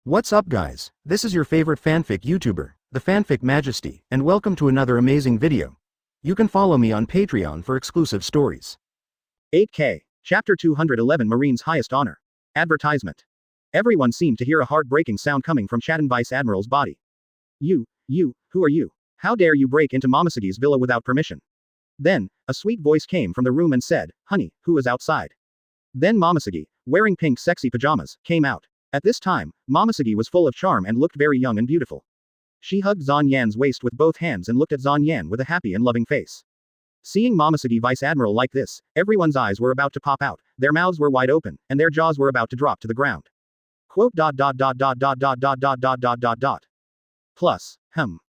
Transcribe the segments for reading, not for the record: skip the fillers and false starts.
What's up guys, this is your favorite fanfic YouTuber, the Fanfic Majesty, and welcome to another amazing video. You can follow me on Patreon for exclusive stories. 8K, Chapter 211 Marine's Highest Honor. Advertisement. Everyone seemed to hear a heartbreaking sound coming from Chatten Vice Admiral's body. You, who are you? How dare you break into Momosagi's villa without permission? Then, a sweet voice came from the room and said, honey, who is outside? Then Momosagi, wearing pink sexy pajamas, came out. At this time, Momosagi was full of charm and looked very young and beautiful. She hugged Zan Yan's waist with both hands and looked at Zan Yan with a happy and loving face. Seeing Momosagi Vice Admiral like this, everyone's eyes were about to pop out, their mouths were wide open, and their jaws were about to drop to the ground. Quote dot dot dot dot dot dot dot dot dot dot dot dot. Plus,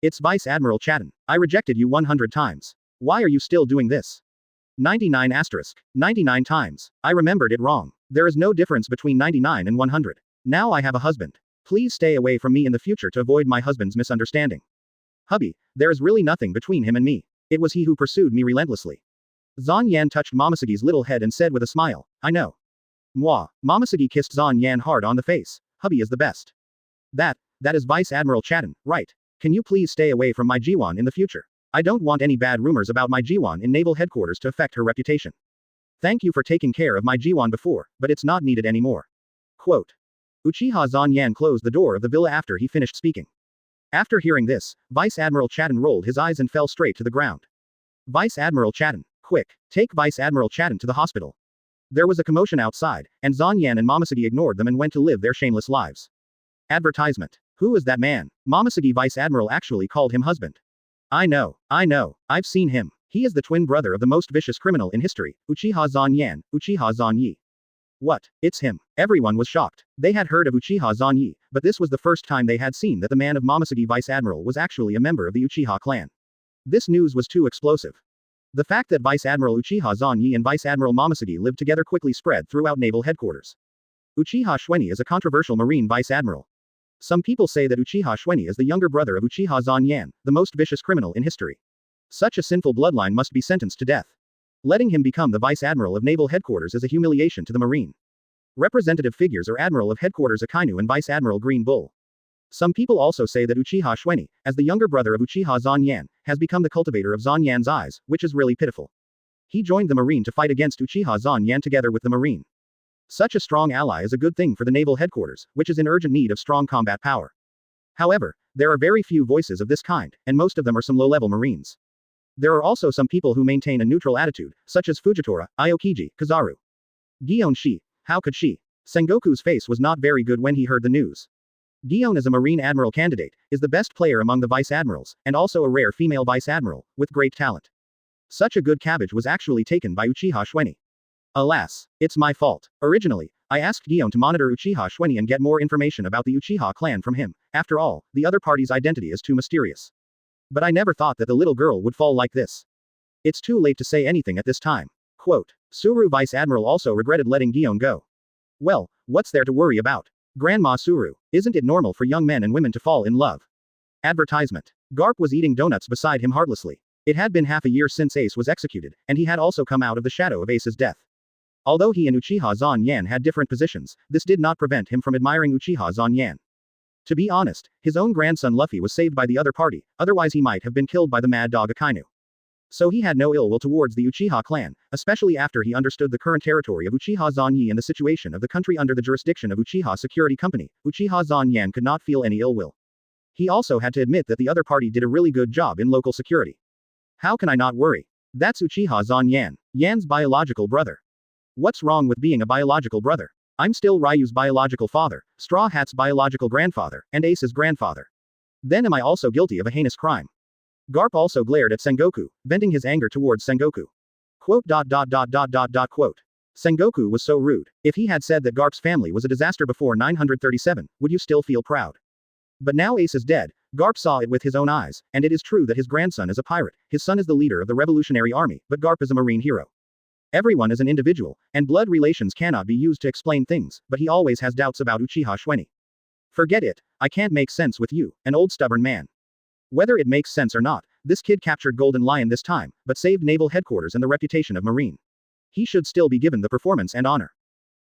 it's Vice Admiral Chatten. I rejected you 100 times. Why are you still doing this? 99 asterisk. 99 times. I remembered it wrong. There is no difference between 99 and 100. Now I have a husband. Please stay away from me in the future to avoid my husband's misunderstanding. Hubby, there is really nothing between him and me. It was he who pursued me relentlessly. Zan Yan touched Momosagi's little head and said with a smile, I know. Mwah. Momosagi kissed Zan Yan hard on the face. Hubby is the best. That is Vice Admiral Chatten, right? Can you please stay away from my Jiwon in the future? I don't want any bad rumors about my Jiwon in naval headquarters to affect her reputation. Thank you for taking care of my Jiwon before, but it's not needed anymore. Quote. Uchiha Zan Yan closed the door of the villa after he finished speaking. After hearing this, Vice Admiral Chatten rolled his eyes and fell straight to the ground. Vice Admiral Chatten, quick, take Vice Admiral Chatten to the hospital. There was a commotion outside, and Zan Yan and Momosagi ignored them and went to live their shameless lives. Advertisement. Who is that man? Momosagi Vice Admiral actually called him husband. I know, I've seen him. He is the twin brother of the most vicious criminal in history, Uchiha Zan Yan, Uchiha Zan Yi. What? It's him. Everyone was shocked. They had heard of Uchiha Zan Yi, but this was the first time they had seen that the man of Momosagi Vice Admiral was actually a member of the Uchiha clan. This news was too explosive. The fact that Vice Admiral Uchiha Zan Yi and Vice Admiral Momosagi lived together quickly spread throughout naval headquarters. Uchiha Shueni is a controversial marine vice admiral. Some people say that Uchiha Shueni is the younger brother of Uchiha Zan Yan, the most vicious criminal in history. Such a sinful bloodline must be sentenced to death. Letting him become the Vice Admiral of Naval Headquarters is a humiliation to the Marine. Representative figures are Admiral of Headquarters Akainu and Vice Admiral Green Bull. Some people also say that Uchiha Shueni, as the younger brother of Uchiha Zan Yan, has become the cultivator of Zan Yan's eyes, which is really pitiful. He joined the Marine to fight against Uchiha Zan Yan together with the Marine. Such a strong ally is a good thing for the Naval Headquarters, which is in urgent need of strong combat power. However, there are very few voices of this kind, and most of them are some low-level Marines. There are also some people who maintain a neutral attitude, such as Fujitora, Aokiji, Kazaru. Gion Shi. How could she? Sengoku's face was not very good when he heard the news. Gion is a Marine Admiral candidate, is the best player among the Vice Admirals, and also a rare female Vice Admiral, with great talent. Such a good cabbage was actually taken by Uchiha Shueni. Alas, it's my fault. Originally, I asked Gion to monitor Uchiha Shueni and get more information about the Uchiha clan from him. After all, the other party's identity is too mysterious. But I never thought that the little girl would fall like this. It's too late to say anything at this time. Quote. Suru Vice Admiral also regretted letting Gion go. Well, what's there to worry about? Grandma Suru, isn't it normal for young men and women to fall in love? Advertisement. Garp was eating donuts beside him heartlessly. It had been half a year since Ace was executed, and he had also come out of the shadow of Ace's death. Although he and Uchiha Zan Yan had different positions, this did not prevent him from admiring Uchiha Zan Yan. To be honest, his own grandson Luffy was saved by the other party, otherwise he might have been killed by the mad dog Akainu. So he had no ill will towards the Uchiha clan, especially after he understood the current territory of Uchiha Zan Yi and the situation of the country under the jurisdiction of Uchiha Security Company. Uchiha Zan Yan could not feel any ill will. He also had to admit that the other party did a really good job in local security. How can I not worry? That's Uchiha Zan Yan, Yan's biological brother. What's wrong with being a biological brother? I'm still Ryu's biological father, Straw Hat's biological grandfather, and Ace's grandfather. Then am I also guilty of a heinous crime? Garp also glared at Sengoku, venting his anger towards Sengoku. Quote. Quote. Sengoku was so rude. If he had said that Garp's family was a disaster before 937, would you still feel proud? But now Ace is dead, Garp saw it with his own eyes, and it is true that his grandson is a pirate, his son is the leader of the Revolutionary Army, but Garp is a Marine hero. Everyone is an individual, and blood relations cannot be used to explain things, but he always has doubts about Uchiha Shueni. Forget it, I can't make sense with you, an old stubborn man. Whether it makes sense or not, this kid captured Golden Lion this time, but saved naval headquarters and the reputation of Marine. He should still be given the performance and honor.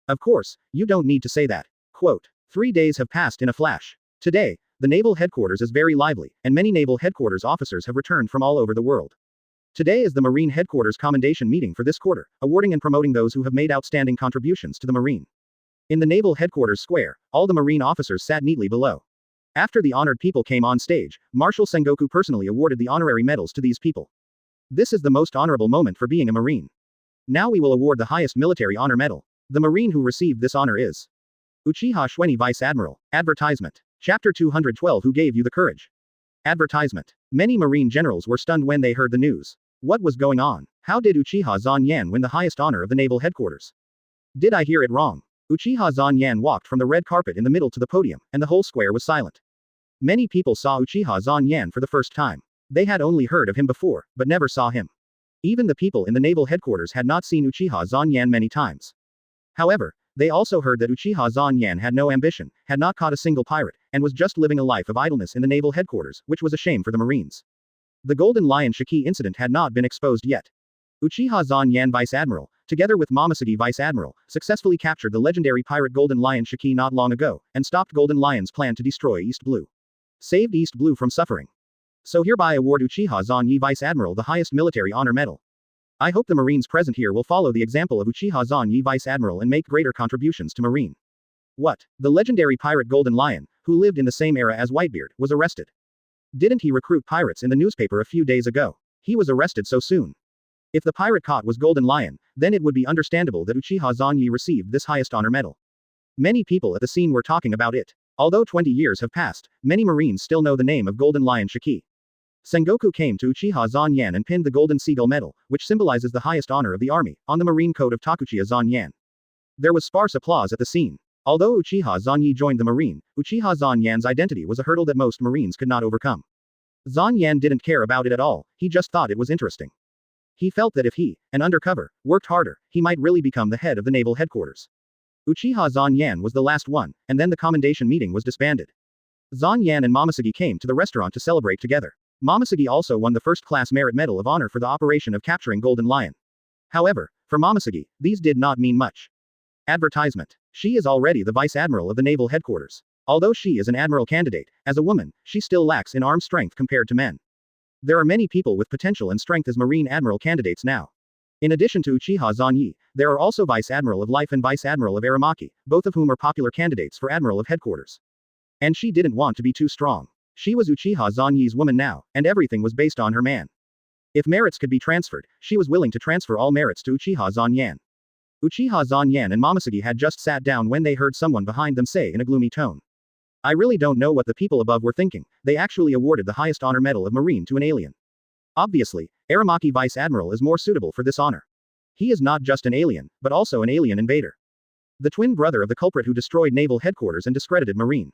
Of course, you don't need to say that. Quote. 3 days have passed in a flash. Today, the naval headquarters is very lively, and many naval headquarters officers have returned from all over the world. Today is the Marine Headquarters Commendation meeting for this quarter, awarding and promoting those who have made outstanding contributions to the Marine. In the Naval Headquarters Square, all the Marine officers sat neatly below. After the honored people came on stage, Marshal Sengoku personally awarded the honorary medals to these people. This is the most honorable moment for being a Marine. Now we will award the highest military honor medal. The Marine who received this honor is Uchiha Shueni Vice Admiral. Advertisement. Chapter 212 Who gave you the courage? Advertisement. Many Marine generals were stunned when they heard the news. What was going on? How did Uchiha Zanyan win the highest honor of the naval headquarters? Did I hear it wrong? Uchiha Zanyan walked from the red carpet in the middle to the podium, and the whole square was silent. Many people saw Uchiha Zanyan for the first time. They had only heard of him before, but never saw him. Even the people in the naval headquarters had not seen Uchiha Zanyan many times. However, they also heard that Uchiha Zanyan had no ambition, had not caught a single pirate, and was just living a life of idleness in the naval headquarters, which was a shame for the Marines. The Golden Lion Shiki incident had not been exposed yet. Uchiha Zanyan Vice Admiral, together with Momosuge Vice Admiral, successfully captured the legendary pirate Golden Lion Shiki not long ago, and stopped Golden Lion's plan to destroy East Blue. Saved East Blue from suffering. So hereby award Uchiha Zanyi Vice Admiral the highest military honor medal. I hope the Marines present here will follow the example of Uchiha Zanyi Vice Admiral and make greater contributions to Marine. What? The legendary pirate Golden Lion, who lived in the same era as Whitebeard, was arrested. Didn't he recruit pirates in the newspaper a few days ago? He was arrested so soon. If the pirate caught was Golden Lion, then it would be understandable that Uchiha Zanyi received this highest honor medal. Many people at the scene were talking about it. Although 20 years have passed, many Marines still know the name of Golden Lion Shiki. Sengoku came to Uchiha Zanyan and pinned the Golden Seagull Medal, which symbolizes the highest honor of the army, on the Marine Code of Takuchiya Zanyan. There was sparse applause at the scene. Although Uchiha Zanyi joined the Marine, Uchiha Zanyan's identity was a hurdle that most Marines could not overcome. Zanyan didn't care about it at all, he just thought it was interesting. He felt that if he, an undercover, worked harder, he might really become the head of the naval headquarters. Uchiha Zanyan was the last one, and then the commendation meeting was disbanded. Zanyan and Momosuge came to the restaurant to celebrate together. Momosuge also won the first-class merit medal of honor for the operation of capturing Golden Lion. However, for Momosuge, these did not mean much. Advertisement. She is already the vice admiral of the naval headquarters. Although she is an admiral candidate, as a woman, she still lacks in arm strength compared to men. There are many people with potential and strength as Marine Admiral candidates now. In addition to Uchiha Zanyi, there are also Vice Admiral of Life and Vice Admiral of Aramaki, both of whom are popular candidates for Admiral of Headquarters. And she didn't want to be too strong. She was Uchiha Zanyi's woman now, and everything was based on her man. If merits could be transferred, she was willing to transfer all merits to Uchiha Zanyan. Uchiha Zanyan and Momosuge had just sat down when they heard someone behind them say in a gloomy tone. I really don't know what the people above were thinking, they actually awarded the highest honor medal of Marine to an alien. Obviously, Aramaki Vice Admiral is more suitable for this honor. He is not just an alien, but also an alien invader. The twin brother of the culprit who destroyed naval headquarters and discredited Marine.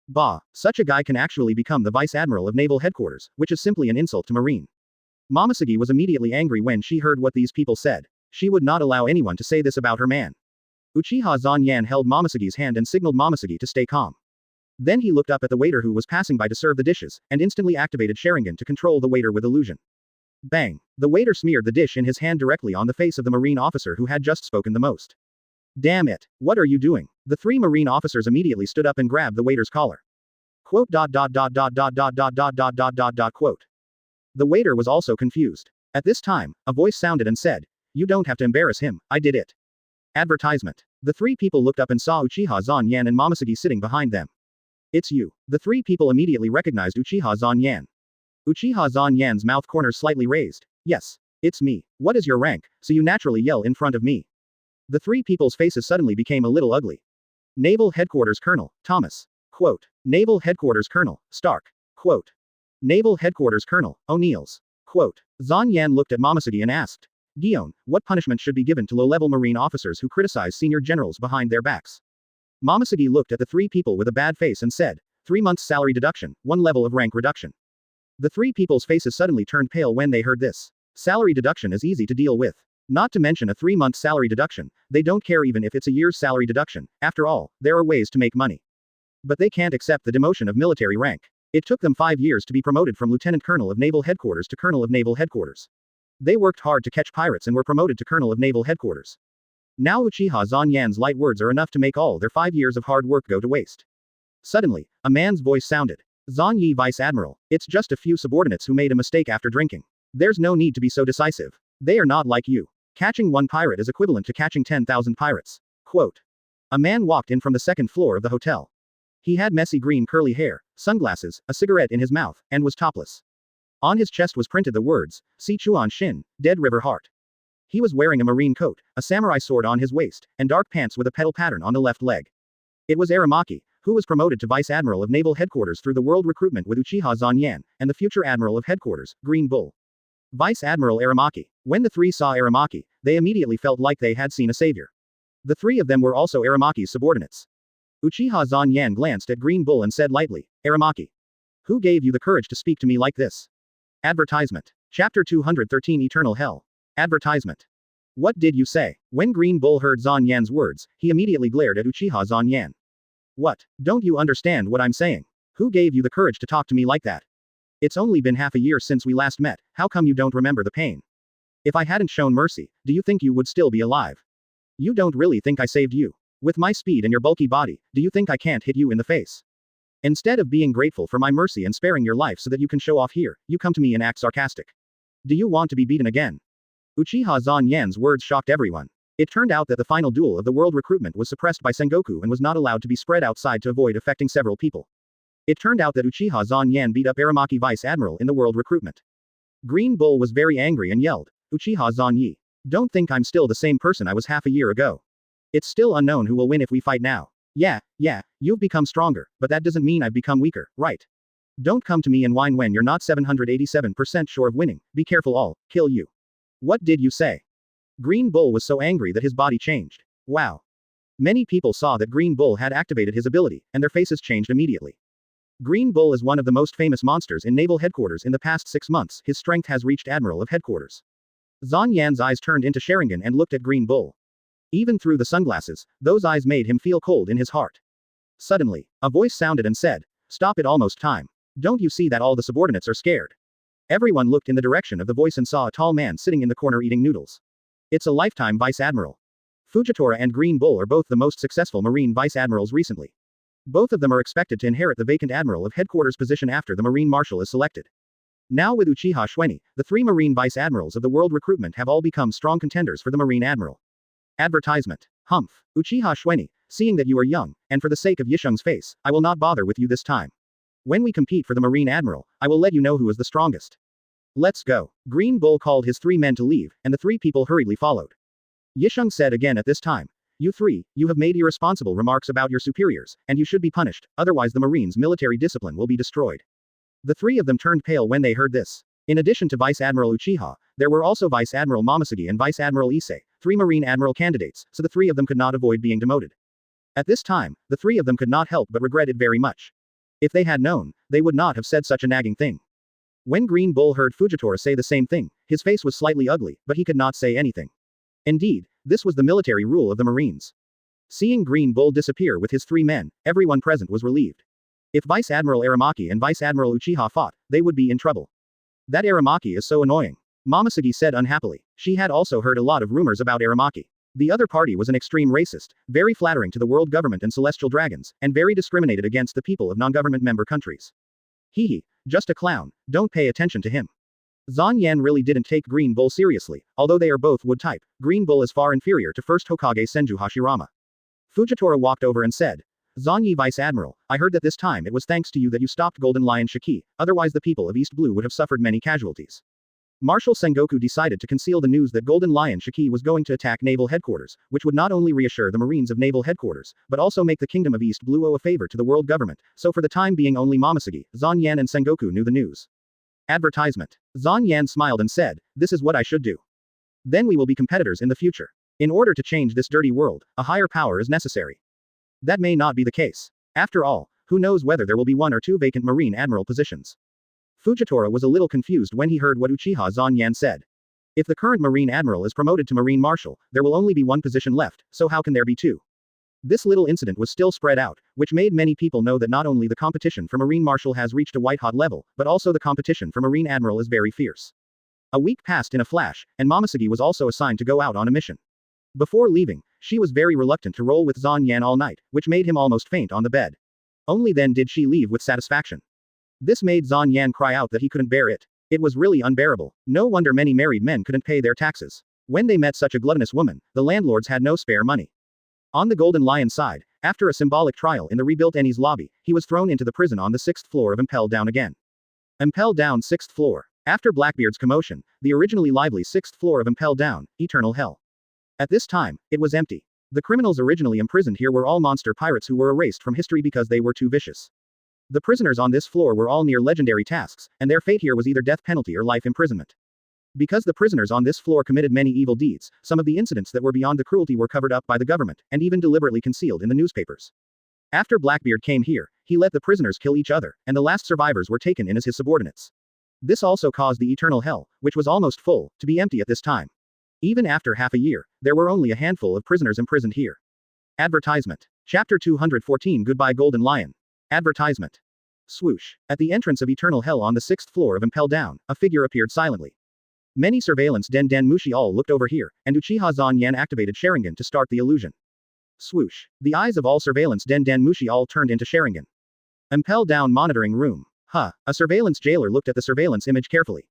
Bah, such a guy can actually become the Vice Admiral of naval headquarters, which is simply an insult to Marine. Momosuge was immediately angry when she heard what these people said. She would not allow anyone to say this about her man. Uchiha Zanyan held Momosuge's hand and signaled Momosuge to stay calm. Then he looked up at the waiter who was passing by to serve the dishes, and instantly activated Sharingan to control the waiter with illusion. Bang! The waiter smeared the dish in his hand directly on the face of the Marine officer who had just spoken the most. Damn it! What are you doing? The three Marine officers immediately stood up and grabbed the waiter's collar. Quote. The waiter was also confused. At this time, a voice sounded and said, "You don't have to embarrass him, I did it." Advertisement. The three people looked up and saw Uchiha Zanyan and Momosuge sitting behind them. It's you. The three people immediately recognized Uchiha Zanyan. Uchiha Zanyan's mouth corners slightly raised. Yes. It's me. What is your rank, so you naturally yell in front of me? The three people's faces suddenly became a little ugly. Naval Headquarters Colonel, Thomas. Quote. Naval Headquarters Colonel, Stark. Quote. Naval Headquarters Colonel, O'Neills. Quote. Zanyan looked at Momosuge and asked, Guion, what punishment should be given to low-level Marine officers who criticize senior generals behind their backs? Momosuge looked at the three people with a bad face and said, 3 months salary deduction, 1 level of rank reduction. The three people's faces suddenly turned pale when they heard this. Salary deduction is easy to deal with. Not to mention a 3-month salary deduction, they don't care even if it's a year's salary deduction, after all, there are ways to make money. But they can't accept the demotion of military rank. It took them 5 years to be promoted from Lieutenant Colonel of Naval Headquarters to Colonel of Naval Headquarters. They worked hard to catch pirates and were promoted to Colonel of Naval Headquarters. Now Uchiha Zanyan's light words are enough to make all their 5 years of hard work go to waste. Suddenly, a man's voice sounded. Zan Yi Vice Admiral, it's just a few subordinates who made a mistake after drinking. There's no need to be so decisive. They are not like you. Catching one pirate is equivalent to catching 10,000 pirates. Quote. A man walked in from the second floor of the hotel. He had messy green curly hair, sunglasses, a cigarette in his mouth, and was topless. On his chest was printed the words, Sichuan Shin, Dead River Heart. He was wearing a marine coat, a samurai sword on his waist, and dark pants with a petal pattern on the left leg. It was Aramaki, who was promoted to Vice Admiral of Naval Headquarters through the world recruitment with Uchiha Zanyan, and the future Admiral of Headquarters, Green Bull. Vice Admiral Aramaki. When the three saw Aramaki, they immediately felt like they had seen a savior. The three of them were also Aramaki's subordinates. Uchiha Zanyan glanced at Green Bull and said lightly, Aramaki. Who gave you the courage to speak to me like this? Advertisement. Chapter 213 Eternal Hell. Advertisement. What did you say? When Green Bull heard Zanyan's words, he immediately glared at Uchiha Zanyan. What? Don't you understand what I'm saying? Who gave you the courage to talk to me like that? It's only been half a year since we last met, how come you don't remember the pain? If I hadn't shown mercy, do you think you would still be alive? You don't really think I saved you? With my speed and your bulky body, do you think I can't hit you in the face? Instead of being grateful for my mercy and sparing your life so that you can show off here, you come to me and act sarcastic. Do you want to be beaten again? Uchiha Zanyan's words shocked everyone. It turned out that the final duel of the world recruitment was suppressed by Sengoku and was not allowed to be spread outside to avoid affecting several people. It turned out that Uchiha Zanyan beat up Aramaki Vice Admiral in the world recruitment. Green Bull was very angry and yelled, Uchiha Zanyi. Don't think I'm still the same person I was half a year ago. It's still unknown who will win if we fight now. Yeah, you've become stronger, but that doesn't mean I've become weaker, right? Don't come to me and whine when you're not 787% sure of winning, be careful I'll kill you. What did you say? Green Bull was so angry that his body changed. Wow. Many people saw that Green Bull had activated his ability, and their faces changed immediately. Green Bull is one of the most famous monsters in Naval Headquarters in the past 6 months, his strength has reached Admiral of Headquarters. Zanyan's eyes turned into Sharingan and looked at Green Bull. Even through the sunglasses, those eyes made him feel cold in his heart. Suddenly, a voice sounded and said, Stop it, almost time. Don't you see that all the subordinates are scared? Everyone looked in the direction of the voice and saw a tall man sitting in the corner eating noodles. It's a lifetime Vice Admiral. Fujitora and Green Bull are both the most successful Marine Vice Admirals recently. Both of them are expected to inherit the vacant Admiral of Headquarters position after the Marine Marshal is selected. Now with Uchiha Shueni, the 3 Marine Vice Admirals of the world recruitment have all become strong contenders for the Marine Admiral. Advertisement. Humph. Uchiha Shueni, seeing that you are young, and for the sake of Yisheng's face, I will not bother with you this time. When we compete for the Marine Admiral, I will let you know who is the strongest. Let's go. Green Bull called his 3 men to leave, and the 3 people hurriedly followed. Yisheng said again at this time, You 3, you have made irresponsible remarks about your superiors, and you should be punished, otherwise the Marines' military discipline will be destroyed. The 3 of them turned pale when they heard this. In addition to Vice Admiral Uchiha, there were also Vice Admiral Momosuke and Vice Admiral Issei, 3 Marine Admiral candidates, so the 3 of them could not avoid being demoted. At this time, the 3 of them could not help but regret it very much. If they had known, they would not have said such a nagging thing. When Green Bull heard Fujitora say the same thing, his face was slightly ugly, but he could not say anything. Indeed, this was the military rule of the Marines. Seeing Green Bull disappear with his 3 men, everyone present was relieved. If Vice Admiral Aramaki and Vice Admiral Uchiha fought, they would be in trouble. That Aramaki is so annoying. Momosuke said unhappily. She had also heard a lot of rumors about Aramaki. The other party was an extreme racist, very flattering to the world government and celestial dragons, and very discriminated against the people of non-government member countries. Hehe, just a clown, don't pay attention to him. Zanyan really didn't take Green Bull seriously, although they are both wood type, Green Bull is far inferior to first Hokage Senju Hashirama. Fujitora walked over and said, Zanyi Vice Admiral, I heard that this time it was thanks to you that you stopped Golden Lion Shiki, otherwise the people of East Blue would have suffered many casualties. Marshal Sengoku decided to conceal the news that Golden Lion Shiki was going to attack Naval Headquarters, which would not only reassure the Marines of Naval Headquarters, but also make the Kingdom of East Blue owe a favor to the world government, so for the time being only Momosuke, Zanyan and Sengoku knew the news. Advertisement. Zanyan smiled and said, This is what I should do. Then we will be competitors in the future. In order to change this dirty world, a higher power is necessary. That may not be the case. After all, who knows whether there will be 1 or 2 vacant Marine Admiral positions. Fujitora was a little confused when he heard what Uchiha Zanyan said. If the current Marine Admiral is promoted to Marine Marshal, there will only be 1 position left, so how can there be 2? This little incident was still spread out, which made many people know that not only the competition for Marine Marshal has reached a white-hot level, but also the competition for Marine Admiral is very fierce. A week passed in a flash, and Momosuke was also assigned to go out on a mission. Before leaving, She was very reluctant to roll with Zan Yan all night, which made him almost faint on the bed. Only then did she leave with satisfaction. This made Zan Yan cry out that he couldn't bear it. It was really unbearable. No wonder many married men couldn't pay their taxes. When they met such a gluttonous woman, the landlords had no spare money. On the Golden Lion's side, after a symbolic trial in the rebuilt Ennie's lobby, he was thrown into the prison on the 6th floor of Impel Down again. Impel Down 6th floor. After Blackbeard's commotion, the originally lively 6th floor of Impel Down, Eternal Hell. At this time, it was empty. The criminals originally imprisoned here were all monster pirates who were erased from history because they were too vicious. The prisoners on this floor were all near legendary tasks, and their fate here was either death penalty or life imprisonment. Because the prisoners on this floor committed many evil deeds, some of the incidents that were beyond the cruelty were covered up by the government, and even deliberately concealed in the newspapers. After Blackbeard came here, he let the prisoners kill each other, and the last survivors were taken in as his subordinates. This also caused the Eternal Hell, which was almost full, to be empty at this time. Even after half a year, there were only a handful of prisoners imprisoned here. Advertisement. Chapter 214 Goodbye Golden Lion. Advertisement. Swoosh. At the entrance of Eternal Hell on the 6th floor of Impel Down, a figure appeared silently. Many surveillance Den Mushi all looked over here, and Uchiha Zan Yan activated Sharingan to start the illusion. Swoosh. The eyes of all surveillance Den Mushi all turned into Sharingan. Impel Down monitoring room. A surveillance jailer looked at the surveillance image carefully.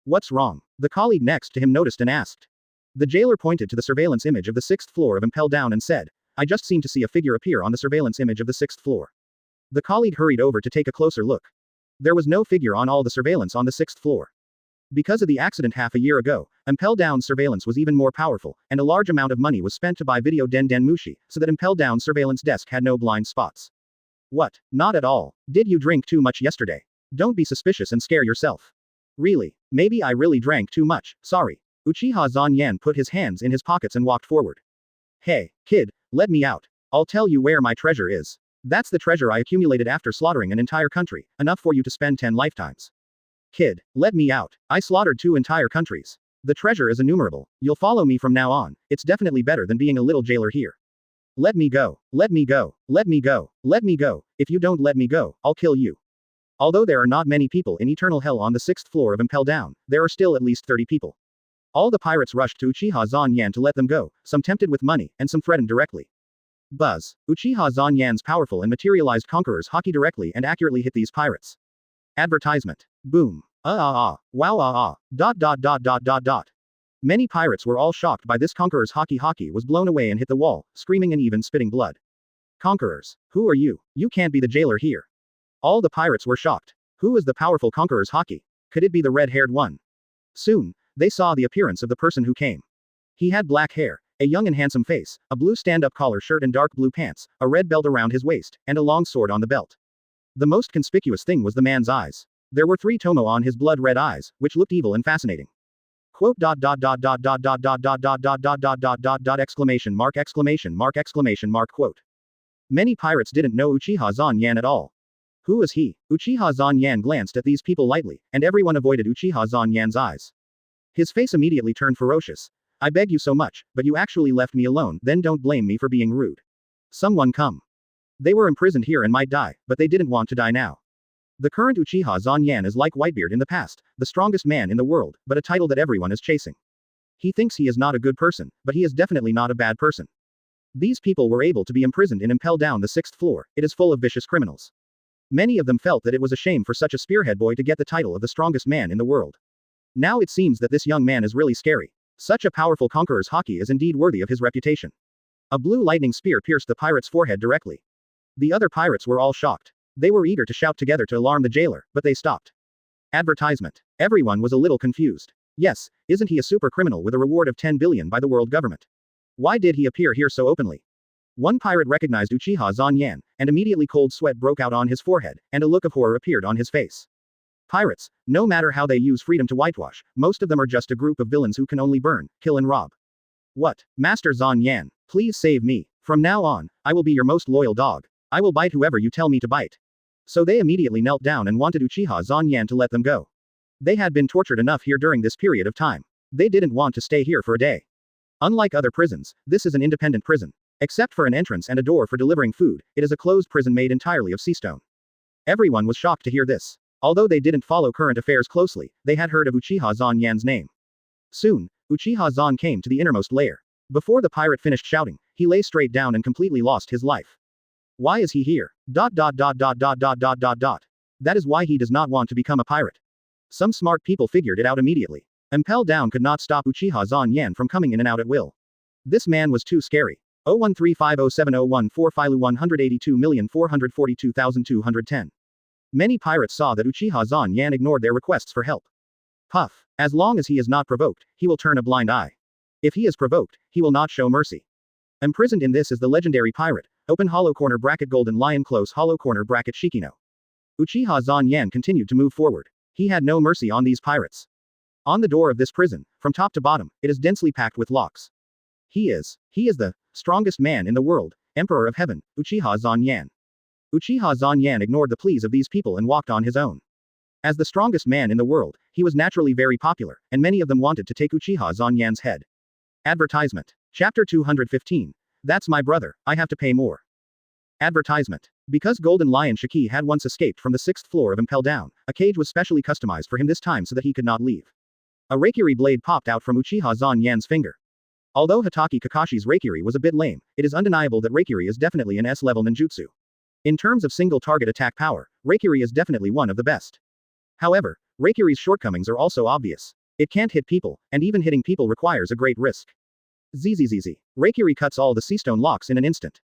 What's wrong? The colleague next to him noticed and asked. The jailer pointed to the surveillance image of the 6th floor of Impel Down and said, I just seem to see a figure appear on the surveillance image of the 6th floor. The colleague hurried over to take a closer look. There was no figure on all the surveillance on the 6th floor. Because of the accident half a year ago, Impel Down's surveillance was even more powerful, and a large amount of money was spent to buy video Den Mushi, so that Impel Down's surveillance desk had no blind spots. What? Not at all. Did you drink too much yesterday? Don't be suspicious and scare yourself. Really? Maybe I really drank too much, sorry. Uchiha Zan Yan put his hands in his pockets and walked forward. Hey, kid, let me out. I'll tell you where my treasure is. That's the treasure I accumulated after slaughtering an entire country, enough for you to spend 10 lifetimes. Kid, let me out. I slaughtered 2 entire countries. The treasure is innumerable. You'll follow me from now on. It's definitely better than being a little jailer here. Let me go. Let me go. Let me go. Let me go. If you don't let me go, I'll kill you. Although there are not many people in Eternal Hell on the 6th floor of Impel Down, there are still at least 30 people. All the pirates rushed to Uchiha Zan Yan to let them go, some tempted with money, and some threatened directly. Buzz. Uchiha Zan Yan's powerful and materialized conqueror's haki directly and accurately hit these pirates. Advertisement. Boom. Wow. Dot. Many pirates were all shocked by this conqueror's haki was blown away and hit the wall, screaming and even spitting blood. Conquerors. Who are you? You can't be the jailer here. All the pirates were shocked. Who is the powerful conqueror's haki? Could it be the red-haired one? Soon, they saw the appearance of the person who came. He had black hair, a young and handsome face, a blue stand-up collar shirt and dark blue pants, a red belt around his waist, and a long sword on the belt. The most conspicuous thing was the man's eyes. There were 3 tomo on his blood-red eyes, which looked evil and fascinating. Quote exclamation mark quote. Many pirates didn't know Uchiha Zan Yan at all. Who is he? Uchiha Zan Yan glanced at these people lightly, and everyone avoided Uchiha Zan Yan's eyes. His face immediately turned ferocious. I beg you so much, but you actually left me alone, then don't blame me for being rude. Someone come. They were imprisoned here and might die, but they didn't want to die now. The current Uchiha Zan Yan is like Whitebeard in the past, the strongest man in the world, but a title that everyone is chasing. He thinks he is not a good person, but he is definitely not a bad person. These people were able to be imprisoned in Impel Down the 6th floor, it is full of vicious criminals. Many of them felt that it was a shame for such a spearhead boy to get the title of the strongest man in the world. Now it seems that this young man is really scary. Such a powerful conqueror's haki is indeed worthy of his reputation. A blue lightning spear pierced the pirate's forehead directly. The other pirates were all shocked. They were eager to shout together to alarm the jailer, but they stopped. Advertisement. Everyone was a little confused. Yes, isn't he a super criminal with a reward of 10 billion by the world government? Why did he appear here so openly? One pirate recognized Uchiha Zan Yan, and immediately cold sweat broke out on his forehead, and a look of horror appeared on his face. Pirates, no matter how they use freedom to whitewash, most of them are just a group of villains who can only burn, kill and rob. What? Master Zan Yan, please save me. From now on, I will be your most loyal dog. I will bite whoever you tell me to bite. So they immediately knelt down and wanted Uchiha Zan Yan to let them go. They had been tortured enough here during this period of time. They didn't want to stay here for a day. Unlike other prisons, this is an independent prison. Except for an entrance and a door for delivering food, it is a closed prison made entirely of sea stone. Everyone was shocked to hear this. Although they didn't follow current affairs closely, they had heard of Uchiha Zan Yan's name. Soon, Uchiha Zan came to the innermost layer. Before the pirate finished shouting, he lay straight down and completely lost his life. Why is he here? That is why he does not want to become a pirate. Some smart people figured it out immediately. Impel Down could not stop Uchiha Zanyan from coming in and out at will. This man was too scary. 013507014 Filu 182,442,210. Many pirates saw that Uchiha Zanyan ignored their requests for help. Puff. As long as he is not provoked, he will turn a blind eye. If he is provoked, he will not show mercy. Imprisoned in this is the legendary pirate, open hollow corner bracket golden lion close hollow corner bracket Shikino. Uchiha Zanyan continued to move forward. He had no mercy on these pirates. On the door of this prison, from top to bottom, it is densely packed with locks. He is the strongest man in the world, Emperor of Heaven, Uchiha Zanyan. Uchiha Zanyan ignored the pleas of these people and walked on his own. As the strongest man in the world, he was naturally very popular, and many of them wanted to take Uchiha Zanyan's head. Advertisement. Chapter 215. That's my brother, I have to pay more. Advertisement. Because Golden Lion Shiki had once escaped from the 6th floor of Impel Down, a cage was specially customized for him this time so that he could not leave. A Reikiri blade popped out from Uchiha Zanyan's finger. Although Hitaki Kakashi's Reikiri was a bit lame, it is undeniable that Reikiri is definitely an S-level ninjutsu. In terms of single target attack power, Reikiri is definitely one of the best. However, Reikiri's shortcomings are also obvious. It can't hit people, and even hitting people requires a great risk. ZZZZ. Reikiri cuts all the Seastone locks in an instant.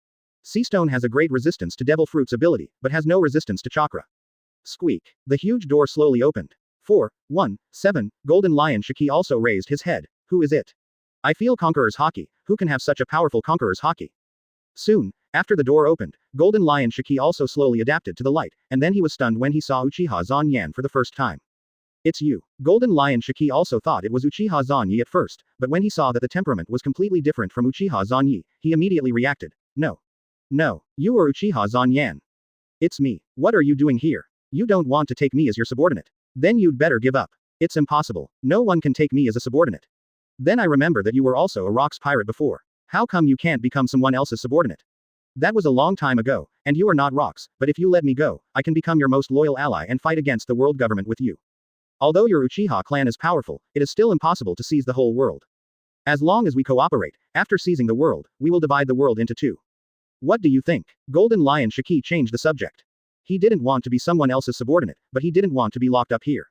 Seastone has a great resistance to Devil Fruit's ability, but has no resistance to chakra. Squeak. The huge door slowly opened. 417. Golden Lion Shiki also raised his head. Who is it? I feel Conqueror's Haki. Who can have such a powerful Conqueror's Haki? Soon, after the door opened, Golden Lion Shiki also slowly adapted to the light, and then he was stunned when he saw Uchiha Zanyan for the first time. It's you. Golden Lion Shiki also thought it was Uchiha Zanyi at first, but when he saw that the temperament was completely different from Uchiha Zanyi, he immediately reacted. No. No, you are Uchiha Zanyan. It's me. What are you doing here? You don't want to take me as your subordinate. Then you'd better give up. It's impossible. No one can take me as a subordinate. Then I remember that you were also a rocks pirate before. How come you can't become someone else's subordinate? That was a long time ago, and you are not rocks, but if you let me go, I can become your most loyal ally and fight against the world government with you. Although your Uchiha clan is powerful, it is still impossible to seize the whole world. As long as we cooperate, after seizing the world, we will divide the world into two. What do you think? Golden Lion Shiki changed the subject. He didn't want to be someone else's subordinate, but he didn't want to be locked up here.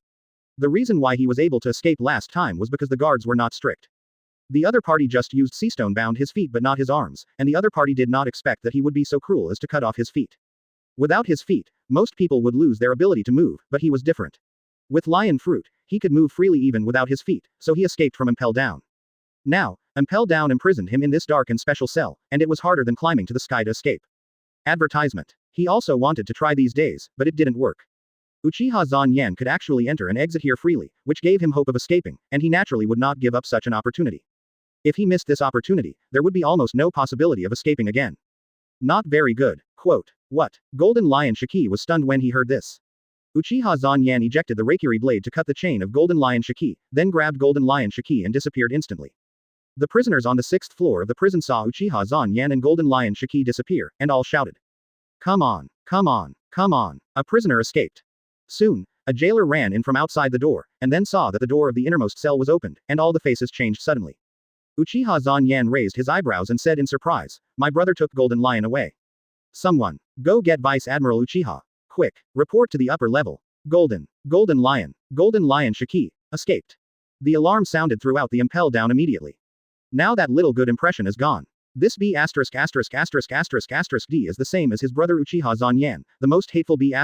The reason why he was able to escape last time was because the guards were not strict. The other party just used Seastone bound his feet but not his arms, and the other party did not expect that he would be so cruel as to cut off his feet. Without his feet, most people would lose their ability to move, but he was different. With Lion Fruit, he could move freely even without his feet, so he escaped from Impel Down. Now, Impel Down imprisoned him in this dark and special cell, and it was harder than climbing to the sky to escape. Advertisement. He also wanted to try these days, but it didn't work. Uchiha Zanyan could actually enter and exit here freely, which gave him hope of escaping, and he naturally would not give up such an opportunity. If he missed this opportunity, there would be almost no possibility of escaping again. Not very good. Quote. What? Golden Lion Shiki was stunned when he heard this. Uchiha Zanyan ejected the Reikiri blade to cut the chain of Golden Lion Shiki, then grabbed Golden Lion Shiki and disappeared instantly. The prisoners on the 6th floor of the prison saw Uchiha Zanyan and Golden Lion Shiki disappear, and all shouted. Come on, come on, come on, a prisoner escaped. Soon, a jailer ran in from outside the door, and then saw that the door of the innermost cell was opened, and all the faces changed suddenly. Uchiha Zanyan raised his eyebrows and said in surprise, my brother took Golden Lion away. Someone, go get Vice Admiral Uchiha. Quick, report to the upper level. Golden Lion Shiki, escaped. The alarm sounded throughout the Impel Down immediately. Now that little good impression is gone. This B***********D is the same as his brother Uchiha Zanyan, the most hateful B**********D.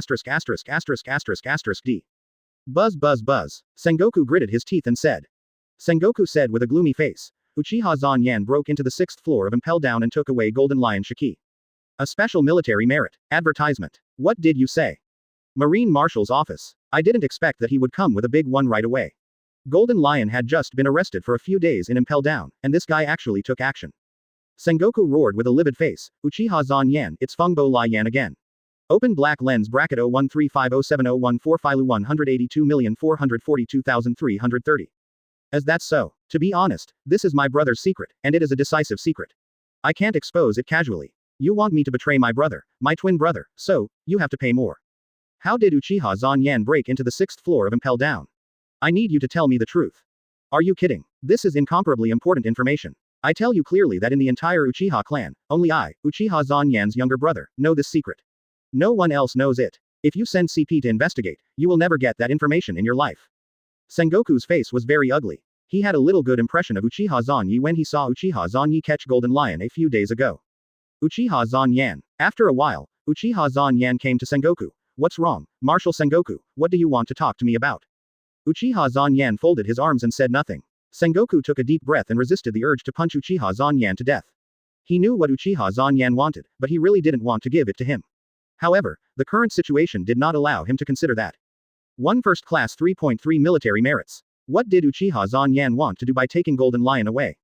Buzz buzz buzz. Sengoku gritted his teeth and said. Sengoku said with a gloomy face. Uchiha Zanyan broke into the 6th floor of Impel Down and took away Golden Lion Shiki. A special military merit. Advertisement. What did you say? Marine Marshal's office. I didn't expect that he would come with a big one right away. Golden Lion had just been arrested for a few days in Impel Down, and this guy actually took action. Sengoku roared with a livid face, Uchiha Zanyan, it's Fengbo Lai Yan again. Open black lens bracket 013507014 Filu 182,442,330. As that's so. To be honest, this is my brother's secret, and it is a decisive secret. I can't expose it casually. You want me to betray my brother, my twin brother, so, you have to pay more. How did Uchiha Zanyan break into the 6th floor of Impel Down? I need you to tell me the truth. Are you kidding? This is incomparably important information. I tell you clearly that in the entire Uchiha clan, only I, Uchiha Zanyan's younger brother, know this secret. No one else knows it. If you send CP to investigate, you will never get that information in your life. Sengoku's face was very ugly. He had a little good impression of Uchiha Zanyi when he saw Uchiha Zanyi catch Golden Lion a few days ago. Uchiha Zanyan. After a while, Uchiha Zanyan came to Sengoku. What's wrong, Marshal Sengoku, what do you want to talk to me about? Uchiha Zanyan folded his arms and said nothing. Sengoku took a deep breath and resisted the urge to punch Uchiha Zanyan to death. He knew what Uchiha Zanyan wanted, but he really didn't want to give it to him. However, the current situation did not allow him to consider that. 1 First Class 3.3 Military Merits. What did Uchiha Zanyan want to do by taking Golden Lion away?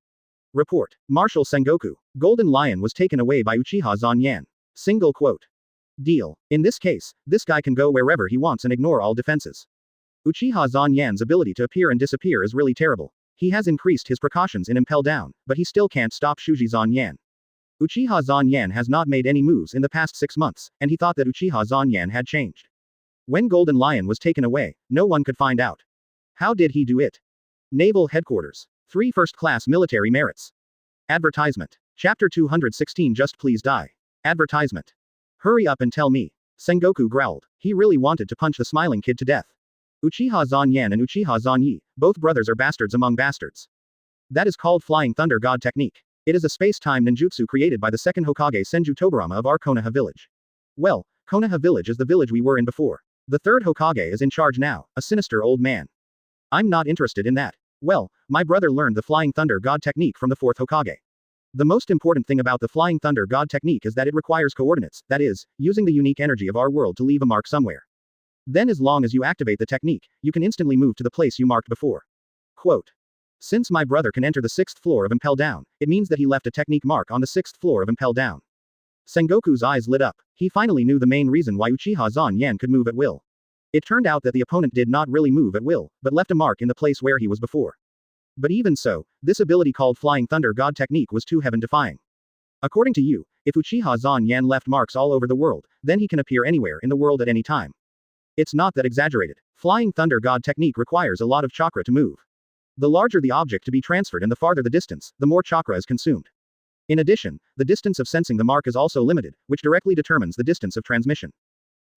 Report. Marshal Sengoku. Golden Lion was taken away by Uchiha Zanyan. Single quote. Deal. In this case, this guy can go wherever he wants and ignore all defenses. Uchiha Zanyan's ability to appear and disappear is really terrible. He has increased his precautions in Impel Down, but he still can't stop Shuji Zanyan. Uchiha Zanyan has not made any moves in the past 6 months, and he thought that Uchiha Zanyan had changed. When Golden Lion was taken away, no one could find out. How did he do it? Naval Headquarters. 3 First Class Military Merits. Advertisement. Chapter 216 Just Please Die. Advertisement. Hurry up and tell me. Sengoku growled. He really wanted to punch the smiling kid to death. Uchiha Zanyan and Uchiha Zanyi, both brothers are bastards among bastards. That is called Flying Thunder God Technique. It is a space-time ninjutsu created by the second Hokage Senju Tobarama of our Konoha village. Well, Konoha village is the village we were in before. The third Hokage is in charge now, a sinister old man. I'm not interested in that. Well, my brother learned the Flying Thunder God Technique from the fourth Hokage. The most important thing about the Flying Thunder God Technique is that it requires coordinates, that is, using the unique energy of our world to leave a mark somewhere. Then as long as you activate the technique, you can instantly move to the place you marked before. Quote. Since my brother can enter the 6th floor of Impel Down, it means that he left a technique mark on the 6th floor of Impel Down. Sengoku's eyes lit up. He finally knew the main reason why Uchiha Zanyan could move at will. It turned out that the opponent did not really move at will, but left a mark in the place where he was before. But even so, this ability called Flying Thunder God Technique was too heaven-defying. According to you, if Uchiha Zanyan left marks all over the world, then he can appear anywhere in the world at any time. It's not that exaggerated. Flying Thunder God Technique requires a lot of chakra to move. The larger the object to be transferred and the farther the distance, the more chakra is consumed. In addition, the distance of sensing the mark is also limited, which directly determines the distance of transmission.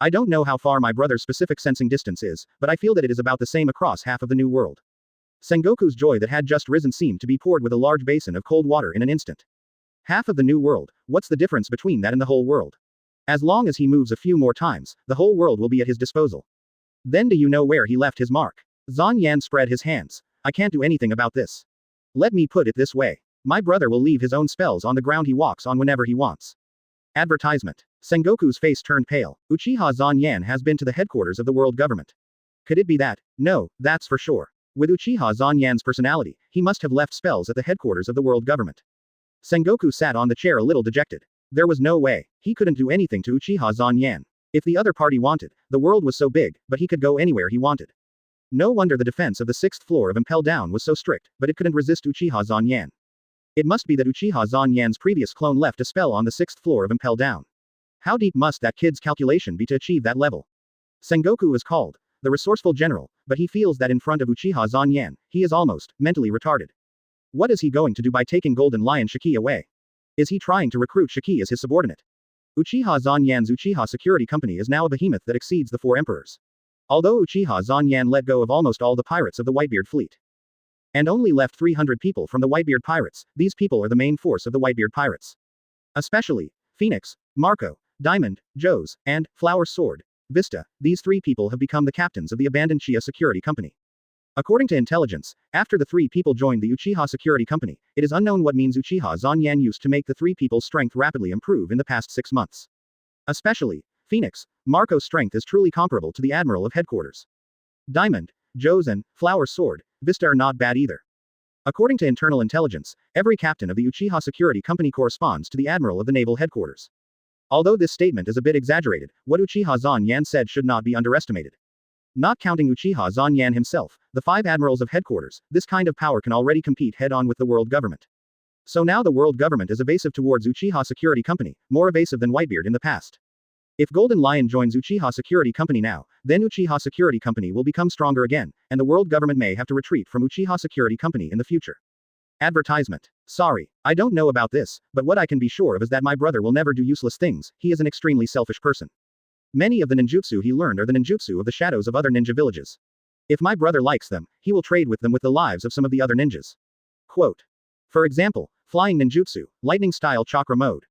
I don't know how far my brother's specific sensing distance is, but I feel that it is about the same across half of the new world. Sengoku's joy that had just risen seemed to be poured with a large basin of cold water in an instant. Half of the new world, what's the difference between that and the whole world? As long as he moves a few more times, the whole world will be at his disposal. Then do you know where he left his mark? Zanyan spread his hands. I can't do anything about this. Let me put it this way. My brother will leave his own spells on the ground he walks on whenever he wants. Advertisement. Sengoku's face turned pale. Uchiha Zanyan has been to the headquarters of the world government. Could it be that? No, that's for sure. With Uchiha Zanyan's personality, he must have left spells at the headquarters of the world government. Sengoku sat on the chair a little dejected. There was no way. He couldn't do anything to Uchiha Zanyan. If the other party wanted, the world was so big, but he could go anywhere he wanted. No wonder the defense of the 6th floor of Impel Down was so strict, but it couldn't resist Uchiha Zanyan. It must be that Uchiha Zanyan's previous clone left a spell on the 6th floor of Impel Down. How deep must that kid's calculation be to achieve that level? Sengoku is called the resourceful general, but he feels that in front of Uchiha Zanyan, he is almost mentally retarded. What is he going to do by taking Golden Lion Shiki away? Is he trying to recruit Shiki as his subordinate? Uchiha Zanyan's Uchiha security company is now a behemoth that exceeds the 4 emperors. Although Uchiha Zanyan let go of almost all the pirates of the Whitebeard fleet, and only left 300 people from the Whitebeard pirates, these people are the main force of the Whitebeard pirates. Especially Phoenix, Marco, Diamond, Joes, and Flower Sword, Vista, these 3 people have become the captains of the abandoned Chia security company. According to intelligence, after the 3 people joined the Uchiha security company, it is unknown what means Uchiha Zanyan used to make the 3 people's strength rapidly improve in the past 6 months. Especially Phoenix, Marco's strength is truly comparable to the Admiral of Headquarters. Diamond, Joes and Flower Sword, Vista are not bad either. According to internal intelligence, every captain of the Uchiha security company corresponds to the Admiral of the Naval Headquarters. Although this statement is a bit exaggerated, what Uchiha Zanyan said should not be underestimated. Not counting Uchiha Zanyan himself, the 5 admirals of headquarters, this kind of power can already compete head-on with the world government. So now the world government is evasive towards Uchiha security company, more evasive than Whitebeard in the past. If Golden Lion joins Uchiha security company now, then Uchiha security company will become stronger again, and the world government may have to retreat from Uchiha security company in the future. Advertisement. Sorry, I don't know about this, but what I can be sure of is that my brother will never do useless things. He is an extremely selfish person. Many of the ninjutsu he learned are the ninjutsu of the shadows of other ninja villages. If my brother likes them, he will trade with them with the lives of some of the other ninjas. Quote. For example, flying ninjutsu, lightning style chakra mode.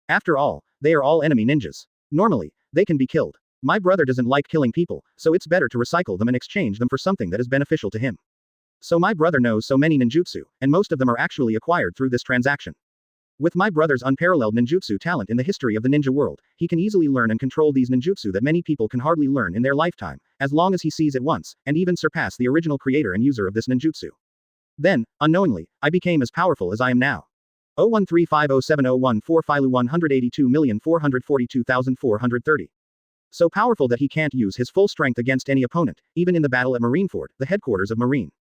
After all, they are all enemy ninjas. Normally, they can be killed. My brother doesn't like killing people, so it's better to recycle them and exchange them for something that is beneficial to him. So my brother knows so many ninjutsu, and most of them are actually acquired through this transaction. With my brother's unparalleled ninjutsu talent in the history of the ninja world, he can easily learn and control these ninjutsu that many people can hardly learn in their lifetime, as long as he sees it once, and even surpass the original creator and user of this ninjutsu. Then, unknowingly, I became as powerful as I am now. 013507014 Philu 182,442,430. So powerful that he can't use his full strength against any opponent, even in the battle at Marineford, the headquarters of Marine.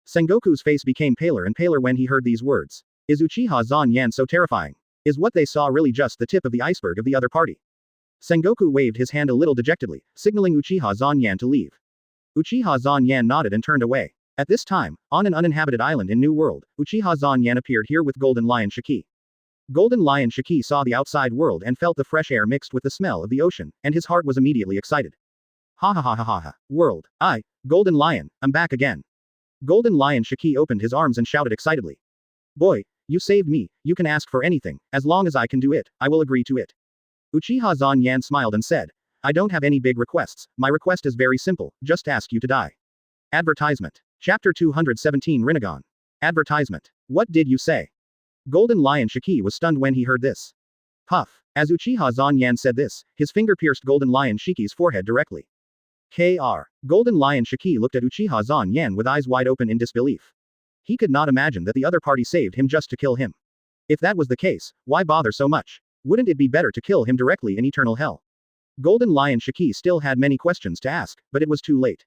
Sengoku's face became paler and paler when he heard these words. Is Uchiha Zanyan so terrifying? Is what they saw really just the tip of the iceberg of the other party? Sengoku waved his hand a little dejectedly, signaling Uchiha Zanyan to leave. Uchiha Zanyan nodded and turned away. At this time, on an uninhabited island in New World, Uchiha Zanyan appeared here with Golden Lion Shiki. Golden Lion Shiki saw the outside world and felt the fresh air mixed with the smell of the ocean, and his heart was immediately excited. Ha ha ha ha ha ha. World. Golden Lion, I'm back again. Golden Lion Shiki opened his arms and shouted excitedly. Boy, you saved me, you can ask for anything, as long as I can do it, I will agree to it. Uchiha Zanyan smiled and said, I don't have any big requests, my request is very simple, just ask you to die. Advertisement. Chapter 217 Rinnegan. Advertisement. What did you say? Golden Lion Shiki was stunned when he heard this. Puff. As Uchiha Zanyan said this, his finger pierced Golden Lion Shiki's forehead directly. Kr. Golden Lion Shiki looked at Uchiha Zanyan with eyes wide open in disbelief. He could not imagine that the other party saved him just to kill him. If that was the case, why bother so much? Wouldn't it be better to kill him directly in eternal hell? Golden Lion Shiki still had many questions to ask, but it was too late.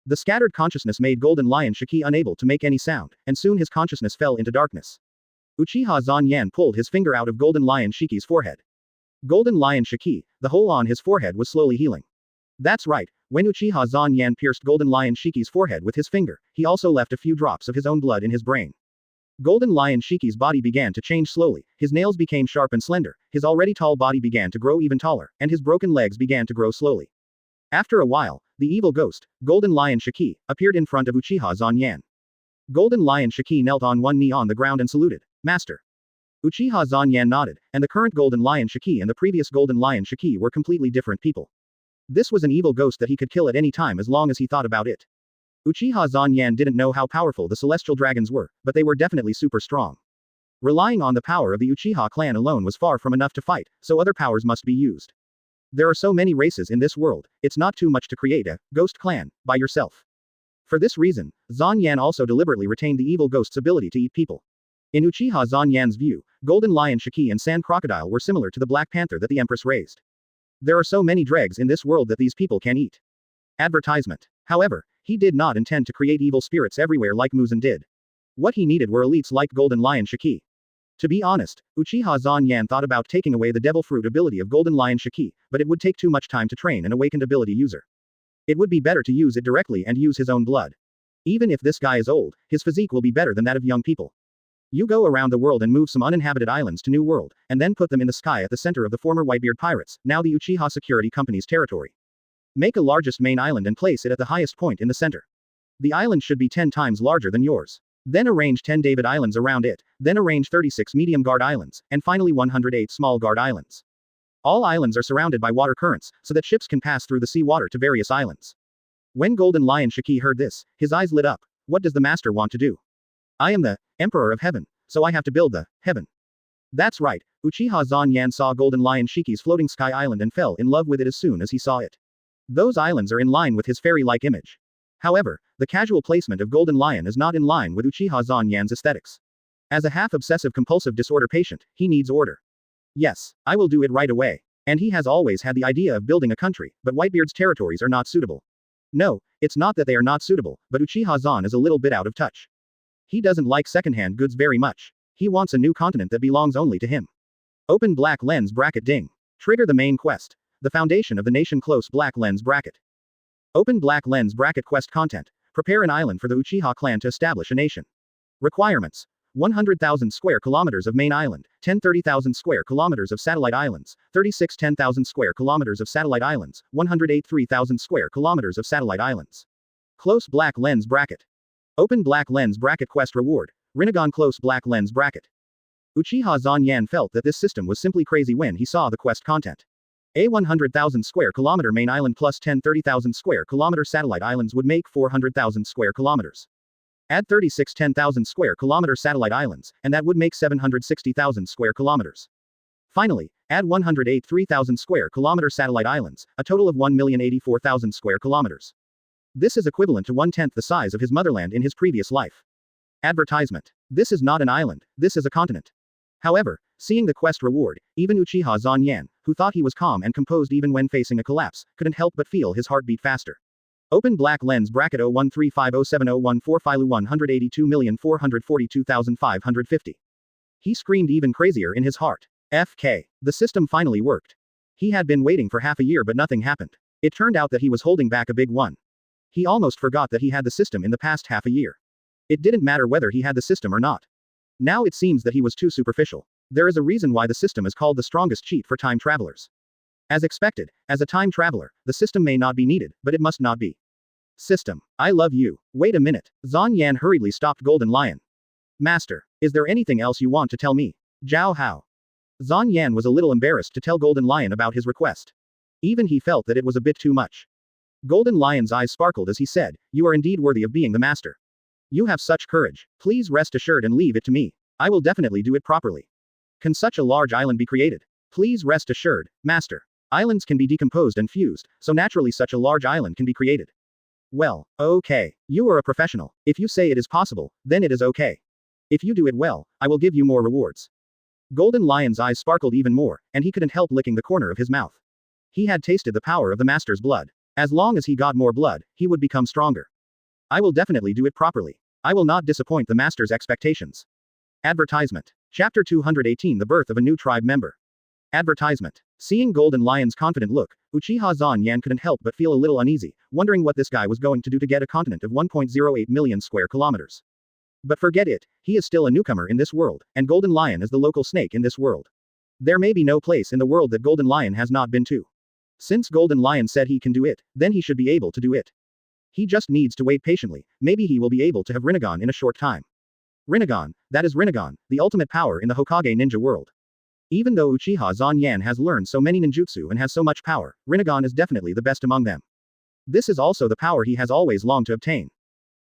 The scattered consciousness made Golden Lion Shiki unable to make any sound, and soon his consciousness fell into darkness. Uchiha Zanyan pulled his finger out of Golden Lion Shiki's forehead. Golden Lion Shiki, the hole on his forehead was slowly healing. That's right, when Uchiha Zanyan pierced Golden Lion Shiki's forehead with his finger, he also left a few drops of his own blood in his brain. Golden Lion Shiki's body began to change slowly, his nails became sharp and slender, his already tall body began to grow even taller, and his broken legs began to grow slowly. After a while, the evil ghost, Golden Lion Shiki, appeared in front of Uchiha Zanyan. Golden Lion Shiki knelt on one knee on the ground and saluted, Master. Uchiha Zanyan nodded, and the current Golden Lion Shiki and the previous Golden Lion Shiki were completely different people. This was an evil ghost that he could kill at any time as long as he thought about it. Uchiha Zanyan didn't know how powerful the celestial dragons were, but they were definitely super strong. Relying on the power of the Uchiha clan alone was far from enough to fight, so other powers must be used. There are so many races in this world, it's not too much to create a ghost clan by yourself. For this reason, Zanyan also deliberately retained the evil ghost's ability to eat people. In Uchiha Zanyan's view, Golden Lion Shiki and Sand Crocodile were similar to the Black Panther that the Empress raised. There are so many dregs in this world that these people can eat. Advertisement. However, he did not intend to create evil spirits everywhere like Muzan did. What he needed were elites like Golden Lion Shiki. To be honest, Uchiha Zanyan thought about taking away the devil fruit ability of Golden Lion Shiki, but it would take too much time to train an awakened ability user. It would be better to use it directly and use his own blood. Even if this guy is old, his physique will be better than that of young people. You go around the world and move some uninhabited islands to New World, and then put them in the sky at the center of the former Whitebeard Pirates, now the Uchiha Security Company's territory. Make a largest main island and place it at the highest point in the center. The island should be 10 times larger than yours. Then arrange 10 David Islands around it, then arrange 36 medium guard islands, and finally 108 small guard islands. All islands are surrounded by water currents, so that ships can pass through the sea water to various islands. When Golden Lion Shiki heard this, his eyes lit up. What does the master want to do? I am the Emperor of Heaven, so I have to build the heaven. That's right, Uchiha Zanyan saw Golden Lion Shiki's floating sky island and fell in love with it as soon as he saw it. Those islands are in line with his fairy-like image. However, the casual placement of Golden Lion is not in line with Uchiha Zanyan's aesthetics. As a half-obsessive compulsive disorder patient, he needs order. Yes, I will do it right away. And he has always had the idea of building a country, but Whitebeard's territories are not suitable. No, it's not that they are not suitable, but Uchiha Zan is a little bit out of touch. He doesn't like secondhand goods very much. He wants a new continent that belongs only to him. Open black lens bracket ding. Trigger the main quest. The foundation of the nation close black lens bracket. Open black lens bracket quest content. Prepare an island for the Uchiha clan to establish a nation. Requirements. 100,000 square kilometers of main island, 10,30,000 square kilometers of satellite islands, 36 10,000 square kilometers of satellite islands, 108 3,000 square kilometers of satellite islands. Close black lens bracket. Open black lens bracket quest reward. Rinnegan close black lens bracket. Uchiha Zanyan felt that this system was simply crazy when he saw the quest content. A 100,000 square kilometer main island plus 10 30,000 square kilometer satellite islands would make 400,000 square kilometers. Add 36 10,000 square kilometer satellite islands, and that would make 760,000 square kilometers. Finally, add 108 3,000 square kilometer satellite islands, a total of 1,084,000 square kilometers. This is equivalent to 1/10 the size of his motherland in his previous life. Advertisement. This is not an island, this is a continent. However, seeing the quest reward, even Uchiha Zanyan, who thought he was calm and composed even when facing a collapse, couldn't help but feel his heartbeat faster. Open black lens bracket 0135070145 Filu 182,442,550. He screamed even crazier in his heart. FK. The system finally worked. He had been waiting for half a year but nothing happened. It turned out that he was holding back a big one. He almost forgot that he had the system in the past half a year. It didn't matter whether he had the system or not. Now it seems that he was too superficial. There is a reason why the system is called the strongest cheat for time travelers. As expected, as a time traveler, the system may not be needed, but it must not be. System. I love you. Wait a minute. Zan Yan hurriedly stopped Golden Lion. Master, is there anything else you want to tell me? Zhao Hao. Zan Yan was a little embarrassed to tell Golden Lion about his request. Even he felt that it was a bit too much. Golden Lion's eyes sparkled as he said, "You are indeed worthy of being the master. You have such courage. Please rest assured and leave it to me. I will definitely do it properly. Can such a large island be created? Please rest assured, master. Islands can be decomposed and fused, so naturally such a large island can be created." Well, okay. You are a professional. If you say it is possible, then it is okay. If you do it well, I will give you more rewards. Golden Lion's eyes sparkled even more, and he couldn't help licking the corner of his mouth. He had tasted the power of the master's blood. As long as he got more blood, he would become stronger. I will definitely do it properly. I will not disappoint the master's expectations. Advertisement. Chapter 218 The Birth of a New Tribe Member. Advertisement. Seeing Golden Lion's confident look, Uchiha Zanyan couldn't help but feel a little uneasy, wondering what this guy was going to do to get a continent of 1.08 million square kilometers. But forget it, he is still a newcomer in this world, and Golden Lion is the local snake in this world. There may be no place in the world that Golden Lion has not been to. Since Golden Lion said he can do it, then he should be able to do it. He just needs to wait patiently, maybe he will be able to have Rinnegan in a short time. Rinnegan, that is Rinnegan, the ultimate power in the Hokage ninja world. Even though Uchiha Zanyan has learned so many ninjutsu and has so much power, Rinnegan is definitely the best among them. This is also the power he has always longed to obtain.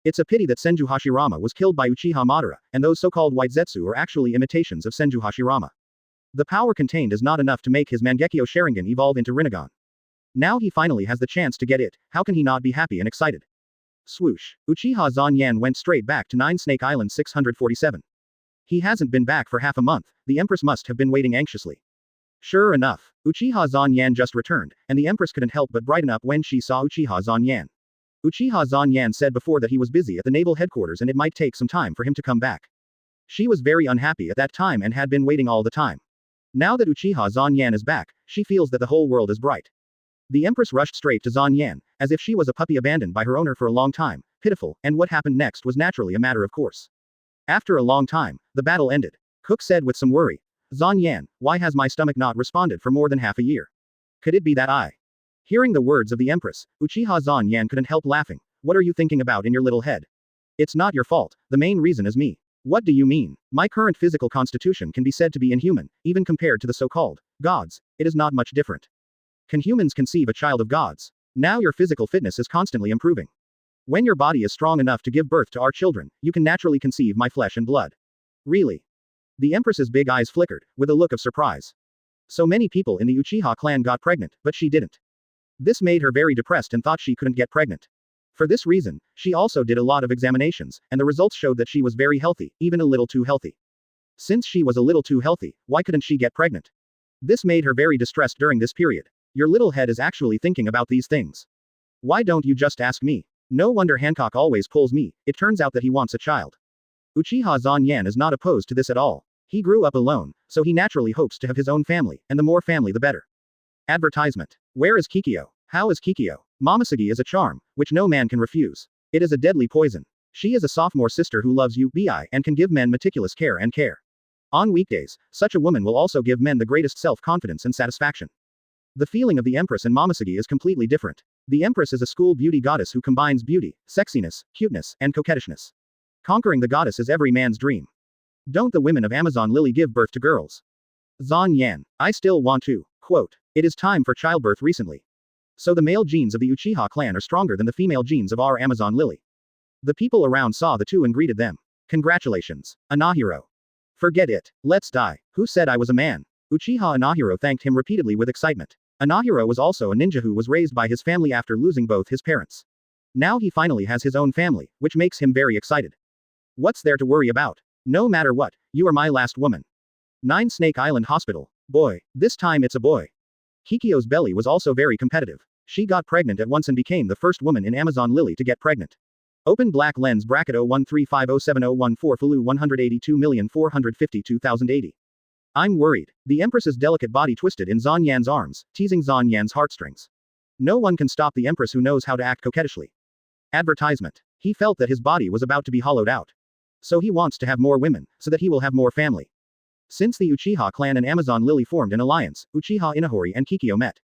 It's a pity that Senju Hashirama was killed by Uchiha Madara, and those so-called white Zetsu are actually imitations of Senju Hashirama. The power contained is not enough to make his Mangekyo Sharingan evolve into Rinnegan. Now he finally has the chance to get it, how can he not be happy and excited? Swoosh. Uchiha Zanyan went straight back to 9 Snake Island 647. He hasn't been back for half a month, the Empress must have been waiting anxiously. Sure enough, Uchiha Zanyan just returned, and the Empress couldn't help but brighten up when she saw Uchiha Zanyan. Uchiha Zanyan said before that he was busy at the naval headquarters and it might take some time for him to come back. She was very unhappy at that time and had been waiting all the time. Now that Uchiha Zanyan is back, she feels that the whole world is bright. The Empress rushed straight to Zanyan, as if she was a puppy abandoned by her owner for a long time, pitiful, and what happened next was naturally a matter of course. After a long time, the battle ended. Cook said with some worry, "Zanyan, why has my stomach not responded for more than half a year? Could it be that I?" Hearing the words of the Empress, Uchiha Zanyan couldn't help laughing. "What are you thinking about in your little head? It's not your fault, the main reason is me." "What do you mean? My current physical constitution can be said to be inhuman, even compared to the so-called gods. It is not much different. Can humans conceive a child of gods? Now your physical fitness is constantly improving. When your body is strong enough to give birth to our children, you can naturally conceive my flesh and blood." "Really?" The Empress's big eyes flickered, with a look of surprise. So many people in the Uchiha clan got pregnant, but she didn't. This made her very depressed and thought she couldn't get pregnant. For this reason, she also did a lot of examinations, and the results showed that she was very healthy, even a little too healthy. Since she was a little too healthy, why couldn't she get pregnant? This made her very distressed during this period. Your little head is actually thinking about these things. Why don't you just ask me? No wonder Hancock always pulls me, it turns out that he wants a child. Uchiha Zanyan is not opposed to this at all. He grew up alone, so he naturally hopes to have his own family, and the more family the better. Advertisement. Where is Kikyo? How is Kikyo? Momosugi is a charm, which no man can refuse. It is a deadly poison. She is a sophomore sister who loves UBI and can give men meticulous care and care. On weekdays, such a woman will also give men the greatest self-confidence and satisfaction. The feeling of the Empress in Momoshiki is completely different. The Empress is a school beauty goddess who combines beauty, sexiness, cuteness, and coquettishness. Conquering the goddess is every man's dream. Don't the women of Amazon Lily give birth to girls? Zan Yan, I still want to. Quote. It is time for childbirth recently. So the male genes of the Uchiha clan are stronger than the female genes of our Amazon Lily. The people around saw the two and greeted them. Congratulations, Anahiro. Forget it. Let's die. Who said I was a man? Uchiha Anahiro thanked him repeatedly with excitement. Anahiro was also a ninja who was raised by his family after losing both his parents. Now he finally has his own family, which makes him very excited. What's there to worry about? No matter what, you are my last woman. 9 Snake Island Hospital. Boy, this time it's a boy. Kikyo's belly was also very competitive. She got pregnant at once and became the first woman in Amazon Lily to get pregnant. Open black lens bracket 013507014 Fulu 182,452,080. I'm worried. The Empress's delicate body twisted in Zan Yan's arms, teasing Zan Yan's heartstrings. No one can stop the Empress who knows how to act coquettishly. Advertisement. He felt that his body was about to be hollowed out. So he wants to have more women, so that he will have more family. Since the Uchiha clan and Amazon Lily formed an alliance, Uchiha Inahori and Kikyo met.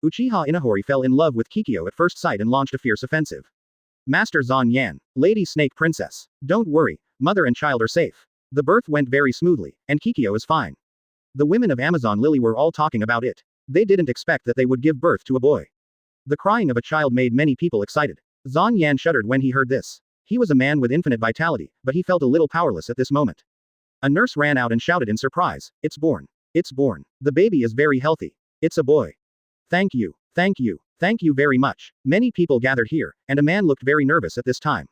Uchiha Inahori fell in love with Kikyo at first sight and launched a fierce offensive. Master Zan Yan, Lady Snake Princess. Don't worry, mother and child are safe. The birth went very smoothly, and Kikyo is fine. The women of Amazon Lily were all talking about it. They didn't expect that they would give birth to a boy. The crying of a child made many people excited. Zan Yan shuddered when he heard this. He was a man with infinite vitality, but he felt a little powerless at this moment. A nurse ran out and shouted in surprise, "It's born. It's born. The baby is very healthy. It's a boy. Thank you. Thank you. Thank you very much." Many people gathered here, and a man looked very nervous at this time.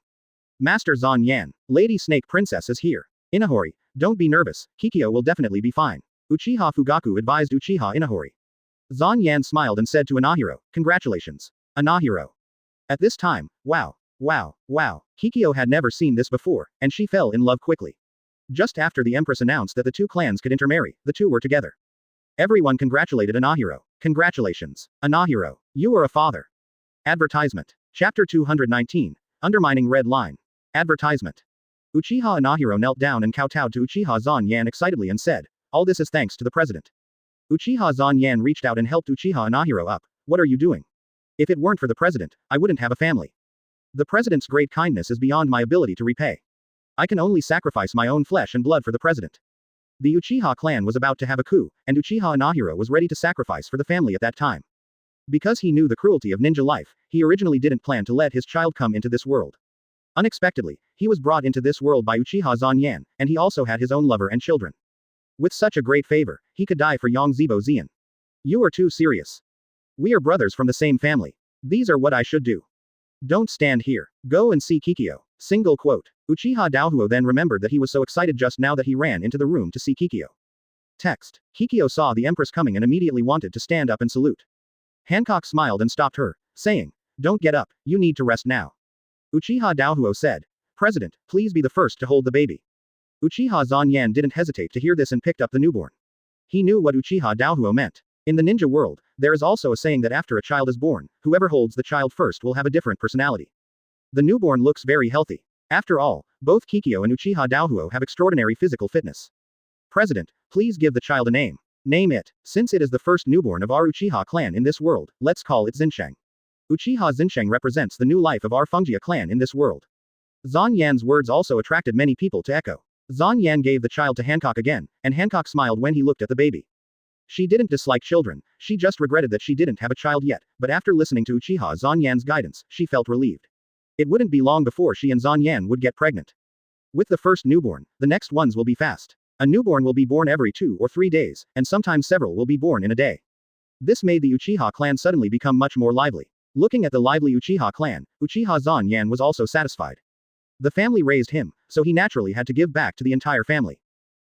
Master Zan Yan, Lady Snake Princess is here. Inahori, don't be nervous, Kikyo will definitely be fine. Uchiha Fugaku advised Uchiha Inahori. Zan Yan smiled and said to Anahiro, "Congratulations. Anahiro." At this time, wow. Kikyo had never seen this before, and she fell in love quickly. Just after the Empress announced that the two clans could intermarry, the two were together. Everyone congratulated Anahiro. Congratulations, Anahiro. You are a father. Advertisement. Chapter 219. Undermining Red Line. Advertisement. Uchiha Anahiro knelt down and kowtowed to Uchiha Zan Yan excitedly and said, "All this is thanks to the president." Uchiha Zan Yan reached out and helped Uchiha Anahiro up. "What are you doing? If it weren't for the president, I wouldn't have a family. The president's great kindness is beyond my ability to repay. I can only sacrifice my own flesh and blood for the president." The Uchiha clan was about to have a coup, and Uchiha Anahiro was ready to sacrifice for the family at that time. Because he knew the cruelty of ninja life, he originally didn't plan to let his child come into this world. Unexpectedly, he was brought into this world by Uchiha Zan Yan, and he also had his own lover and children. With such a great favor, he could die for Yongzebo Zian. You are too serious. We are brothers from the same family. These are what I should do. Don't stand here. Go and see Kikyo. Single quote. Uchiha Daohuo then remembered that he was so excited just now that he ran into the room to see Kikyo. Text. Kikyo saw the Empress coming and immediately wanted to stand up and salute. Hancock smiled and stopped her, saying, "Don't get up, you need to rest now." Uchiha Daohuo said, "President, please be the first to hold the baby." Uchiha Zan Yan didn't hesitate to hear this and picked up the newborn. He knew what Uchiha Daohuo meant. In the ninja world, there is also a saying that after a child is born, whoever holds the child first will have a different personality. The newborn looks very healthy. After all, both Kikyo and Uchiha Daohuo have extraordinary physical fitness. "President, please give the child a name. Name it. Since it is the first newborn of our Uchiha clan in this world, let's call it Xinsheng. Uchiha Xinsheng represents the new life of our Fungia clan in this world." Zan Yan's words also attracted many people to echo. Zan Yan gave the child to Hancock again, and Hancock smiled when he looked at the baby. She didn't dislike children, she just regretted that she didn't have a child yet, but after listening to Uchiha Zan Yan's guidance, she felt relieved. It wouldn't be long before she and Zan Yan would get pregnant. With the first newborn, the next ones will be fast. A newborn will be born every 2 or 3 days, and sometimes several will be born in a day. This made the Uchiha clan suddenly become much more lively. Looking at the lively Uchiha clan, Uchiha Zan Yan was also satisfied. The family raised him, so he naturally had to give back to the entire family.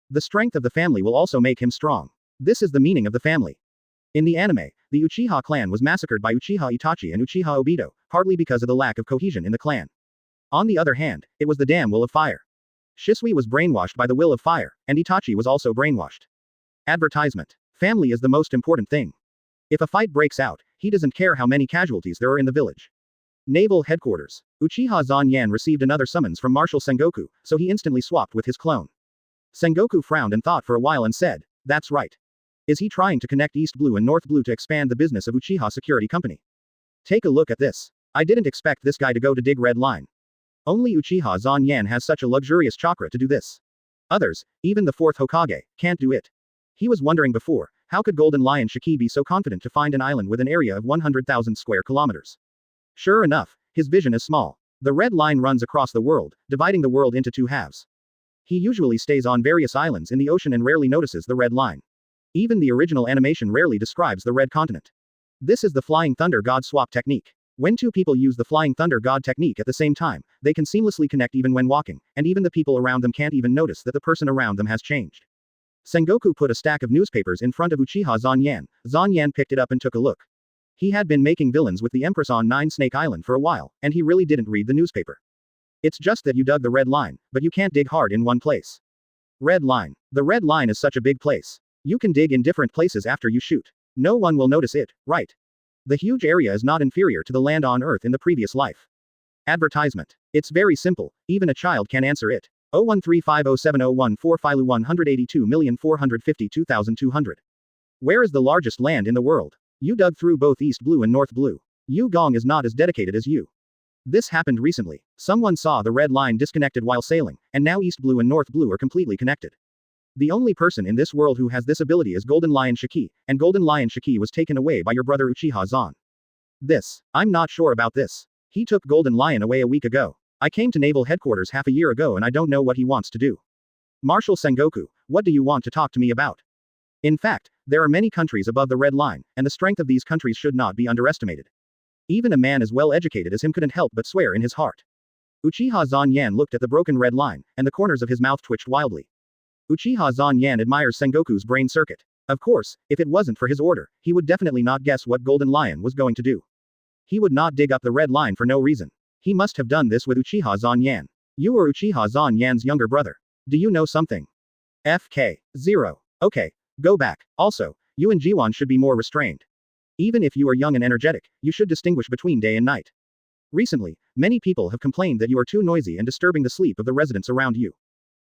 The strength of the family will also make him strong. This is the meaning of the family. In the anime, the Uchiha clan was massacred by Uchiha Itachi and Uchiha Obito, partly because of the lack of cohesion in the clan. On the other hand, it was the damn will of fire. Shisui was brainwashed by the will of fire, and Itachi was also brainwashed. Advertisement. Family is the most important thing. If a fight breaks out, he doesn't care how many casualties there are in the village. Naval Headquarters. Uchiha Zanyan received another summons from Marshal Sengoku, so he instantly swapped with his clone. Sengoku frowned and thought for a while and said, "That's right. Is he trying to connect East Blue and North Blue to expand the business of Uchiha Security Company? Take a look at this. I didn't expect this guy to go to dig red line. Only Uchiha Zanyan has such a luxurious chakra to do this. Others, even the fourth Hokage, can't do it." He was wondering before, how could Golden Lion Shiki be so confident to find an island with an area of 100,000 square kilometers? Sure enough, his vision is small. The red line runs across the world, dividing the world into two halves. He usually stays on various islands in the ocean and rarely notices the red line. Even the original animation rarely describes the red continent. This is the Flying Thunder God swap technique. When two people use the Flying Thunder God technique at the same time, they can seamlessly connect even when walking, and even the people around them can't even notice that the person around them has changed. Sengoku put a stack of newspapers in front of Uchiha Zanyan. Zanyan picked it up and took a look. He had been making villains with the Empress on Nine Snake Island for a while, and he really didn't read the newspaper. It's just that you dug the red line, but you can't dig hard in one place. Red line. The red line is such a big place. You can dig in different places after you shoot. No one will notice it, right? The huge area is not inferior to the land on Earth in the previous life. Advertisement. It's very simple, even a child can answer it. 013507014 Filu 182,452,200. Where is the largest land in the world? You dug through both East Blue and North Blue. Yu Gong is not as dedicated as you. This happened recently. Someone saw the red line disconnected while sailing, and now East Blue and North Blue are completely connected. The only person in this world who has this ability is Golden Lion Shiki, and Golden Lion Shiki was taken away by your brother Uchiha Zan. I'm not sure about this. He took Golden Lion away a week ago. I came to Naval Headquarters half a year ago and I don't know what he wants to do. Marshal Sengoku, what do you want to talk to me about? In fact, there are many countries above the red line, and the strength of these countries should not be underestimated. Even a man as well educated as him couldn't help but swear in his heart. Uchiha Zanyan looked at the broken red line, and the corners of his mouth twitched wildly. Uchiha Zanyan admires Sengoku's brain circuit. Of course, if it wasn't for his order, he would definitely not guess what Golden Lion was going to do. He would not dig up the red line for no reason. He must have done this with Uchiha Zanyan. You are Uchiha Zanyan's younger brother. Do you know something? FK. 0. Okay. Go back. Also, you and Jiwon should be more restrained. Even if you are young and energetic, you should distinguish between day and night. Recently, many people have complained that you are too noisy and disturbing the sleep of the residents around you.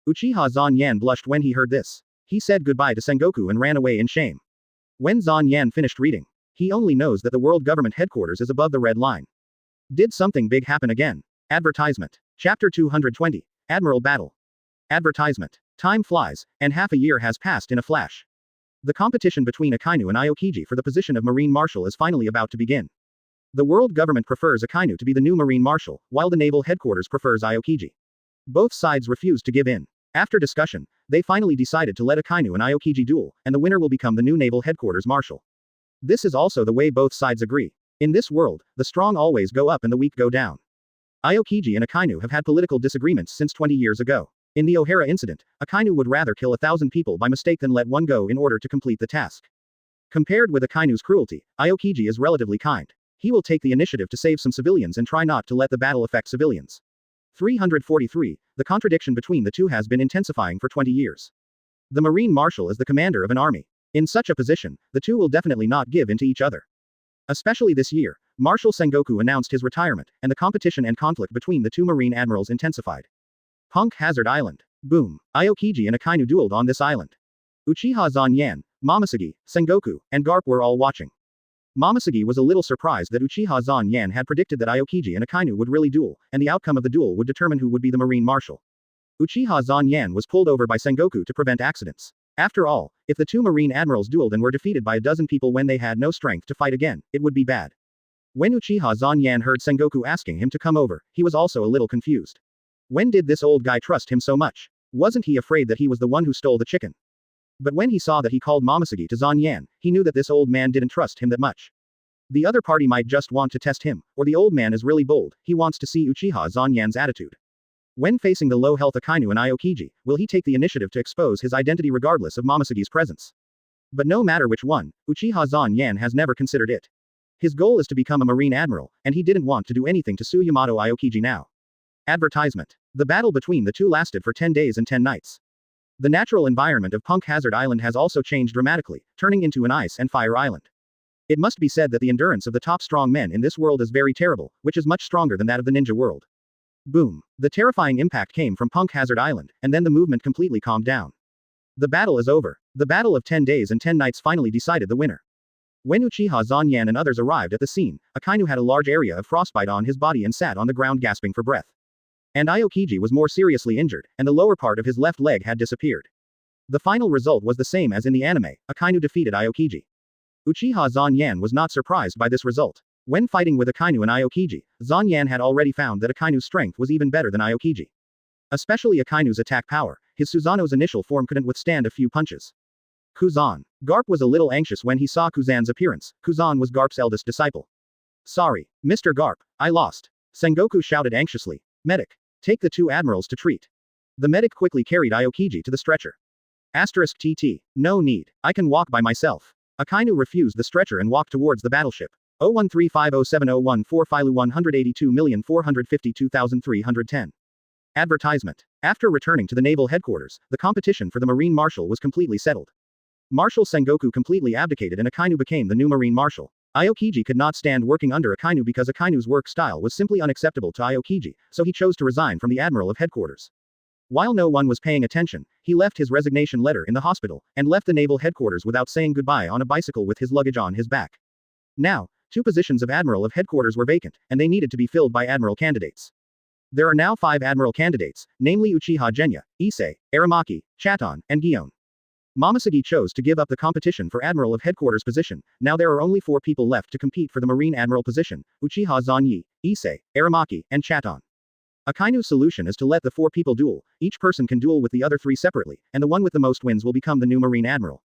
Uchiha Zanyan blushed when he heard this. He said goodbye to Sengoku and ran away in shame. When Zanyan finished reading, he only knows that the world government headquarters is above the red line. Did something big happen again? Advertisement. Chapter 220. Admiral Battle. Advertisement. Time flies, and half a year has passed in a flash. The competition between Akainu and Aokiji for the position of Marine Marshal is finally about to begin. The world government prefers Akainu to be the new Marine Marshal, while the naval headquarters prefers Aokiji. Both sides refuse to give in. After discussion, they finally decided to let Akainu and Aokiji duel, and the winner will become the new naval headquarters marshal. This is also the way both sides agree. In this world, the strong always go up and the weak go down. Aokiji and Akainu have had political disagreements since 20 years ago. In the O'Hara incident, Akainu would rather kill 1,000 people by mistake than let one go in order to complete the task. Compared with Akainu's cruelty, Aokiji is relatively kind. He will take the initiative to save some civilians and try not to let the battle affect civilians. 343. The contradiction between the two has been intensifying for 20 years. The Marine Marshal is the commander of an army. In such a position, the two will definitely not give in to each other. Especially this year, Marshal Sengoku announced his retirement, and the competition and conflict between the two Marine admirals intensified. Punk Hazard Island. Boom. Aokiji and Akainu dueled on this island. Uchiha Zanyan, Momoshiki, Sengoku, and Garp were all watching. Momoshiki was a little surprised that Uchiha Zanyan had predicted that Aokiji and Akainu would really duel, and the outcome of the duel would determine who would be the Marine Marshal. Uchiha Zanyan was pulled over by Sengoku to prevent accidents. After all, if the two Marine admirals dueled and were defeated by a dozen people when they had no strength to fight again, it would be bad. When Uchiha Zanyan heard Sengoku asking him to come over, he was also a little confused. When did this old guy trust him so much? Wasn't he afraid that he was the one who stole the chicken? But when he saw that he called Momoshiki to Zanyan, he knew that this old man didn't trust him that much. The other party might just want to test him, or the old man is really bold, he wants to see Uchiha Zanyan's attitude. When facing the low-health Akainu and Aokiji, will he take the initiative to expose his identity regardless of Momoshiki's presence? But no matter which one, Uchiha Zanyan has never considered it. His goal is to become a Marine Admiral, and he didn't want to do anything to sue Yamato Aokiji now. Advertisement. The battle between the two lasted for 10 days and 10 nights. The natural environment of Punk Hazard Island has also changed dramatically, turning into an ice and fire island. It must be said that the endurance of the top strong men in this world is very terrible, which is much stronger than that of the ninja world. Boom. The terrifying impact came from Punk Hazard Island, and then the movement completely calmed down. The battle is over. The battle of 10 days and 10 nights finally decided the winner. When Uchiha Zanyan and others arrived at the scene, Akainu had a large area of frostbite on his body and sat on the ground gasping for breath. And Aokiji was more seriously injured, and the lower part of his left leg had disappeared. The final result was the same as in the anime. Akainu defeated Aokiji. Uchiha Zanyan was not surprised by this result. When fighting with Akainu and Aokiji, Zanyan had already found that Akainu's strength was even better than Aokiji. Especially Akainu's attack power, his Susanoo's initial form couldn't withstand a few punches. Kuzan. Garp was a little anxious when he saw Kuzan's appearance. Kuzan was Garp's eldest disciple. Sorry, Mr. Garp, I lost. Sengoku shouted anxiously. Medic. Take the two admirals to treat. The medic quickly carried Aokiji to the stretcher. Asterisk TT. No need, I can walk by myself. Akainu refused the stretcher and walked towards the battleship. 013507014 Filu 182,452,310. Advertisement. After returning to the naval headquarters, the competition for the Marine Marshal was completely settled. Marshal Sengoku completely abdicated and Akainu became the new Marine Marshal. Aokiji could not stand working under Akainu because Akainu's work style was simply unacceptable to Aokiji, so he chose to resign from the Admiral of Headquarters. While no one was paying attention, he left his resignation letter in the hospital, and left the naval headquarters without saying goodbye on a bicycle with his luggage on his back. Now, 2 positions of Admiral of Headquarters were vacant, and they needed to be filled by Admiral candidates. There are now 5 Admiral candidates, namely Uchiha Genya, Issei, Aramaki, Chaton, and Gion. Momoshige chose to give up the competition for Admiral of Headquarters position. Now there are only 4 people left to compete for the Marine Admiral position: Uchiha Zanyi, Issei, Aramaki, and Chaton. Akainu's solution is to let the 4 people duel. Each person can duel with the other 3 separately, and the one with the most wins will become the new Marine Admiral.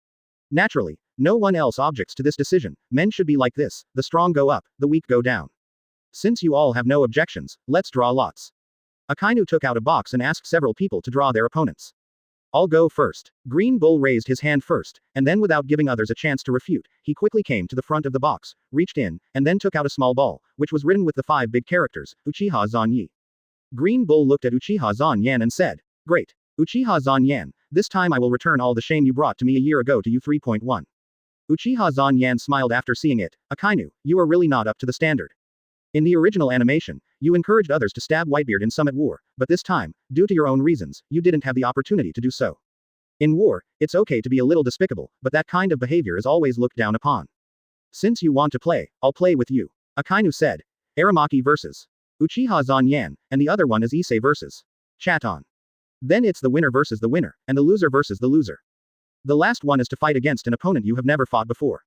Naturally, no one else objects to this decision. Men should be like this: the strong go up, the weak go down. Since you all have no objections, let's draw lots. Akainu took out a box and asked several people to draw their opponents. I'll go first. Green Bull raised his hand first, and then without giving others a chance to refute, he quickly came to the front of the box, reached in, and then took out a small ball, which was written with the 5 big characters, Uchiha Zanyi. Green Bull looked at Uchiha Zanyan and said, Great. Uchiha Zanyan, this time I will return all the shame you brought to me a year ago to you. 3.1. Uchiha Zanyan smiled after seeing it. Akainu, you are really not up to the standard. In the original animation, you encouraged others to stab Whitebeard in Summit War, but this time, due to your own reasons, you didn't have the opportunity to do so. In war, it's okay to be a little despicable, but that kind of behavior is always looked down upon. Since you want to play, I'll play with you. Akainu said. Aramaki versus Uchiha Zanyan, and the other one is Issei versus Chaton. Then it's the winner versus the winner, and the loser versus the loser. The last one is to fight against an opponent you have never fought before.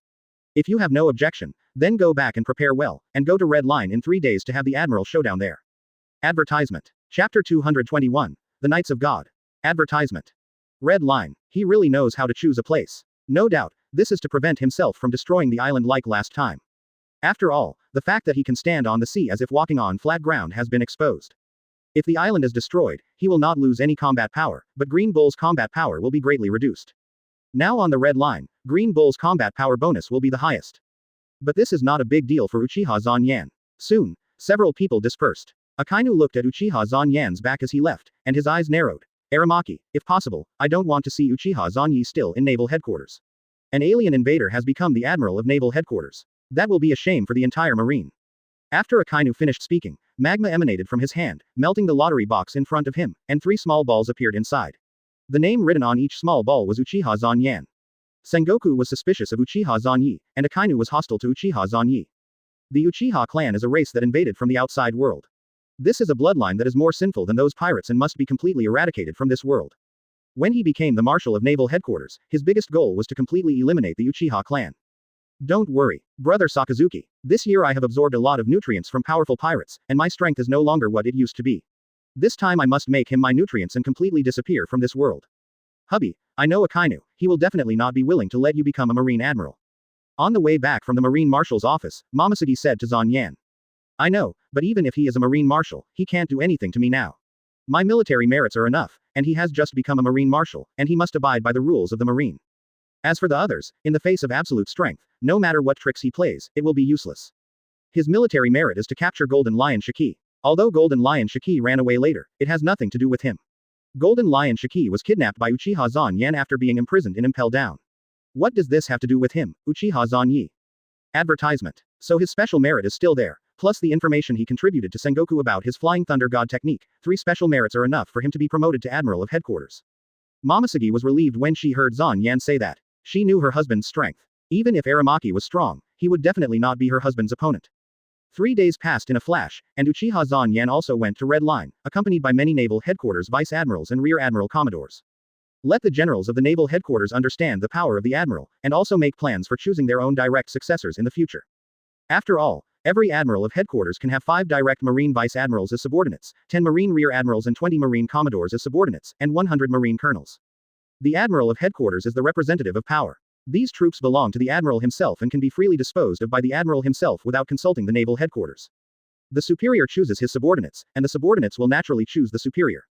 If you have no objection, then go back and prepare well, and go to Red Line in 3 days to have the Admiral showdown there. Advertisement. Chapter 221. The Knights of God. Advertisement. Red Line. He really knows how to choose a place. No doubt, this is to prevent himself from destroying the island like last time. After all, the fact that he can stand on the sea as if walking on flat ground has been exposed. If the island is destroyed, he will not lose any combat power, but Green Bull's combat power will be greatly reduced. Now on the Red Line, Green Bull's combat power bonus will be the highest. But this is not a big deal for Uchiha Zanyan. Soon, several people dispersed. Akainu looked at Uchiha Zanyan's back as he left, and his eyes narrowed. Aramaki, if possible, I don't want to see Uchiha Zanyi still in Naval Headquarters. An alien invader has become the Admiral of Naval Headquarters. That will be a shame for the entire Marine. After Akainu finished speaking, magma emanated from his hand, melting the lottery box in front of him, and 3 small balls appeared inside. The name written on each small ball was Uchiha Zanyan. Sengoku was suspicious of Uchiha Zanyi, and Akainu was hostile to Uchiha Zanyi. The Uchiha clan is a race that invaded from the outside world. This is a bloodline that is more sinful than those pirates and must be completely eradicated from this world. When he became the Marshal of Naval Headquarters, his biggest goal was to completely eliminate the Uchiha clan. Don't worry, Brother Sakazuki. This year I have absorbed a lot of nutrients from powerful pirates, and my strength is no longer what it used to be. This time I must make him my nutrients and completely disappear from this world. Hubby, I know Akainu, he will definitely not be willing to let you become a Marine Admiral. On the way back from the Marine Marshal's office, Momoshige said to Zanyan. I know, but even if he is a Marine Marshal, he can't do anything to me now. My military merits are enough, and he has just become a Marine Marshal, and he must abide by the rules of the Marine. As for the others, in the face of absolute strength, no matter what tricks he plays, it will be useless. His military merit is to capture Golden Lion Shiki. Although Golden Lion Shiki ran away later, it has nothing to do with him. Golden Lion Shiki was kidnapped by Uchiha Zanyan after being imprisoned in Impel Down. What does this have to do with him, Uchiha Zanyi? Advertisement. So his special merit is still there, plus the information he contributed to Sengoku about his Flying Thunder God technique. 3 special merits are enough for him to be promoted to Admiral of Headquarters. Momosuke was relieved when she heard Zan Yan say that. She knew her husband's strength. Even if Aramaki was strong, he would definitely not be her husband's opponent. 3 days passed in a flash, and Uchiha Zan Yan also went to Red Line, accompanied by many naval headquarters vice admirals and rear admiral commodores. Let the generals of the naval headquarters understand the power of the admiral, and also make plans for choosing their own direct successors in the future. After all, every admiral of headquarters can have 5 direct marine vice admirals as subordinates, 10 marine rear admirals and 20 marine commodores as subordinates, and 100 marine colonels. The admiral of headquarters is the representative of power. These troops belong to the admiral himself and can be freely disposed of by the admiral himself without consulting the naval headquarters. The superior chooses his subordinates, and the subordinates will naturally choose the superior.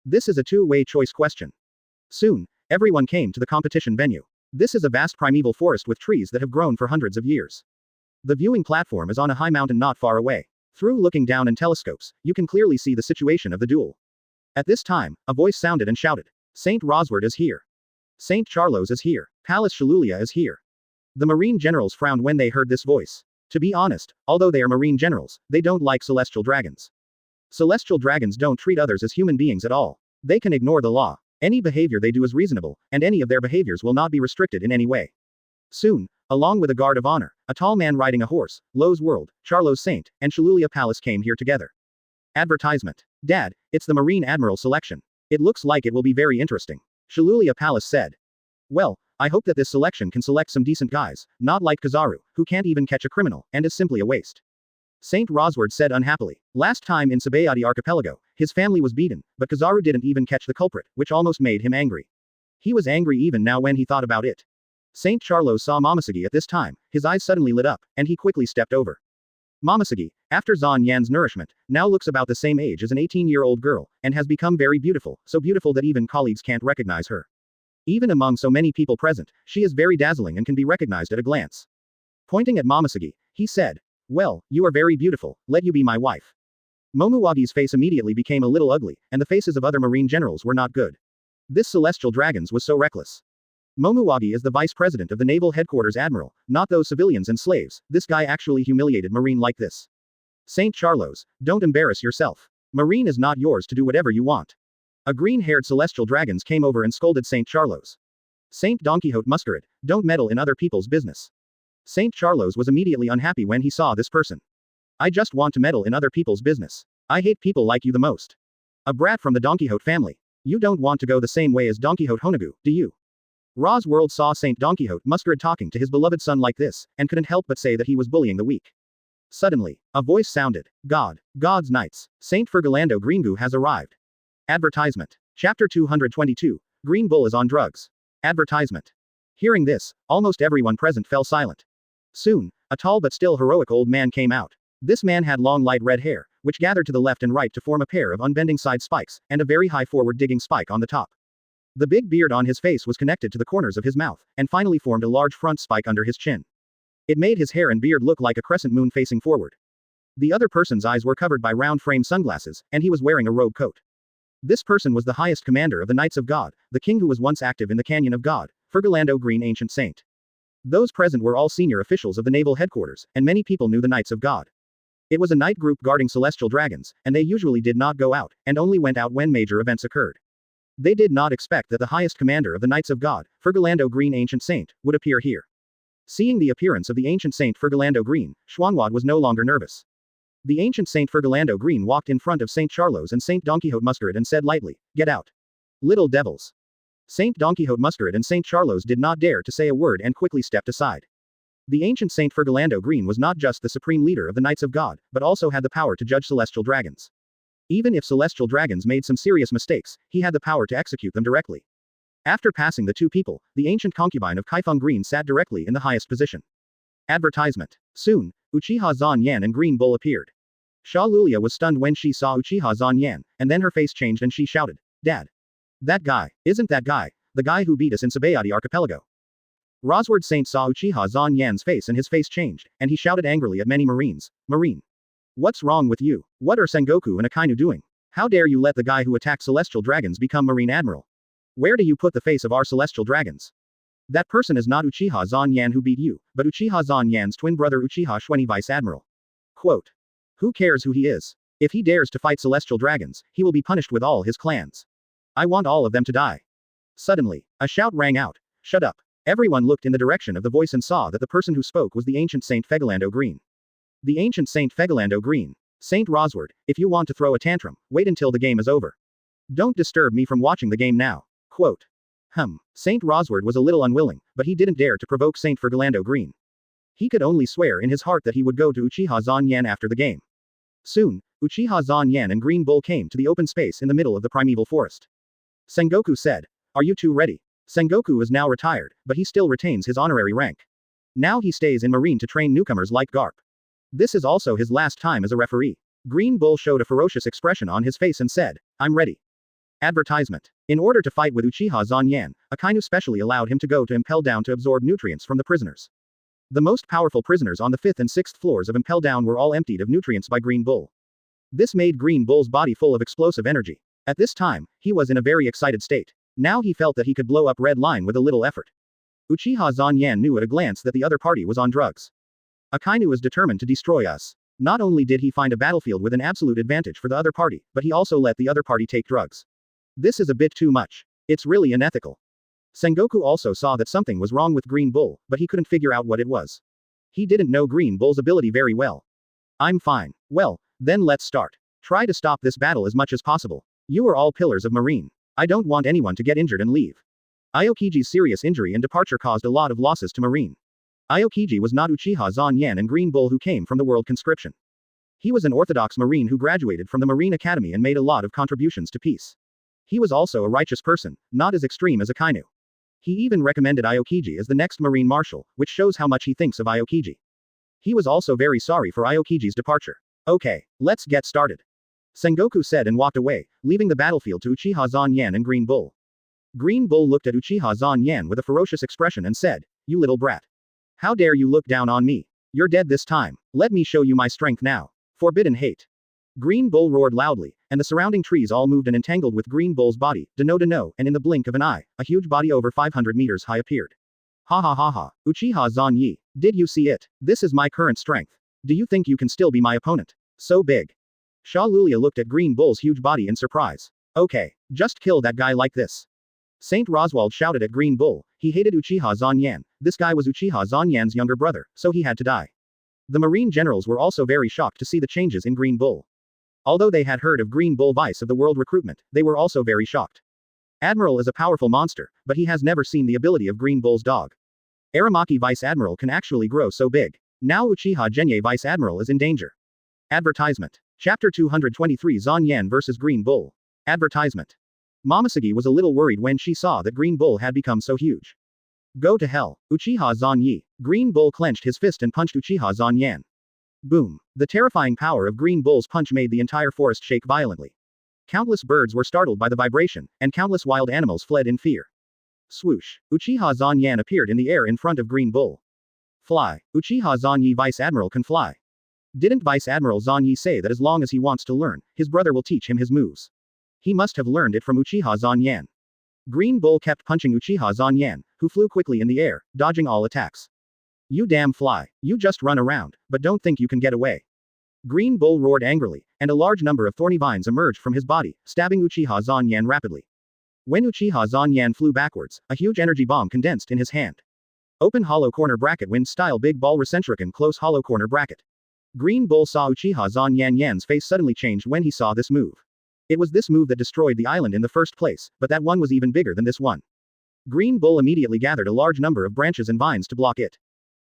This is a two-way choice question. Soon, everyone came to the competition venue. This is a vast primeval forest with trees that have grown for hundreds of years. The viewing platform is on a high mountain not far away. Through looking down in telescopes, you can clearly see the situation of the duel. At this time, a voice sounded and shouted, "Saint Rosward is here. Saint Charlos is here. Palace Shalulia is here." The marine generals frowned when they heard this voice. To be honest, although they are marine generals, they don't like celestial dragons. Celestial dragons don't treat others as human beings at all. They can ignore the law. Any behavior they do is reasonable, and any of their behaviors will not be restricted in any way. Soon, along with a guard of honor, a tall man riding a horse, Lo's World, Charlos Saint, and Shalulia Palace came here together. Advertisement. Dad, it's the Marine Admiral selection. It looks like it will be very interesting. Shalulia Palace said. Well, I hope that this selection can select some decent guys, not like Kizaru, who can't even catch a criminal, and is simply a waste. Saint Rosward said unhappily. Last time in Sabayati Archipelago, his family was beaten, but Kizaru didn't even catch the culprit, which almost made him angry. He was angry even now when he thought about it. Saint Charlos saw Momosuke at this time, his eyes suddenly lit up, and he quickly stepped over. Momosuke, after Zan Yan's nourishment, now looks about the same age as an 18-year-old girl, and has become very beautiful, so beautiful that even colleagues can't recognize her. Even among so many people present, she is very dazzling and can be recognized at a glance. Pointing at Momosuke, he said, "Well, you are very beautiful, let you be my wife." Momuwagi's face immediately became a little ugly, and the faces of other marine generals were not good. This celestial dragons was so reckless. Momuwagi is the vice president of the naval headquarters admiral, not those civilians and slaves. This guy actually humiliated Marine like this. Saint Charlos, don't embarrass yourself. Marine is not yours to do whatever you want. A green-haired celestial dragons came over and scolded Saint Charlos. Saint Don Quixote Masquerade, don't meddle in other people's business. Saint Charlos was immediately unhappy when he saw this person. I just want to meddle in other people's business. I hate people like you the most. A brat from the Don Quixote family. You don't want to go the same way as Don Quixote Honagu, do you? Ra's World saw Saint Don Quixote Masquerade talking to his beloved son like this, and couldn't help but say that he was bullying the weak. Suddenly, a voice sounded. God's Knights. Saint Fergalando Greengu has arrived. Advertisement. Chapter 222. Green Bull is on drugs. Advertisement. Hearing this, almost everyone present fell silent. Soon, a tall but still heroic old man came out. This man had long light red hair, which gathered to the left and right to form a pair of unbending side spikes, and a very high forward digging spike on the top. The big beard on his face was connected to the corners of his mouth, and finally formed a large front spike under his chin. It made his hair and beard look like a crescent moon facing forward. The other person's eyes were covered by round frame sunglasses, and he was wearing a robe coat. This person was the highest commander of the Knights of God, the king who was once active in the Canyon of God, Fergalando Green Ancient Saint. Those present were all senior officials of the naval headquarters, and many people knew the Knights of God. It was a knight group guarding celestial dragons, and they usually did not go out, and only went out when major events occurred. They did not expect that the highest commander of the Knights of God, Fergalando Green Ancient Saint, would appear here. Seeing the appearance of the ancient saint Fergalando Green, Xuanwad was no longer nervous. The ancient Saint Fergalando Green walked in front of Saint Charlos and Saint Don Quixote Masquerade and said lightly, "Get out. Little devils." Saint Don Quixote Masquerade and Saint Charlos did not dare to say a word and quickly stepped aside. The ancient Saint Fergalando Green was not just the supreme leader of the Knights of God, but also had the power to judge celestial dragons. Even if celestial dragons made some serious mistakes, he had the power to execute them directly. After passing the two people, the ancient concubine of Kaifeng Green sat directly in the highest position. Advertisement. Soon, Uchiha Zan Yan and Green Bull appeared. Sha Lulia was stunned when she saw Uchiha Zan Yan, and then her face changed and she shouted, "Dad. That guy, isn't that guy, the guy who beat us in Sabayati Archipelago?" Rosward Saint saw Uchiha Zan Yan's face and his face changed, and he shouted angrily at many Marines, "Marine. What's wrong with you? What are Sengoku and Akainu doing? How dare you let the guy who attacked celestial dragons become Marine Admiral? Where do you put the face of our celestial dragons?" That person is not Uchiha Zanyan who beat you, but Uchiha Zanyan's twin brother Uchiha Shueni Vice Admiral. Quote. Who cares who he is? If he dares to fight celestial dragons, he will be punished with all his clans. I want all of them to die. Suddenly, a shout rang out. Shut up. Everyone looked in the direction of the voice and saw that the person who spoke was the ancient Saint Fegolando Green. The ancient Saint Fegolando Green. Saint Rosward, if you want to throw a tantrum, wait until the game is over. Don't disturb me from watching the game now. Quote. Saint Rosward was a little unwilling, but he didn't dare to provoke Saint Fegolando Green. He could only swear in his heart that he would go to Uchiha Zanyan after the game. Soon, Uchiha Zanyan and Green Bull came to the open space in the middle of the primeval forest. Sengoku said, "Are you two ready?" Sengoku is now retired, but he still retains his honorary rank. Now he stays in Marine to train newcomers like Garp. This is also his last time as a referee. Green Bull showed a ferocious expression on his face and said, "I'm ready." Advertisement. In order to fight with Uchiha Zanyan, Akainu specially allowed him to go to Impel Down to absorb nutrients from the prisoners. The most powerful prisoners on the 5th and 6th floors of Impel Down were all emptied of nutrients by Green Bull. This made Green Bull's body full of explosive energy. At this time, he was in a very excited state. Now he felt that he could blow up Red Line with a little effort. Uchiha Zanyan knew at a glance that the other party was on drugs. Akainu is determined to destroy us. Not only did he find a battlefield with an absolute advantage for the other party, but he also let the other party take drugs. This is a bit too much. It's really unethical. Sengoku also saw that something was wrong with Green Bull, but he couldn't figure out what it was. He didn't know Green Bull's ability very well. I'm fine. Well, then let's start. Try to stop this battle as much as possible. You are all pillars of Marine. I don't want anyone to get injured and leave. Aokiji's serious injury and departure caused a lot of losses to Marine. Aokiji was not Uchiha Zanyan and Green Bull who came from the world conscription. He was an orthodox Marine who graduated from the Marine Academy and made a lot of contributions to peace. He was also a righteous person, not as extreme as Akainu. He even recommended Aokiji as the next Marine Marshal, which shows how much he thinks of Aokiji. He was also very sorry for Aokiji's departure. Okay, let's get started. Sengoku said and walked away, leaving the battlefield to Uchiha Zanyan and Green Bull. Green Bull looked at Uchiha Zanyan with a ferocious expression and said, "You little brat. How dare you look down on me? You're dead this time. Let me show you my strength now. Forbidden hate." Green Bull roared loudly, and the surrounding trees all moved and entangled with Green Bull's body, no, and in the blink of an eye, a huge body over 500 meters high appeared. Ha ha ha ha, Uchiha Zanyi, did you see it? This is my current strength. Do you think you can still be my opponent? So big. Sha Lulia looked at Green Bull's huge body in surprise. Okay, just kill that guy like this. Saint Roswald shouted at Green Bull. He hated Uchiha Zanyan. This guy was Uchiha Zanyan's younger brother, so he had to die. The Marine generals were also very shocked to see the changes in Green Bull. Although they had heard of Green Bull Vice of the world recruitment, they were also very shocked. Admiral is a powerful monster, but he has never seen the ability of Green Bull's dog. Aramaki Vice Admiral can actually grow so big. Now Uchiha Genye Vice Admiral is in danger. Advertisement. Chapter 223 Zanyan vs Green Bull. Advertisement. Momosugi was a little worried when she saw that Green Bull had become so huge. Go to hell, Uchiha Zanyi. Green Bull clenched his fist and punched Uchiha Zanyan. Boom. The terrifying power of Green Bull's punch made the entire forest shake violently. Countless birds were startled by the vibration, and countless wild animals fled in fear. Swoosh. Uchiha Zanyan appeared in the air in front of Green Bull. Fly. Uchiha Zanyi Vice Admiral can fly. Didn't Vice Admiral Zanyi say that as long as he wants to learn, his brother will teach him his moves? He must have learned it from Uchiha Zanyan. Green Bull kept punching Uchiha Zanyan, who flew quickly in the air, dodging all attacks. You damn fly. You just run around, but don't think you can get away. Green Bull roared angrily, and a large number of thorny vines emerged from his body, stabbing Uchiha Zanyan rapidly. When Uchiha Zanyan flew backwards, a huge energy bomb condensed in his hand. Open hollow corner bracket wind style big ball Recentrican close hollow corner bracket. Green Bull saw Uchiha Zanyan's face suddenly changed when he saw this move. It was this move that destroyed the island in the first place, but that one was even bigger than this one. Green Bull immediately gathered a large number of branches and vines to block it.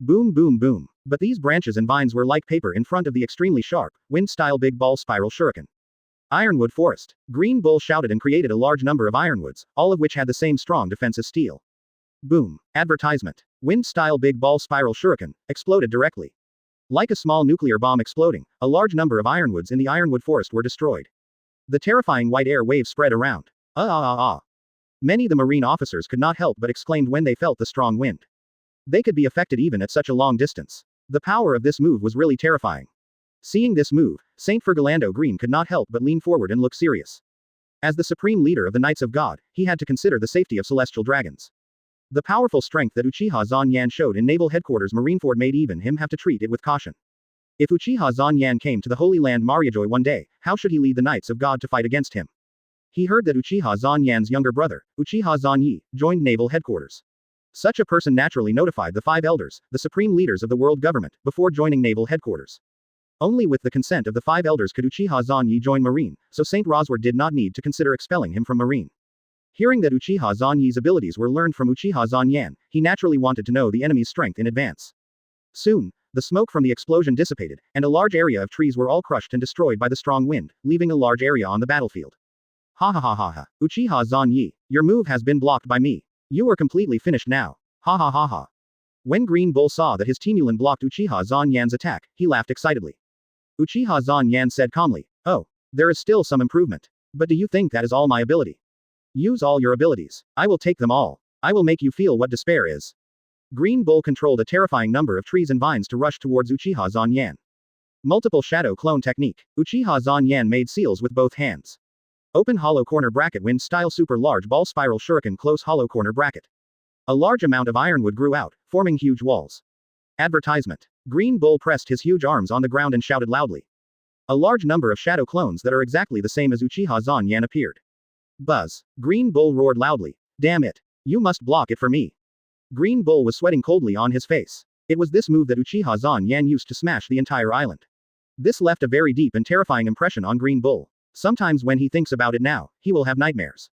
Boom boom boom. But these branches and vines were like paper in front of the extremely sharp, wind-style big ball spiral shuriken. Ironwood forest. Green Bull shouted and created a large number of ironwoods, all of which had the same strong defense as steel. Boom. Advertisement. Wind-style big ball spiral shuriken exploded directly. Like a small nuclear bomb exploding, a large number of ironwoods in the ironwood forest were destroyed. The terrifying white air wave spread around. Many the Marine officers could not help but exclaimed when they felt the strong wind. They could be affected even at such a long distance. The power of this move was really terrifying. Seeing this move, Saint Fegolando Green could not help but lean forward and look serious. As the supreme leader of the Knights of God, he had to consider the safety of celestial dragons. The powerful strength that Uchiha Zanyan showed in Naval Headquarters Marineford made even him have to treat it with caution. If Uchiha Zanyan came to the Holy Land Mariajoy one day, how should he lead the Knights of God to fight against him? He heard that Uchiha Zanyan's younger brother, Uchiha Zanyi, joined Naval Headquarters. Such a person naturally notified the five elders, the supreme leaders of the world government, before joining Naval Headquarters. Only with the consent of the five elders could Uchiha Zanyi join Marine, so Saint Rosward did not need to consider expelling him from Marine. Hearing that Uchiha Zanyi's abilities were learned from Uchiha Zanyan, he naturally wanted to know the enemy's strength in advance. Soon, the smoke from the explosion dissipated, and a large area of trees were all crushed and destroyed by the strong wind, leaving a large area on the battlefield. Ha ha ha ha ha. Uchiha Zanyi, your move has been blocked by me. You are completely finished now. Ha ha ha ha. When Green Bull saw that his Timulan blocked Uchiha Zanyan's attack, he laughed excitedly. Uchiha Zanyan said calmly, "Oh, there is still some improvement. But do you think that is all my ability? Use all your abilities. I will take them all. I will make you feel what despair is." Green Bull controlled a terrifying number of trees and vines to rush towards Uchiha Zanyan. Multiple shadow clone technique. Uchiha Zanyan made seals with both hands. Open hollow corner bracket wind style super large ball spiral shuriken close hollow corner bracket. A large amount of ironwood grew out, forming huge walls. Advertisement. Green Bull pressed his huge arms on the ground and shouted loudly. A large number of shadow clones that are exactly the same as Uchiha Zanyan appeared. Buzz. Green Bull roared loudly. Damn it. You must block it for me. Green Bull was sweating coldly on his face. It was this move that Uchiha Zanyan used to smash the entire island. This left a very deep and terrifying impression on Green Bull. Sometimes when he thinks about it now, he will have nightmares.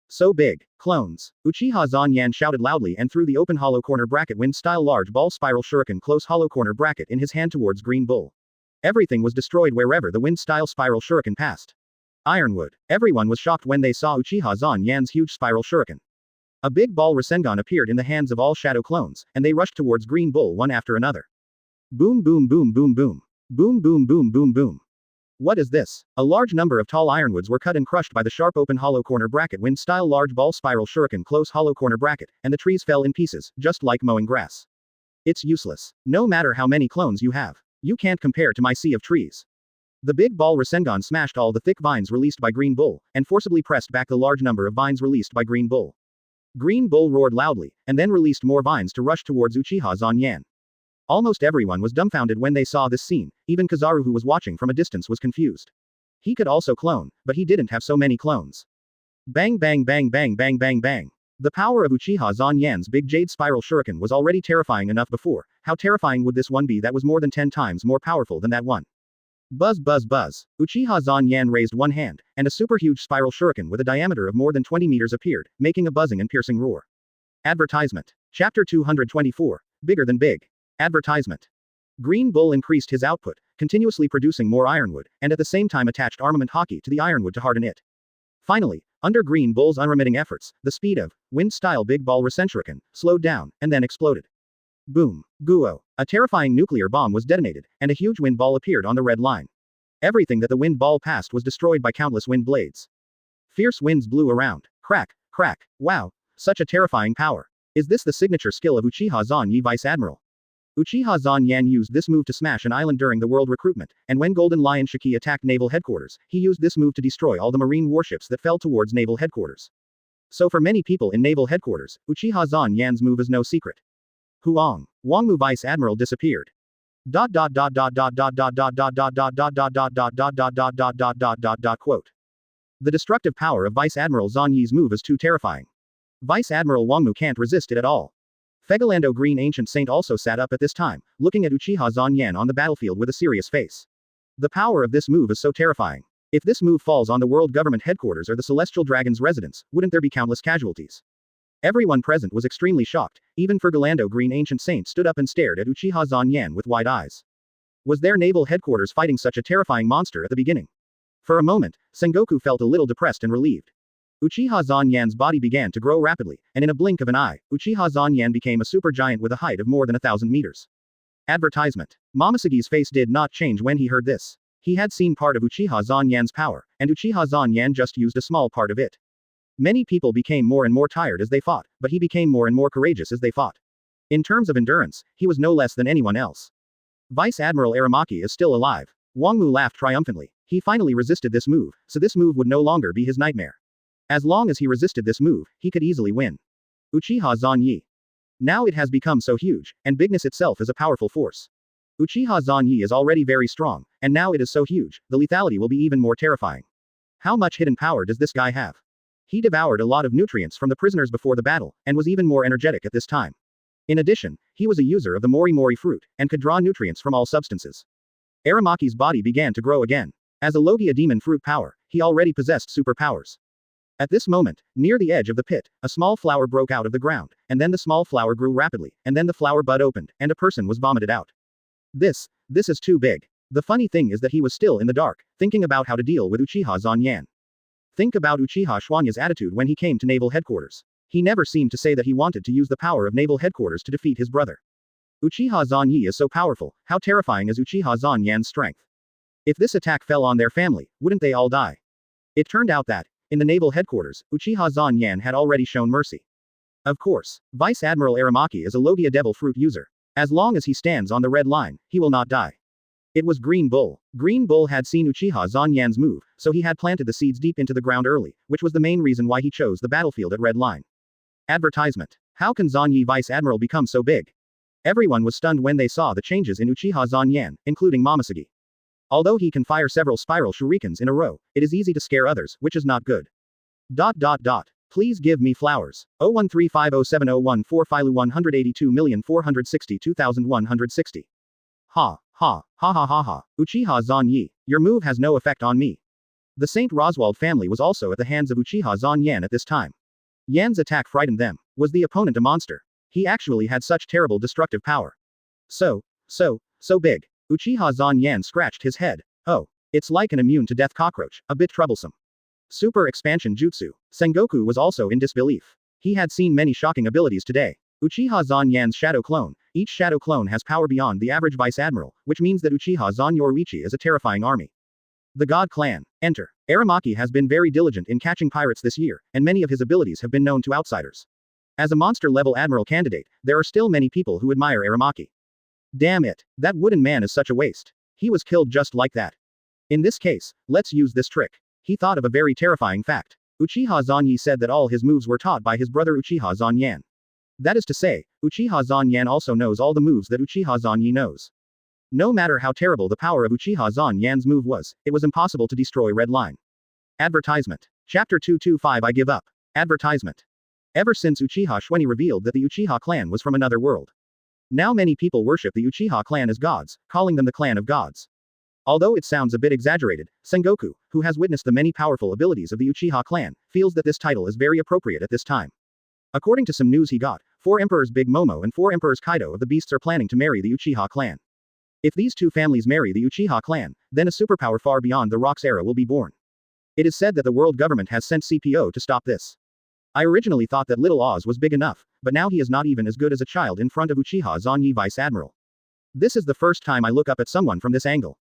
So big. Clones. Uchiha Zanyan shouted loudly and threw the open hollow corner bracket wind style large ball spiral shuriken close hollow corner bracket in his hand towards Green Bull. Everything was destroyed wherever the wind style spiral shuriken passed. Ironwood. Everyone was shocked when they saw Uchiha Zanyan's huge spiral shuriken. A big ball Rasengan appeared in the hands of all shadow clones, and they rushed towards Green Bull one after another. Boom boom boom boom boom. Boom boom boom boom boom. What is this? A large number of tall ironwoods were cut and crushed by the sharp open hollow corner bracket wind style large ball spiral shuriken close hollow corner bracket, and the trees fell in pieces, just like mowing grass. It's useless. No matter how many clones you have. You can't compare to my sea of trees. The big ball Rasengan smashed all the thick vines released by Green Bull, and forcibly pressed back the large number of vines released by Green Bull. Green Bull roared loudly, and then released more vines to rush towards Uchiha Zanyan. Almost everyone was dumbfounded when they saw this scene, even Kizaru who was watching from a distance was confused. He could also clone, but he didn't have so many clones. Bang bang bang bang bang bang bang. The power of Uchiha Zanyan's big jade spiral shuriken was already terrifying enough before, how terrifying would this one be that was more than 10 times more powerful than that one? Buzz buzz buzz. Uchiha Zanyan raised one hand, and a super huge spiral shuriken with a diameter of more than 20 meters appeared, making a buzzing and piercing roar. Advertisement. Chapter 224. Bigger than big. Advertisement. Green Bull increased his output, continuously producing more ironwood, and at the same time attached armament hockey to the ironwood to harden it. Finally, under Green Bull's unremitting efforts, the speed of wind-style big ball Rasenshuriken slowed down, and then exploded. Boom. Guo. A terrifying nuclear bomb was detonated, and a huge wind ball appeared on the red line. Everything that the wind ball passed was destroyed by countless wind blades. Fierce winds blew around. Crack, crack. Wow. Such a terrifying power. Is this the signature skill of Uchiha Zanyi Vice Admiral? Uchiha Zanyan used this move to smash an island during the world recruitment, and when Golden Lion Shiki attacked Naval Headquarters, he used this move to destroy all the marine warships that fell towards Naval Headquarters. So for many people in Naval Headquarters, Uchiha Zanyan's move is no secret. Huang. Wangmu Vice Admiral disappeared. Quote. The destructive power of Vice Admiral Zanyi's move is too terrifying. Vice Admiral Wangmu can't resist it at all. Fegalando Green Ancient Saint also sat up at this time, looking at Uchiha Zanyan on the battlefield with a serious face. The power of this move is so terrifying. If this move falls on the world government headquarters or the Celestial Dragon's residence, wouldn't there be countless casualties? Everyone present was extremely shocked, even Fergalando Green Ancient Saint stood up and stared at Uchiha Zanyan with wide eyes. Was their naval headquarters fighting such a terrifying monster at the beginning? For a moment, Sengoku felt a little depressed and relieved. Uchiha Zanyan's body began to grow rapidly, and in a blink of an eye, Uchiha Zanyan became a super giant with a height of more than 1,000 meters. Advertisement. Momosagi's face did not change when he heard this. He had seen part of Uchiha Zanyan's power, and Uchiha Zanyan just used a small part of it. Many people became more and more tired as they fought, but he became more and more courageous as they fought. In terms of endurance, he was no less than anyone else. Vice Admiral Aramaki is still alive. Wangmu laughed triumphantly. He finally resisted this move, so this move would no longer be his nightmare. As long as he resisted this move, he could easily win. Uchiha Zanyi. Now it has become so huge, and bigness itself is a powerful force. Uchiha Zanyi is already very strong, and now it is so huge, the lethality will be even more terrifying. How much hidden power does this guy have? He devoured a lot of nutrients from the prisoners before the battle, and was even more energetic at this time. In addition, he was a user of the Mori Mori fruit, and could draw nutrients from all substances. Aramaki's body began to grow again. As a Logia demon fruit power, he already possessed superpowers. At this moment, near the edge of the pit, a small flower broke out of the ground, and then the small flower grew rapidly, and then the flower bud opened, and a person was vomited out. This is too big. The funny thing is that he was still in the dark, thinking about how to deal with Uchiha Zanyan. Think about Uchiha Xuanya's attitude when he came to naval headquarters. He never seemed to say that he wanted to use the power of naval headquarters to defeat his brother. Uchiha Zanyi is so powerful, how terrifying is Uchiha Zanyan's strength? If this attack fell on their family, wouldn't they all die? It turned out that, in the naval headquarters, Uchiha Zanyan had already shown mercy. Of course, Vice Admiral Aramaki is a Logia Devil Fruit user. As long as he stands on the red line, he will not die. It was Green Bull. Green Bull had seen Uchiha Zanyan's move, so he had planted the seeds deep into the ground early, which was the main reason why he chose the battlefield at red line. Advertisement. How can Zanyi Vice Admiral become so big? Everyone was stunned when they saw the changes in Uchiha Zanyan, including Momosuke. Although he can fire several spiral shurikens in a row, it is easy to scare others, which is not good. Please give me flowers. 013507014 Philu 182,462,160. Ha. Uchiha Zanyi. Your move has no effect on me. The Saint Roswald family was also at the hands of Uchiha Zanyan at this time. Yan's attack frightened them. Was the opponent a monster? He actually had such terrible destructive power. So big. Uchiha Zanyan scratched his head. Oh. It's like an immune to death cockroach, a bit troublesome. Super expansion jutsu. Sengoku was also in disbelief. He had seen many shocking abilities today. Uchiha Zanyan's shadow clone. Each shadow clone has power beyond the average vice admiral, which means that Uchiha Zanyoruichi is a terrifying army. The God Clan. Enter. Aramaki has been very diligent in catching pirates this year, and many of his abilities have been known to outsiders. As a monster-level admiral candidate, there are still many people who admire Aramaki. Damn it, that wooden man is such a waste. He was killed just like that. In this case, let's use this trick. He thought of a very terrifying fact. Uchiha Zanyi said that all his moves were taught by his brother Uchiha Zanyan. That is to say, Uchiha Zanyan also knows all the moves that Uchiha Zanyi knows. No matter how terrible the power of Uchiha Zanyan's move was, it was impossible to destroy Red Line. Advertisement. Chapter 225 I Give Up. Advertisement. Ever since Uchiha Xuanyi revealed that the Uchiha clan was from another world. Now many people worship the Uchiha clan as gods, calling them the clan of gods. Although it sounds a bit exaggerated, Sengoku, who has witnessed the many powerful abilities of the Uchiha clan, feels that this title is very appropriate at this time. According to some news he got, 4 Emperors Big Momo and 4 Emperors Kaido of the Beasts are planning to marry the Uchiha clan. If these two families marry the Uchiha clan, then a superpower far beyond the Rocks era will be born. It is said that the world government has sent CPO to stop this. I originally thought that Little Oz was big enough, but now he is not even as good as a child in front of Uchiha Zanyi Vice Admiral. This is the first time I look up at someone from this angle.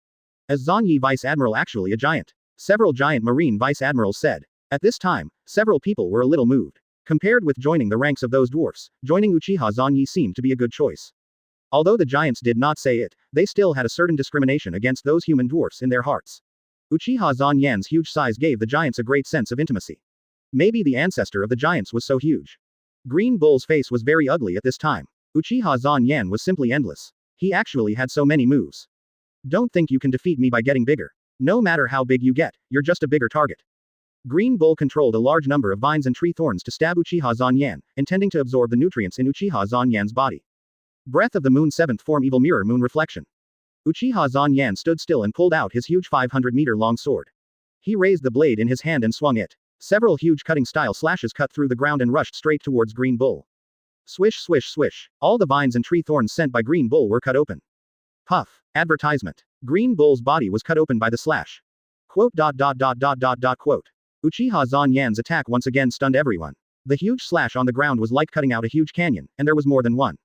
Is Zanyi Vice Admiral actually a giant? Several giant marine vice admirals said. At this time, several people were a little moved. Compared with joining the ranks of those dwarfs, joining Uchiha Zanyi seemed to be a good choice. Although the giants did not say it, they still had a certain discrimination against those human dwarfs in their hearts. Uchiha Zanyan's huge size gave the giants a great sense of intimacy. Maybe the ancestor of the giants was so huge. Green Bull's face was very ugly at this time. Uchiha Zanyan was simply endless. He actually had so many moves. Don't think you can defeat me by getting bigger. No matter how big you get, you're just a bigger target. Green Bull controlled a large number of vines and tree thorns to stab Uchiha Zanyan, intending to absorb the nutrients in Uchiha Zanyan's body. Breath of the Moon 7th Form Evil Mirror Moon Reflection. Uchiha Zanyan stood still and pulled out his huge 500-meter-long sword. He raised the blade in his hand and swung it. Several huge cutting-style slashes cut through the ground and rushed straight towards Green Bull. Swish swish swish. All the vines and tree thorns sent by Green Bull were cut open. Puff. Advertisement. Green Bull's body was cut open by the slash. Quote. Uchiha Zanyan's attack once again stunned everyone. The huge slash on the ground was like cutting out a huge canyon, and there was more than one.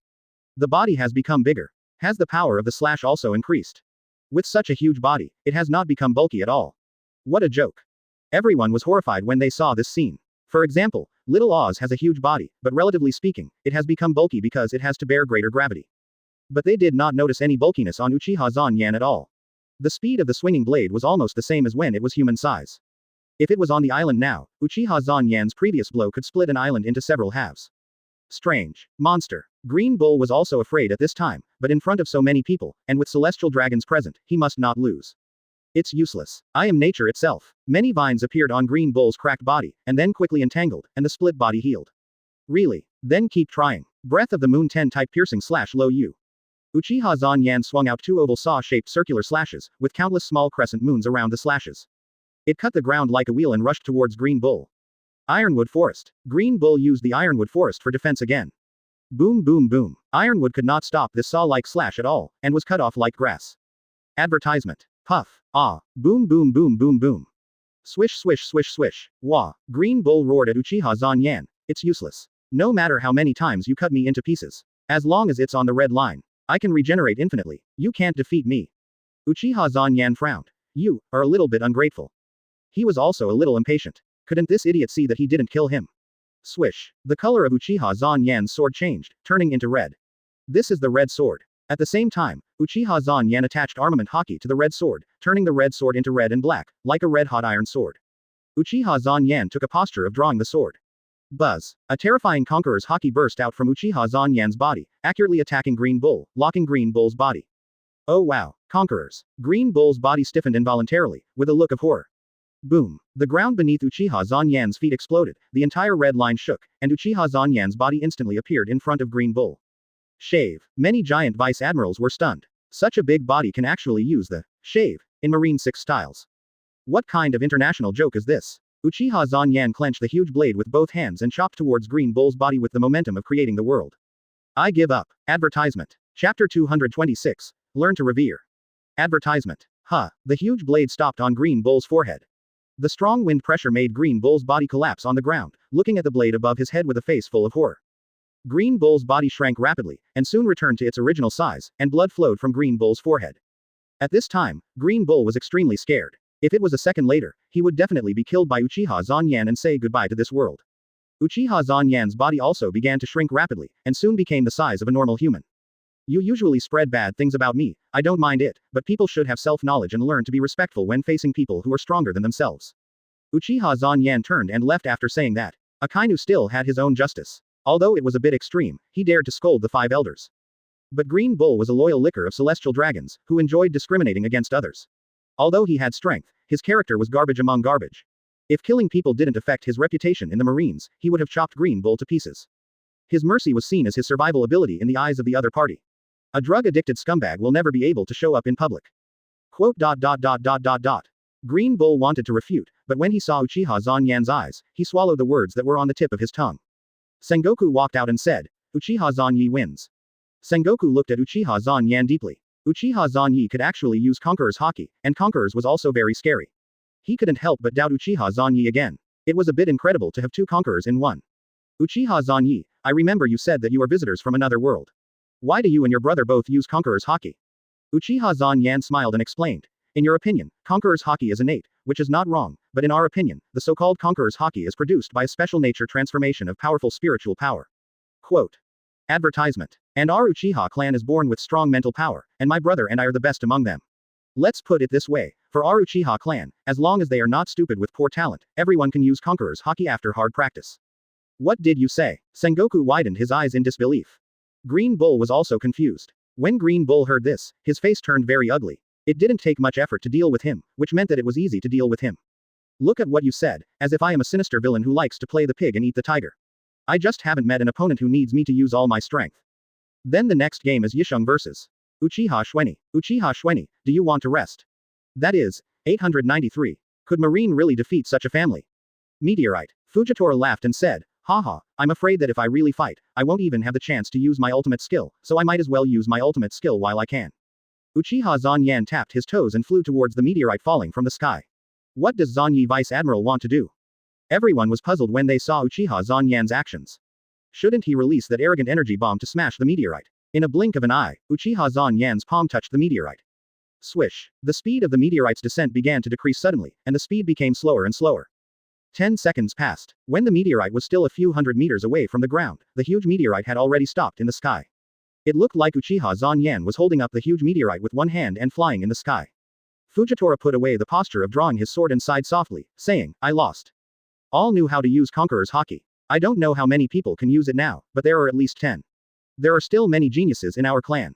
The body has become bigger. Has the power of the slash also increased? With such a huge body, it has not become bulky at all. What a joke. Everyone was horrified when they saw this scene. For example, Little Oz has a huge body, but relatively speaking, it has become bulky because it has to bear greater gravity. But they did not notice any bulkiness on Uchiha Zanyan at all. The speed of the swinging blade was almost the same as when it was human size. If it was on the island now, Uchiha Zanyan's previous blow could split an island into several halves. Strange. Monster. Green Bull was also afraid at this time, but in front of so many people, and with celestial dragons present, he must not lose. It's useless. I am nature itself. Many vines appeared on Green Bull's cracked body, and then quickly entangled, and the split body healed. Really? Then keep trying. Breath of the Moon 10 type piercing / low U. Uchiha Zanyan swung out 2 oval saw-shaped circular slashes, with countless small crescent moons around the slashes. It cut the ground like a wheel and rushed towards Green Bull. Ironwood Forest. Green Bull used the Ironwood Forest for defense again. Boom boom boom. Ironwood could not stop this saw-like slash at all, and was cut off like grass. Advertisement. Puff. Ah. Boom boom boom boom boom. Swish swish swish swish. Wah. Green Bull roared at Uchiha Zanyan. It's useless. No matter how many times you cut me into pieces. As long as it's on the red line. I can regenerate infinitely. You can't defeat me. Uchiha Zanyan frowned. You are a little bit ungrateful. He was also a little impatient. Couldn't this idiot see that he didn't kill him? Swish. The color of Uchiha Zanyan's sword changed, turning into red. This is the red sword. At the same time, Uchiha Zanyan attached armament haki to the red sword, turning the red sword into red and black, like a red-hot iron sword. Uchiha Zanyan took a posture of drawing the sword. Buzz. A terrifying conqueror's haki burst out from Uchiha Zanyan's body, accurately attacking Green Bull, locking Green Bull's body. Oh wow. Conquerors. Green Bull's body stiffened involuntarily, with a look of horror. Boom. The ground beneath Uchiha Zanyan's feet exploded, the entire red line shook, and Uchiha Zanyan's body instantly appeared in front of Green Bull. Shave. Many giant vice admirals were stunned. Such a big body can actually use the shave in Marine 6 styles. What kind of international joke is this? Uchiha Zanyan clenched the huge blade with both hands and chopped towards Green Bull's body with the momentum of creating the world. I give up. Advertisement. Chapter 226. Learn to revere. Advertisement. Huh. The huge blade stopped on Green Bull's forehead. The strong wind pressure made Green Bull's body collapse on the ground, looking at the blade above his head with a face full of horror. Green Bull's body shrank rapidly, and soon returned to its original size, and blood flowed from Green Bull's forehead. At this time, Green Bull was extremely scared. If it was a second later, he would definitely be killed by Uchiha Zanyan and say goodbye to this world. Uchiha Zanyan's body also began to shrink rapidly, and soon became the size of a normal human. You usually spread bad things about me, I don't mind it, but people should have self-knowledge and learn to be respectful when facing people who are stronger than themselves. Uchiha Zanyan turned and left after saying that. Akainu still had his own justice. Although it was a bit extreme, he dared to scold the 5 elders. But Green Bull was a loyal licker of celestial dragons, who enjoyed discriminating against others. Although he had strength, his character was garbage among garbage. If killing people didn't affect his reputation in the Marines, he would have chopped Green Bull to pieces. His mercy was seen as his survival ability in the eyes of the other party. A drug-addicted scumbag will never be able to show up in public. Quote. Green Bull wanted to refute, but when he saw Uchiha Zanyan's eyes, he swallowed the words that were on the tip of his tongue. Sengoku walked out and said, Uchiha Zanyi wins. Sengoku looked at Uchiha Zanyan deeply. Uchiha Zanyi could actually use Conqueror's haki, and Conqueror's was also very scary. He couldn't help but doubt Uchiha Zanyi again. It was a bit incredible to have 2 Conquerors in one. Uchiha Zanyi, I remember you said that you are visitors from another world. Why do you and your brother both use Conqueror's haki? Uchiha Zanyan smiled and explained. In your opinion, Conqueror's haki is innate, which is not wrong, but in our opinion, the so-called Conqueror's haki is produced by a special nature transformation of powerful spiritual power. Quote. Advertisement. And our Uchiha clan is born with strong mental power, and my brother and I are the best among them. Let's put it this way, for our Uchiha clan, as long as they are not stupid with poor talent, everyone can use Conqueror's haki after hard practice. What did you say? Sengoku widened his eyes in disbelief. Green Bull was also confused. When Green Bull heard this, his face turned very ugly. It didn't take much effort to deal with him, which meant that it was easy to deal with him. Look at what you said, as if I am a sinister villain who likes to play the pig and eat the tiger. I just haven't met an opponent who needs me to use all my strength. Then the next game is Yisheng vs. Uchiha Shueni. Uchiha Shueni, do you want to rest? That is, 893. Could Marine really defeat such a family? Meteorite. Fujitora laughed and said, haha, I'm afraid that if I really fight, I won't even have the chance to use my ultimate skill, so I might as well use my ultimate skill while I can. Uchiha Zanyan tapped his toes and flew towards the meteorite falling from the sky. What does Zanyi Vice Admiral want to do? Everyone was puzzled when they saw Uchiha Zanyan's actions. Shouldn't he release that arrogant energy bomb to smash the meteorite? In a blink of an eye, Uchiha Zanyan's palm touched the meteorite. Swish. The speed of the meteorite's descent began to decrease suddenly, and the speed became slower and slower. 10 seconds passed. When the meteorite was still a few hundred meters away from the ground, the huge meteorite had already stopped in the sky. It looked like Uchiha Zanyan was holding up the huge meteorite with one hand and flying in the sky. Fujitora put away the posture of drawing his sword and sighed softly, saying, I lost. All knew how to use Conqueror's haki. I don't know how many people can use it now, but there are at least 10. There are still many geniuses in our clan.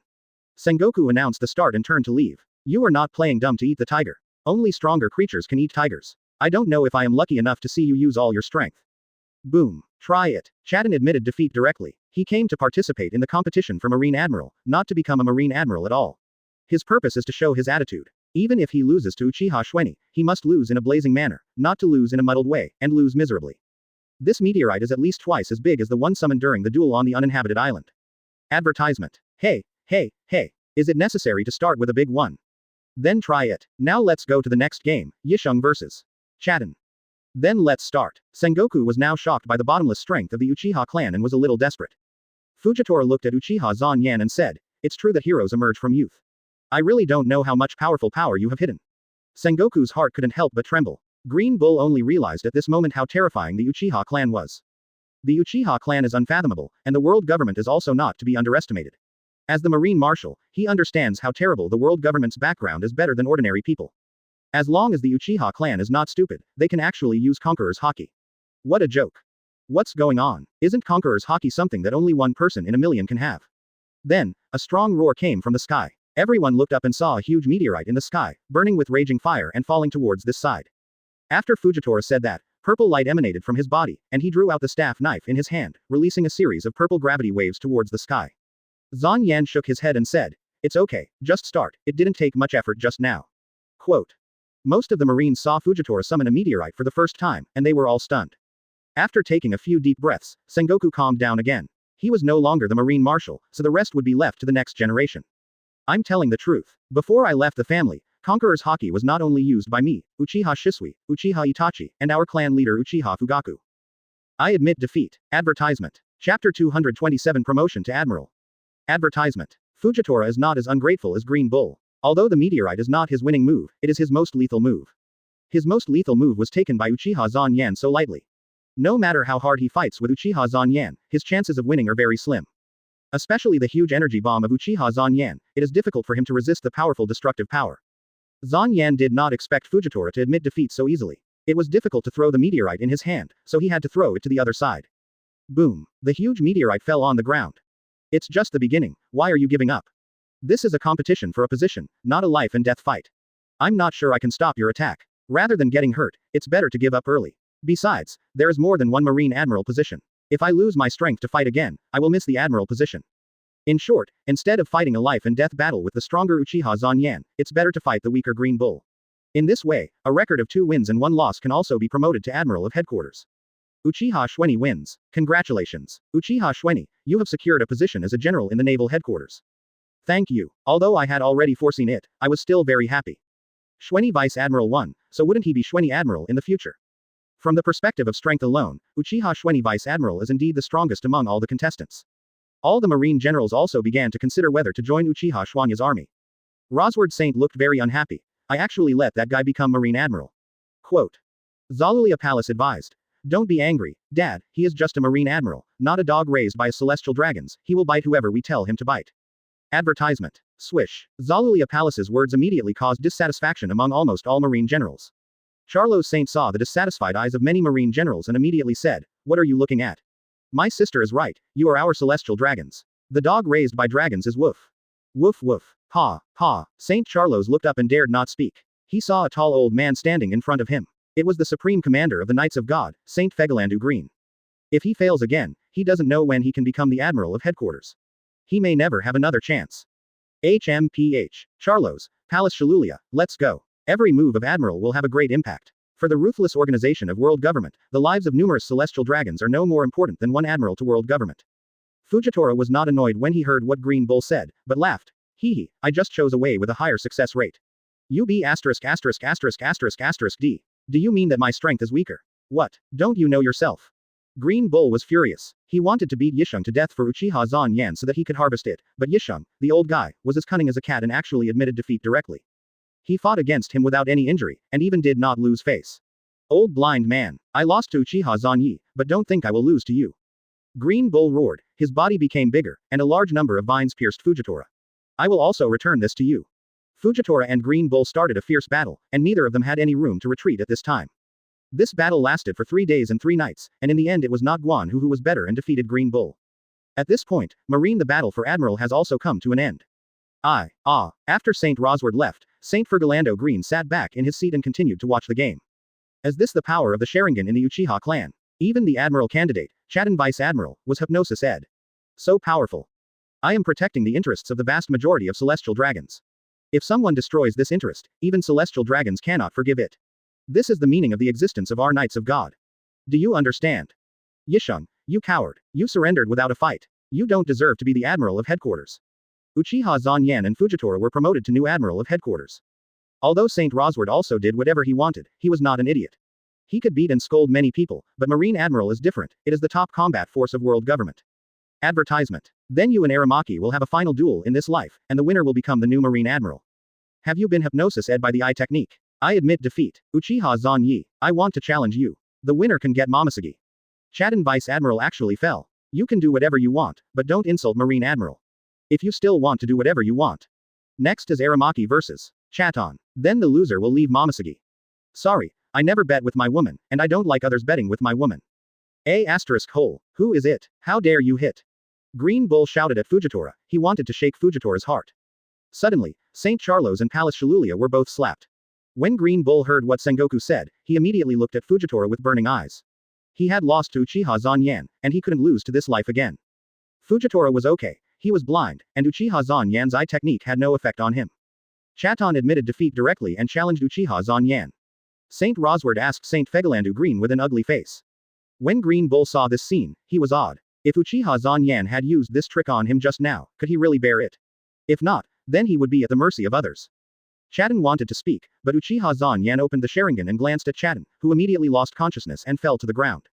Sengoku announced the start and turned to leave. You are not playing dumb to eat the tiger. Only stronger creatures can eat tigers. I don't know if I am lucky enough to see you use all your strength. Boom. Try it. Chaden admitted defeat directly. He came to participate in the competition for Marine Admiral, not to become a Marine Admiral at all. His purpose is to show his attitude. Even if he loses to Uchiha Schweni, he must lose in a blazing manner, not to lose in a muddled way, and lose miserably. This meteorite is at least twice as big as the one summoned during the duel on the uninhabited island. Advertisement. Hey, hey, hey. Is it necessary to start with a big one? Then try it. Now let's go to the next game, Yisheng vs. Chaden. Then let's start. Sengoku was now shocked by the bottomless strength of the Uchiha clan and was a little desperate. Fujitora looked at Uchiha Zanyan and said, "It's true that heroes emerge from youth. I really don't know how much powerful power you have hidden." Sengoku's heart couldn't help but tremble. Green Bull only realized at this moment how terrifying the Uchiha clan was. The Uchiha clan is unfathomable, and the world government is also not to be underestimated. As the Marine Marshal, he understands how terrible the world government's background is better than ordinary people. As long as the Uchiha clan is not stupid, they can actually use Conqueror's Haki. What a joke. What's going on? Isn't Conqueror's Haki something that only one person in a million can have? Then, a strong roar came from the sky. Everyone looked up and saw a huge meteorite in the sky, burning with raging fire and falling towards this side. After Fujitora said that, purple light emanated from his body, and he drew out the staff knife in his hand, releasing a series of purple gravity waves towards the sky. Zan Yan shook his head and said, "It's okay, just start, it didn't take much effort just now." Quote. Most of the Marines saw Fujitora summon a meteorite for the first time, and they were all stunned. After taking a few deep breaths, Sengoku calmed down again. He was no longer the Marine Marshal, so the rest would be left to the next generation. I'm telling the truth. Before I left the family, Conqueror's Haki was not only used by me, Uchiha Shisui, Uchiha Itachi, and our clan leader Uchiha Fugaku. I admit defeat. Advertisement. Chapter 227 Promotion to Admiral. Advertisement. Fujitora is not as ungrateful as Green Bull. Although the meteorite is not his winning move, it is his most lethal move. His most lethal move was taken by Uchiha Zanyan so lightly. No matter how hard he fights with Uchiha Zanyan, his chances of winning are very slim. Especially the huge energy bomb of Uchiha Zanyan, it is difficult for him to resist the powerful destructive power. Zanyan did not expect Fujitora to admit defeat so easily. It was difficult to throw the meteorite in his hand, so he had to throw it to the other side. Boom. The huge meteorite fell on the ground. It's just the beginning, why are you giving up? This is a competition for a position, not a life and death fight. I'm not sure I can stop your attack. Rather than getting hurt, it's better to give up early. Besides, there is more than one Marine Admiral position. If I lose my strength to fight again, I will miss the Admiral position. In short, instead of fighting a life and death battle with the stronger Uchiha Zanyan, it's better to fight the weaker Green Bull. In this way, a record of 2 wins and 1 loss can also be promoted to Admiral of Headquarters. Uchiha Schweni wins. Congratulations. Uchiha Schweni, you have secured a position as a general in the Naval Headquarters. Thank you. Although I had already foreseen it, I was still very happy. Schweni Vice Admiral won, so wouldn't he be Schweni Admiral in the future? From the perspective of strength alone, Uchiha Schweni Vice Admiral is indeed the strongest among all the contestants. All the Marine generals also began to consider whether to join Uchiha Schwanya's army. Rosward Saint looked very unhappy. I actually let that guy become Marine Admiral. Quote. Zalulia Palace advised. Don't be angry, Dad, he is just a Marine Admiral, not a dog raised by celestial dragons, he will bite whoever we tell him to bite. Advertisement. Swish. Zalulia Palace's words immediately caused dissatisfaction among almost all Marine generals. Charlos Saint saw the dissatisfied eyes of many Marine generals and immediately said, "What are you looking at? My sister is right, you are our celestial dragons. The dog raised by dragons is Woof. Woof woof. Ha, ha. Saint Charlos looked up and dared not speak. He saw a tall old man standing in front of him. It was the supreme commander of the Knights of God, Saint Fegalandu Green. If he fails again, he doesn't know when he can become the Admiral of Headquarters. He may never have another chance. HMPH. Charlos, Palace Shalulia, let's go. Every move of Admiral will have a great impact. For the ruthless organization of world government, the lives of numerous celestial dragons are no more important than one admiral to world government. Fujitora was not annoyed when he heard what Green Bull said, but laughed. Hee hee, I just chose a way with a higher success rate. UB ******* D. Do you mean that my strength is weaker? What? Don't you know yourself? Green Bull was furious. He wanted to beat Yisheng to death for Uchiha Zanyan so that he could harvest it, but Yisheng, the old guy, was as cunning as a cat and actually admitted defeat directly. He fought against him without any injury, and even did not lose face. Old blind man, I lost to Uchiha Zanyi, but don't think I will lose to you. Green Bull roared, his body became bigger, and a large number of vines pierced Fujitora. I will also return this to you. Fujitora and Green Bull started a fierce battle, and neither of them had any room to retreat at this time. This battle lasted for 3 days and 3 nights, and in the end it was not Guan who was better and defeated Green Bull. At this point, Marine the battle for Admiral has also come to an end. After Saint Rosward left, Saint Fergalando Green sat back in his seat and continued to watch the game. As this the power of the Sharingan in the Uchiha clan. Even the Admiral candidate, Chatten Vice Admiral, was Hypnosis Ed. So powerful. I am protecting the interests of the vast majority of celestial dragons. If someone destroys this interest, even celestial dragons cannot forgive it. This is the meaning of the existence of our Knights of God. Do you understand? Yisheng, you coward, you surrendered without a fight. You don't deserve to be the Admiral of Headquarters. Uchiha Zanyan and Fujitora were promoted to new Admiral of Headquarters. Although Saint Rosward also did whatever he wanted, he was not an idiot. He could beat and scold many people, but Marine Admiral is different, it is the top combat force of world government. Advertisement. Then you and Aramaki will have a final duel in this life, and the winner will become the new Marine Admiral. Have you been Hypnosis Ed by the eye technique? I admit defeat. Uchiha Zan Yi, I want to challenge you. The winner can get Momosuke. Chatten Vice Admiral actually fell. You can do whatever you want, but don't insult Marine Admiral. If you still want to do whatever you want. Next is Aramaki versus Chaton. Then the loser will leave Momosuke. Sorry, I never bet with my woman, and I don't like others betting with my woman. Who is it? How dare you hit? Green Bull shouted at Fujitora, he wanted to shake Fujitora's heart. Suddenly, St. Charlos and Palace Shilulia were both slapped. When Green Bull heard what Sengoku said, he immediately looked at Fujitora with burning eyes. He had lost to Uchiha Zanyan, and he couldn't lose to this life again. Fujitora was okay, he was blind, and Uchiha Zanyan's eye technique had no effect on him. Chaton admitted defeat directly and challenged Uchiha Zanyan. Saint Rosward asked Saint Fegalandu Green with an ugly face. When Green Bull saw this scene, he was awed. If Uchiha Zanyan had used this trick on him just now, could he really bear it? If not, then he would be at the mercy of others. Chatten wanted to speak, but Uchiha Zanyan opened the Sharingan and glanced at Chatten, who immediately lost consciousness and fell to the ground.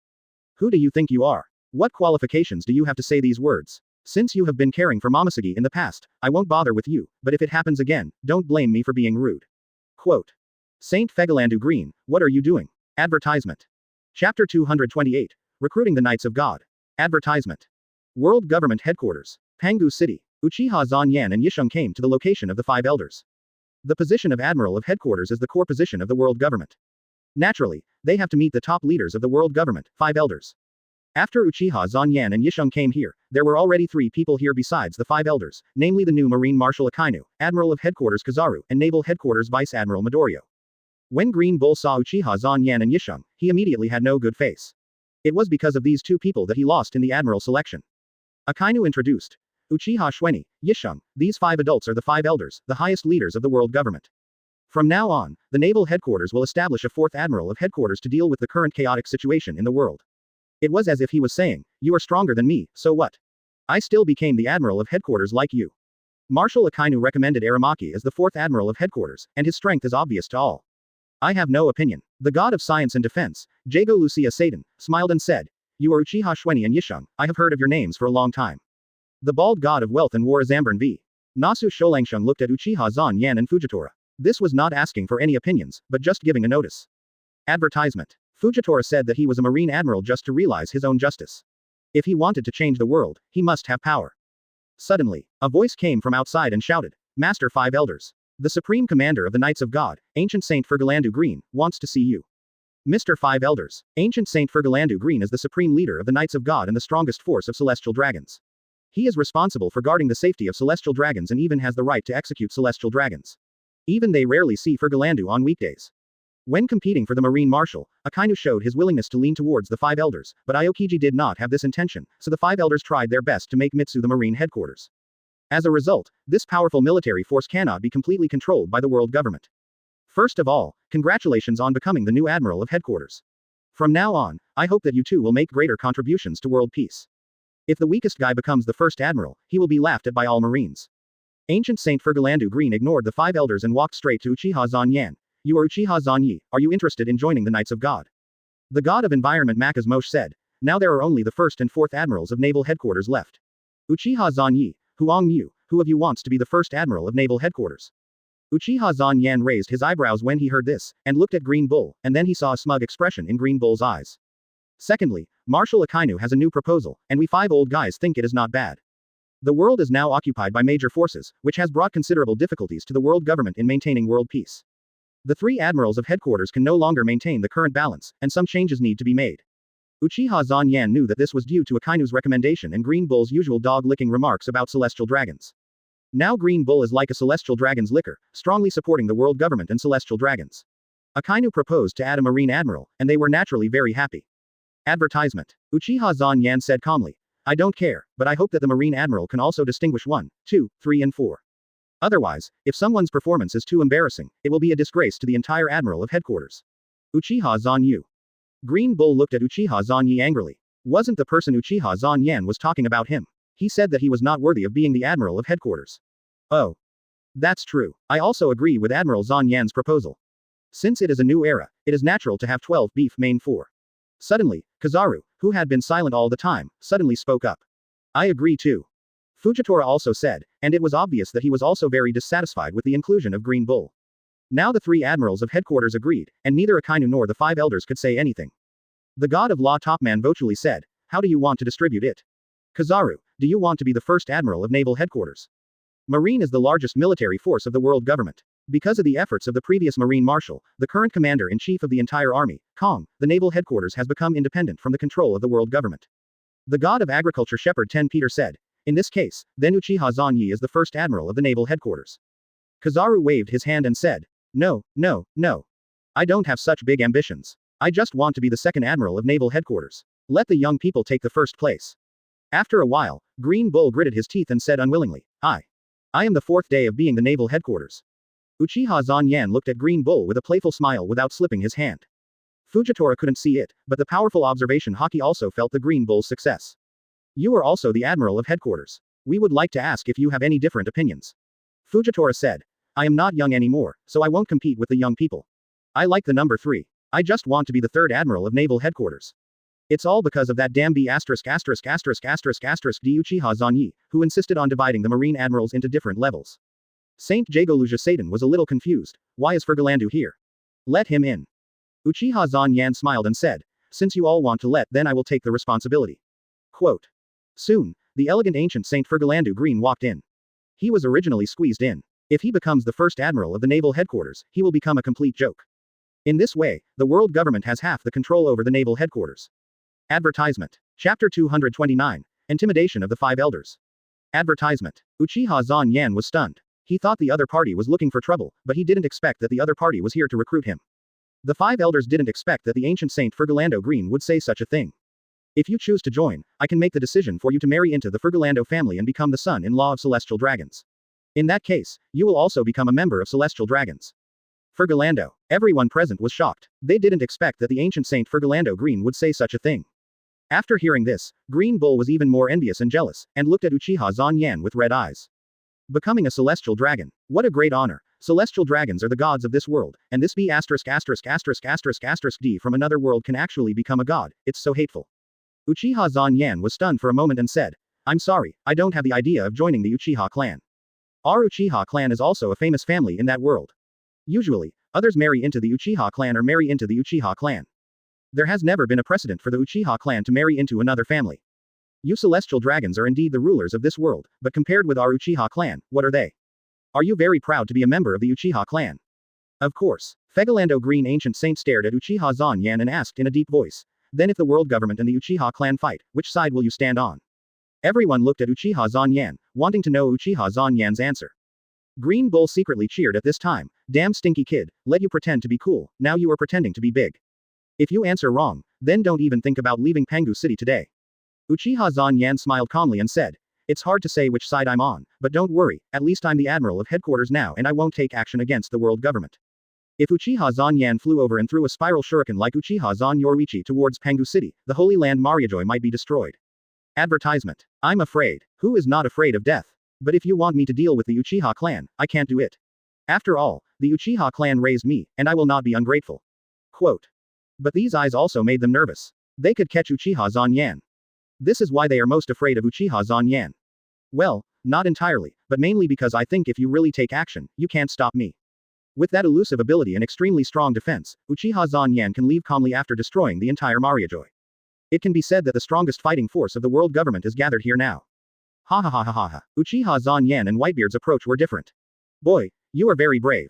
Who do you think you are? What qualifications do you have to say these words? Since you have been caring for Momosuke in the past, I won't bother with you, but if it happens again, don't blame me for being rude. Quote. Saint Fegalandu Green, what are you doing? Advertisement. Chapter 228. Recruiting the Knights of God. Advertisement. World Government Headquarters. Pangu City. Uchiha Zanyan and Yisheng came to the location of the Five Elders. The position of Admiral of Headquarters is the core position of the world government. Naturally, they have to meet the top leaders of the world government, Five Elders. After Uchiha Zanyan and Yisheng came here, there were already 3 people here besides the 5 elders, namely the new Marine Marshal Akainu, Admiral of Headquarters Kizaru, and Naval Headquarters Vice Admiral Midoriya. When Green Bull saw Uchiha Zanyan and Yisheng, he immediately had no good face. It was because of these 2 people that he lost in the Admiral selection. Akainu introduced Uchiha Shueni, Yisheng, these 5 adults are the 5 elders, the highest leaders of the world government. From now on, the Naval Headquarters will establish a 4th Admiral of Headquarters to deal with the current chaotic situation in the world. It was as if he was saying, you are stronger than me, so what? I still became the Admiral of Headquarters like you. Marshal Akainu recommended Aramaki as the 4th Admiral of Headquarters, and his strength is obvious to all. I have no opinion. The god of science and defense, Jago Lucia Satan, smiled and said, you are Uchiha Shueni and Yisheng, I have heard of your names for a long time. The bald god of wealth and war is Ambern V. Nasu Sholangsheng looked at Uchiha Zanyan and Fujitora. This was not asking for any opinions, but just giving a notice. Advertisement. Fujitora said that he was a Marine Admiral just to realize his own justice. If he wanted to change the world, he must have power. Suddenly, a voice came from outside and shouted, Master 5 Elders. The Supreme Commander of the Knights of God, Ancient Saint Fergalandu Green, wants to see you. Mr. 5 Elders. Ancient Saint Fergalandu Green is the Supreme Leader of the Knights of God and the strongest force of celestial dragons. He is responsible for guarding the safety of celestial dragons and even has the right to execute celestial dragons. Even they rarely see Fergalandu on weekdays. When competing for the Marine Marshal, Akainu showed his willingness to lean towards the 5 Elders, but Aokiji did not have this intention, so the 5 Elders tried their best to make Mitsu the Marine Headquarters. As a result, this powerful military force cannot be completely controlled by the world government. First of all, congratulations on becoming the new Admiral of Headquarters. From now on, I hope that you too will make greater contributions to world peace. If the weakest guy becomes the first Admiral, he will be laughed at by all Marines. Ancient Saint Fergalandu Green ignored the 5 Elders and walked straight to Uchiha Zanyan. You are Uchiha Zanyi, are you interested in joining the Knights of God? The god of environment Makas Mosh said, now there are only the 1st and 4th Admirals of Naval Headquarters left. Uchiha Zanyi, Huang Yu, who of you wants to be the 1st Admiral of Naval Headquarters? Uchiha Zanyan raised his eyebrows when he heard this, and looked at Green Bull, and then he saw a smug expression in Green Bull's eyes. Secondly, Marshal Akainu has a new proposal, and we 5 old guys think it is not bad. The world is now occupied by major forces, which has brought considerable difficulties to the world government in maintaining world peace. The three admirals of headquarters can no longer maintain the current balance, and some changes need to be made. Uchiha Zanyan knew that this was due to Akainu's recommendation and Green Bull's usual dog-licking remarks about celestial dragons. Now Green Bull is like a celestial dragon's liquor, strongly supporting the world government and celestial dragons. Akainu proposed to add a marine admiral, and they were naturally very happy. Advertisement. Uchiha Zanyan said calmly. I don't care, but I hope that the marine admiral can also distinguish 1, 2, 3 and 4. Otherwise, if someone's performance is too embarrassing, it will be a disgrace to the entire admiral of headquarters. Uchiha Zanyu. Green Bull looked at Uchiha Zanyi angrily. Wasn't the person Uchiha Zanyan was talking about him? He said that he was not worthy of being the admiral of headquarters. Oh. That's true. I also agree with Admiral Zanyan's proposal. Since it is a new era, it is natural to have 12 beef main 4. Suddenly, Kizaru, who had been silent all the time, suddenly spoke up. I agree too. Fujitora also said, and it was obvious that he was also very dissatisfied with the inclusion of Green Bull. Now the three admirals of headquarters agreed, and neither Akainu nor the 5 elders could say anything. The god of law Topman Vochuli said, how do you want to distribute it? Kizaru, do you want to be the first admiral of naval headquarters? Marine is the largest military force of the world government. Because of the efforts of the previous Marine Marshal, the current commander-in-chief of the entire army, Kong, the naval headquarters has become independent from the control of the world government. The god of agriculture Shepherd Ten Peter said, in this case, then Uchiha Zanyi is the first admiral of the naval headquarters. Kizaru waved his hand and said, no, no, no. I don't have such big ambitions. I just want to be the second admiral of naval headquarters. Let the young people take the first place. After a while, Green Bull gritted his teeth and said unwillingly, I am the 4th day of being the naval headquarters. Uchiha Zanyan looked at Green Bull with a playful smile without slipping his hand. Fujitora couldn't see it, but the powerful observation Haki also felt the Green Bull's success. You are also the admiral of headquarters. We would like to ask if you have any different opinions. Fujitora said. I am not young anymore, so I won't compete with the young people. I like the number 3. I just want to be the 3rd admiral of naval headquarters. It's all because of that damn B*** D Uchiha Zanyi, who insisted on dividing the marine admirals into different levels. Saint Jagoluja Satan was a little confused. Why is Fergalandu here? Let him in. Uchiha Zanyan smiled and said, since you all want to let, then I will take the responsibility. Quote. Soon, the elegant ancient Saint Fergalandu Green walked in. He was originally squeezed in. If he becomes the first admiral of the naval headquarters, he will become a complete joke. In this way, the world government has half the control over the naval headquarters. Advertisement. Chapter 229. Intimidation of the 5 elders. Advertisement. Uchiha Zanyan was stunned. He thought the other party was looking for trouble, but he didn't expect that the other party was here to recruit him. The 5 elders didn't expect that the ancient Saint Fergalando Green would say such a thing. If you choose to join, I can make the decision for you to marry into the Fergalando family and become the son-in-law of celestial dragons. In that case, you will also become a member of celestial dragons. Fergalando. Everyone present was shocked. They didn't expect that the ancient Saint Fergalando Green would say such a thing. After hearing this, Green Bull was even more envious and jealous, and looked at Uchiha Zanyan with red eyes. Becoming a celestial dragon. What a great honor. Celestial dragons are the gods of this world, and this B*** D from another world can actually become a god. It's so hateful. Uchiha Zanyan was stunned for a moment and said, I'm sorry, I don't have the idea of joining the Uchiha clan. Our Uchiha clan is also a famous family in that world. Usually, others marry into the Uchiha clan or marry into the Uchiha clan. There has never been a precedent for the Uchiha clan to marry into another family. You celestial dragons are indeed the rulers of this world, but compared with our Uchiha clan, what are they? Are you very proud to be a member of the Uchiha clan? Of course. Fergalando Green Ancient Saint stared at Uchiha Zanyan and asked in a deep voice. Then if the world government and the Uchiha clan fight, which side will you stand on? Everyone looked at Uchiha Zanyan, wanting to know Uchiha Zanyan's answer. Green Bull secretly cheered at this time. Damn stinky kid, let you pretend to be cool, now you are pretending to be big. If you answer wrong, then don't even think about leaving Pangu City today. Uchiha Zanyan smiled calmly and said, it's hard to say which side I'm on, but don't worry, at least I'm the admiral of headquarters now and I won't take action against the world government. If Uchiha Zanyan flew over and threw a spiral shuriken like Uchiha Zan Yoruichi towards Pangu City, the Holy Land Mariajoy might be destroyed. Advertisement. I'm afraid. Who is not afraid of death? But if you want me to deal with the Uchiha clan, I can't do it. After all, the Uchiha clan raised me, and I will not be ungrateful. Quote. But these eyes also made them nervous. They could catch Uchiha Zanyan. This is why they are most afraid of Uchiha Zanyan. Well, not entirely, but mainly because I think if you really take action, you can't stop me. With that elusive ability and extremely strong defense, Uchiha Zanyan can leave calmly after destroying the entire Mariajoy. It can be said that the strongest fighting force of the world government is gathered here now. Ha ha ha ha ha ha. Uchiha Zanyan and Whitebeard's approach were different. Boy, you are very brave.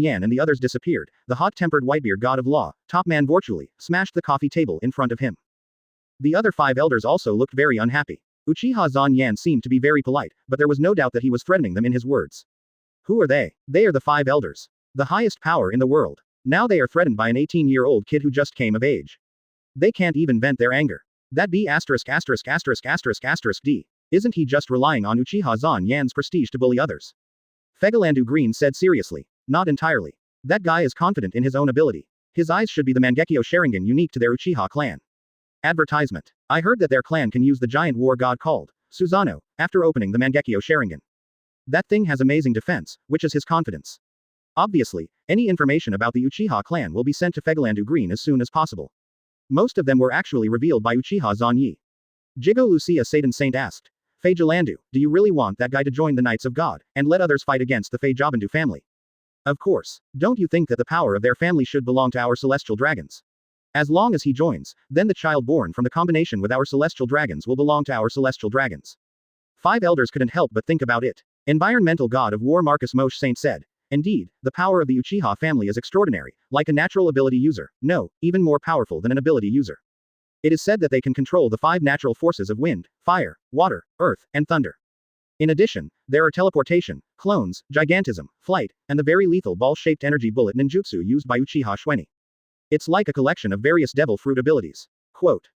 Yan and the others disappeared, the hot-tempered Whitebeard god of law, top man virtually, smashed the coffee table in front of him. The other 5 elders also looked very unhappy. Uchiha Zan Yan seemed to be very polite, but there was no doubt that he was threatening them in his words. Who are they? They are the 5 elders. The highest power in the world. Now they are threatened by an 18-year-old kid who just came of age. They can't even vent their anger. That B************** D. Isn't he just relying on Uchiha Zan Yan's prestige to bully others? Fegalandu Green said seriously. Not entirely. That guy is confident in his own ability. His eyes should be the Mangekyo Sharingan unique to their Uchiha clan. Advertisement. I heard that their clan can use the giant war god called Susanoo, after opening the Mangekyo Sharingan. That thing has amazing defense, which is his confidence. Obviously, any information about the Uchiha clan will be sent to Fegalandu Green as soon as possible. Most of them were actually revealed by Uchiha Zan Yi. Jigo Lucia Satan Saint asked, Fejalandu, do you really want that guy to join the Knights of God, and let others fight against the Fejabandu family? Of course. Don't you think that the power of their family should belong to our celestial dragons? As long as he joins, then the child born from the combination with our celestial dragons will belong to our celestial dragons. 5 elders couldn't help but think about it. Environmental god of war Marcus Moshe Saint said, indeed, the power of the Uchiha family is extraordinary, like a natural ability user, no, even more powerful than an ability user. It is said that they can control the 5 natural forces of wind, fire, water, earth, and thunder. In addition, there are teleportation, clones, gigantism, flight, and the very lethal ball-shaped energy bullet ninjutsu used by Uchiha Shueni. It's like a collection of various devil fruit abilities. Quote.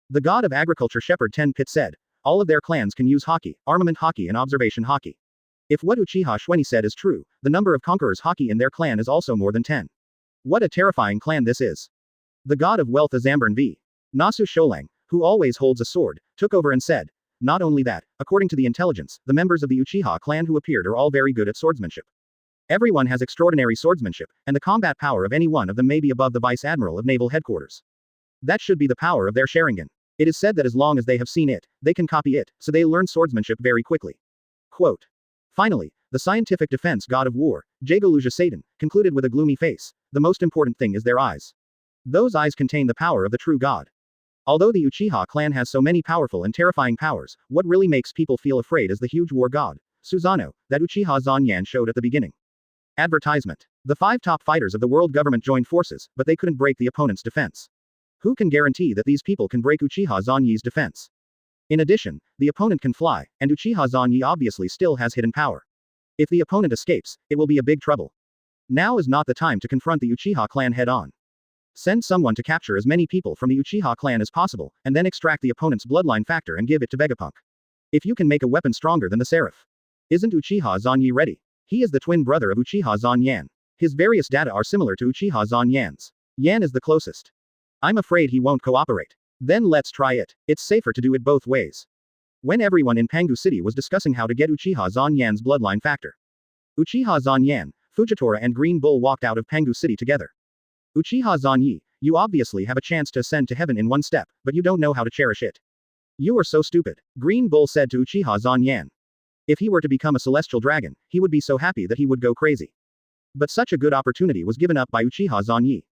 The god of agriculture Shepherd Ten Pit said, all of their clans can use Haki, armament Haki and observation Haki. If what Uchiha Shueni said is true, the number of conquerors Haki in their clan is also more than 10. What a terrifying clan this is. The god of wealth Azamburn v. Nasu Sholang, who always holds a sword, took over and said, not only that, according to the intelligence, the members of the Uchiha clan who appeared are all very good at swordsmanship. Everyone has extraordinary swordsmanship, and the combat power of any one of them may be above the Vice Admiral of Naval Headquarters. That should be the power of their Sharingan. It is said that as long as they have seen it, they can copy it, so they learn swordsmanship very quickly. Quote. Finally, the scientific defense god of war, Jagoluja Satan, concluded with a gloomy face, the most important thing is their eyes. Those eyes contain the power of the true god. Although the Uchiha clan has so many powerful and terrifying powers, what really makes people feel afraid is the huge war god, Susanoo, that Uchiha Zanyan showed at the beginning. Advertisement. The 5 top fighters of the world government joined forces, but they couldn't break the opponent's defense. Who can guarantee that these people can break Uchiha Zanyi's defense? In addition, the opponent can fly, and Uchiha Zanyi obviously still has hidden power. If the opponent escapes, it will be a big trouble. Now is not the time to confront the Uchiha clan head-on. Send someone to capture as many people from the Uchiha clan as possible, and then extract the opponent's bloodline factor and give it to Vegapunk. If you can make a weapon stronger than the Seraph. Isn't Uchiha Zanyi ready? He is the twin brother of Uchiha Zanyan. His various data are similar to Uchiha Zanyan's. Yan is the closest. I'm afraid he won't cooperate. Then let's try it. It's safer to do it both ways. When everyone in Pangu City was discussing how to get Uchiha Zanyan's bloodline factor, Uchiha Zanyan, Fujitora and Green Bull walked out of Pangu City together. Uchiha Zanyi, you obviously have a chance to ascend to heaven in one step, but you don't know how to cherish it. You are so stupid, Green Bull said to Uchiha Zanyan. If he were to become a celestial dragon, he would be so happy that he would go crazy. But such a good opportunity was given up by Uchiha Zanyi.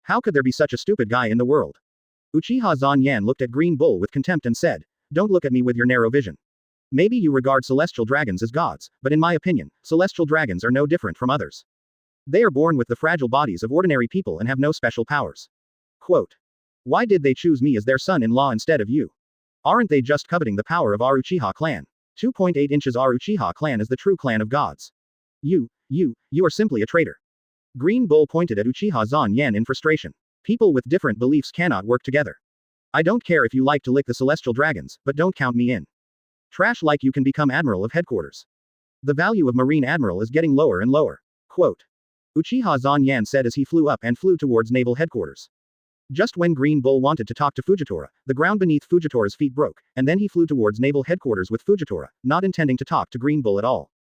How could there be such a stupid guy in the world? Uchiha Zanyan looked at Green Bull with contempt and said, don't look at me with your narrow vision. Maybe you regard celestial dragons as gods, but in my opinion, celestial dragons are no different from others. They are born with the fragile bodies of ordinary people and have no special powers. Quote. Why did they choose me as their son-in-law instead of you? Aren't they just coveting the power of our Uchiha clan? 2.8 inches. Our Uchiha clan is the true clan of gods. You are simply a traitor. Green Bull pointed at Uchiha Zanyan in frustration. People with different beliefs cannot work together. I don't care if you like to lick the celestial dragons, but don't count me in. Trash like you can become admiral of headquarters. The value of marine admiral is getting lower and lower. Quote. Uchiha Zanyan said as he flew up and flew towards naval headquarters. Just when Green Bull wanted to talk to Fujitora, the ground beneath Fujitora's feet broke, and then he flew towards naval headquarters with Fujitora, not intending to talk to Green Bull at all.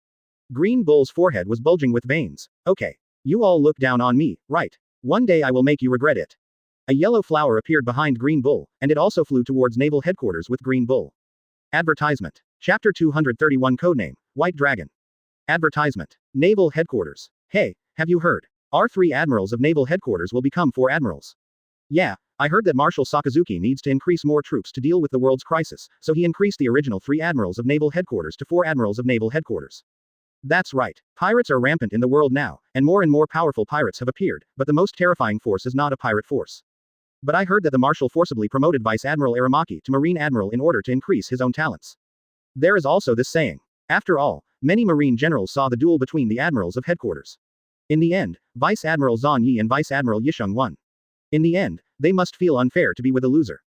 Green Bull's forehead was bulging with veins. Okay. You all look down on me, right? One day I will make you regret it. A yellow flower appeared behind Green Bull, and it also flew towards naval headquarters with Green Bull. Advertisement. Chapter 231 Codename, White Dragon. Advertisement. Naval Headquarters. Hey, have you heard? Our 3 admirals of naval headquarters will become 4 admirals. Yeah, I heard that Marshal Sakazuki needs to increase more troops to deal with the world's crisis, so he increased the original 3 admirals of naval headquarters to 4 admirals of naval headquarters. That's right. Pirates are rampant in the world now, and more powerful pirates have appeared, but the most terrifying force is not a pirate force. But I heard that the Marshal forcibly promoted Vice Admiral Aramaki to Marine Admiral in order to increase his own talents. There is also this saying. After all, many Marine generals saw the duel between the admirals of headquarters. In the end, Vice Admiral Zan Yi and Vice Admiral Yisheng won. In the end, they must feel unfair to be with a loser.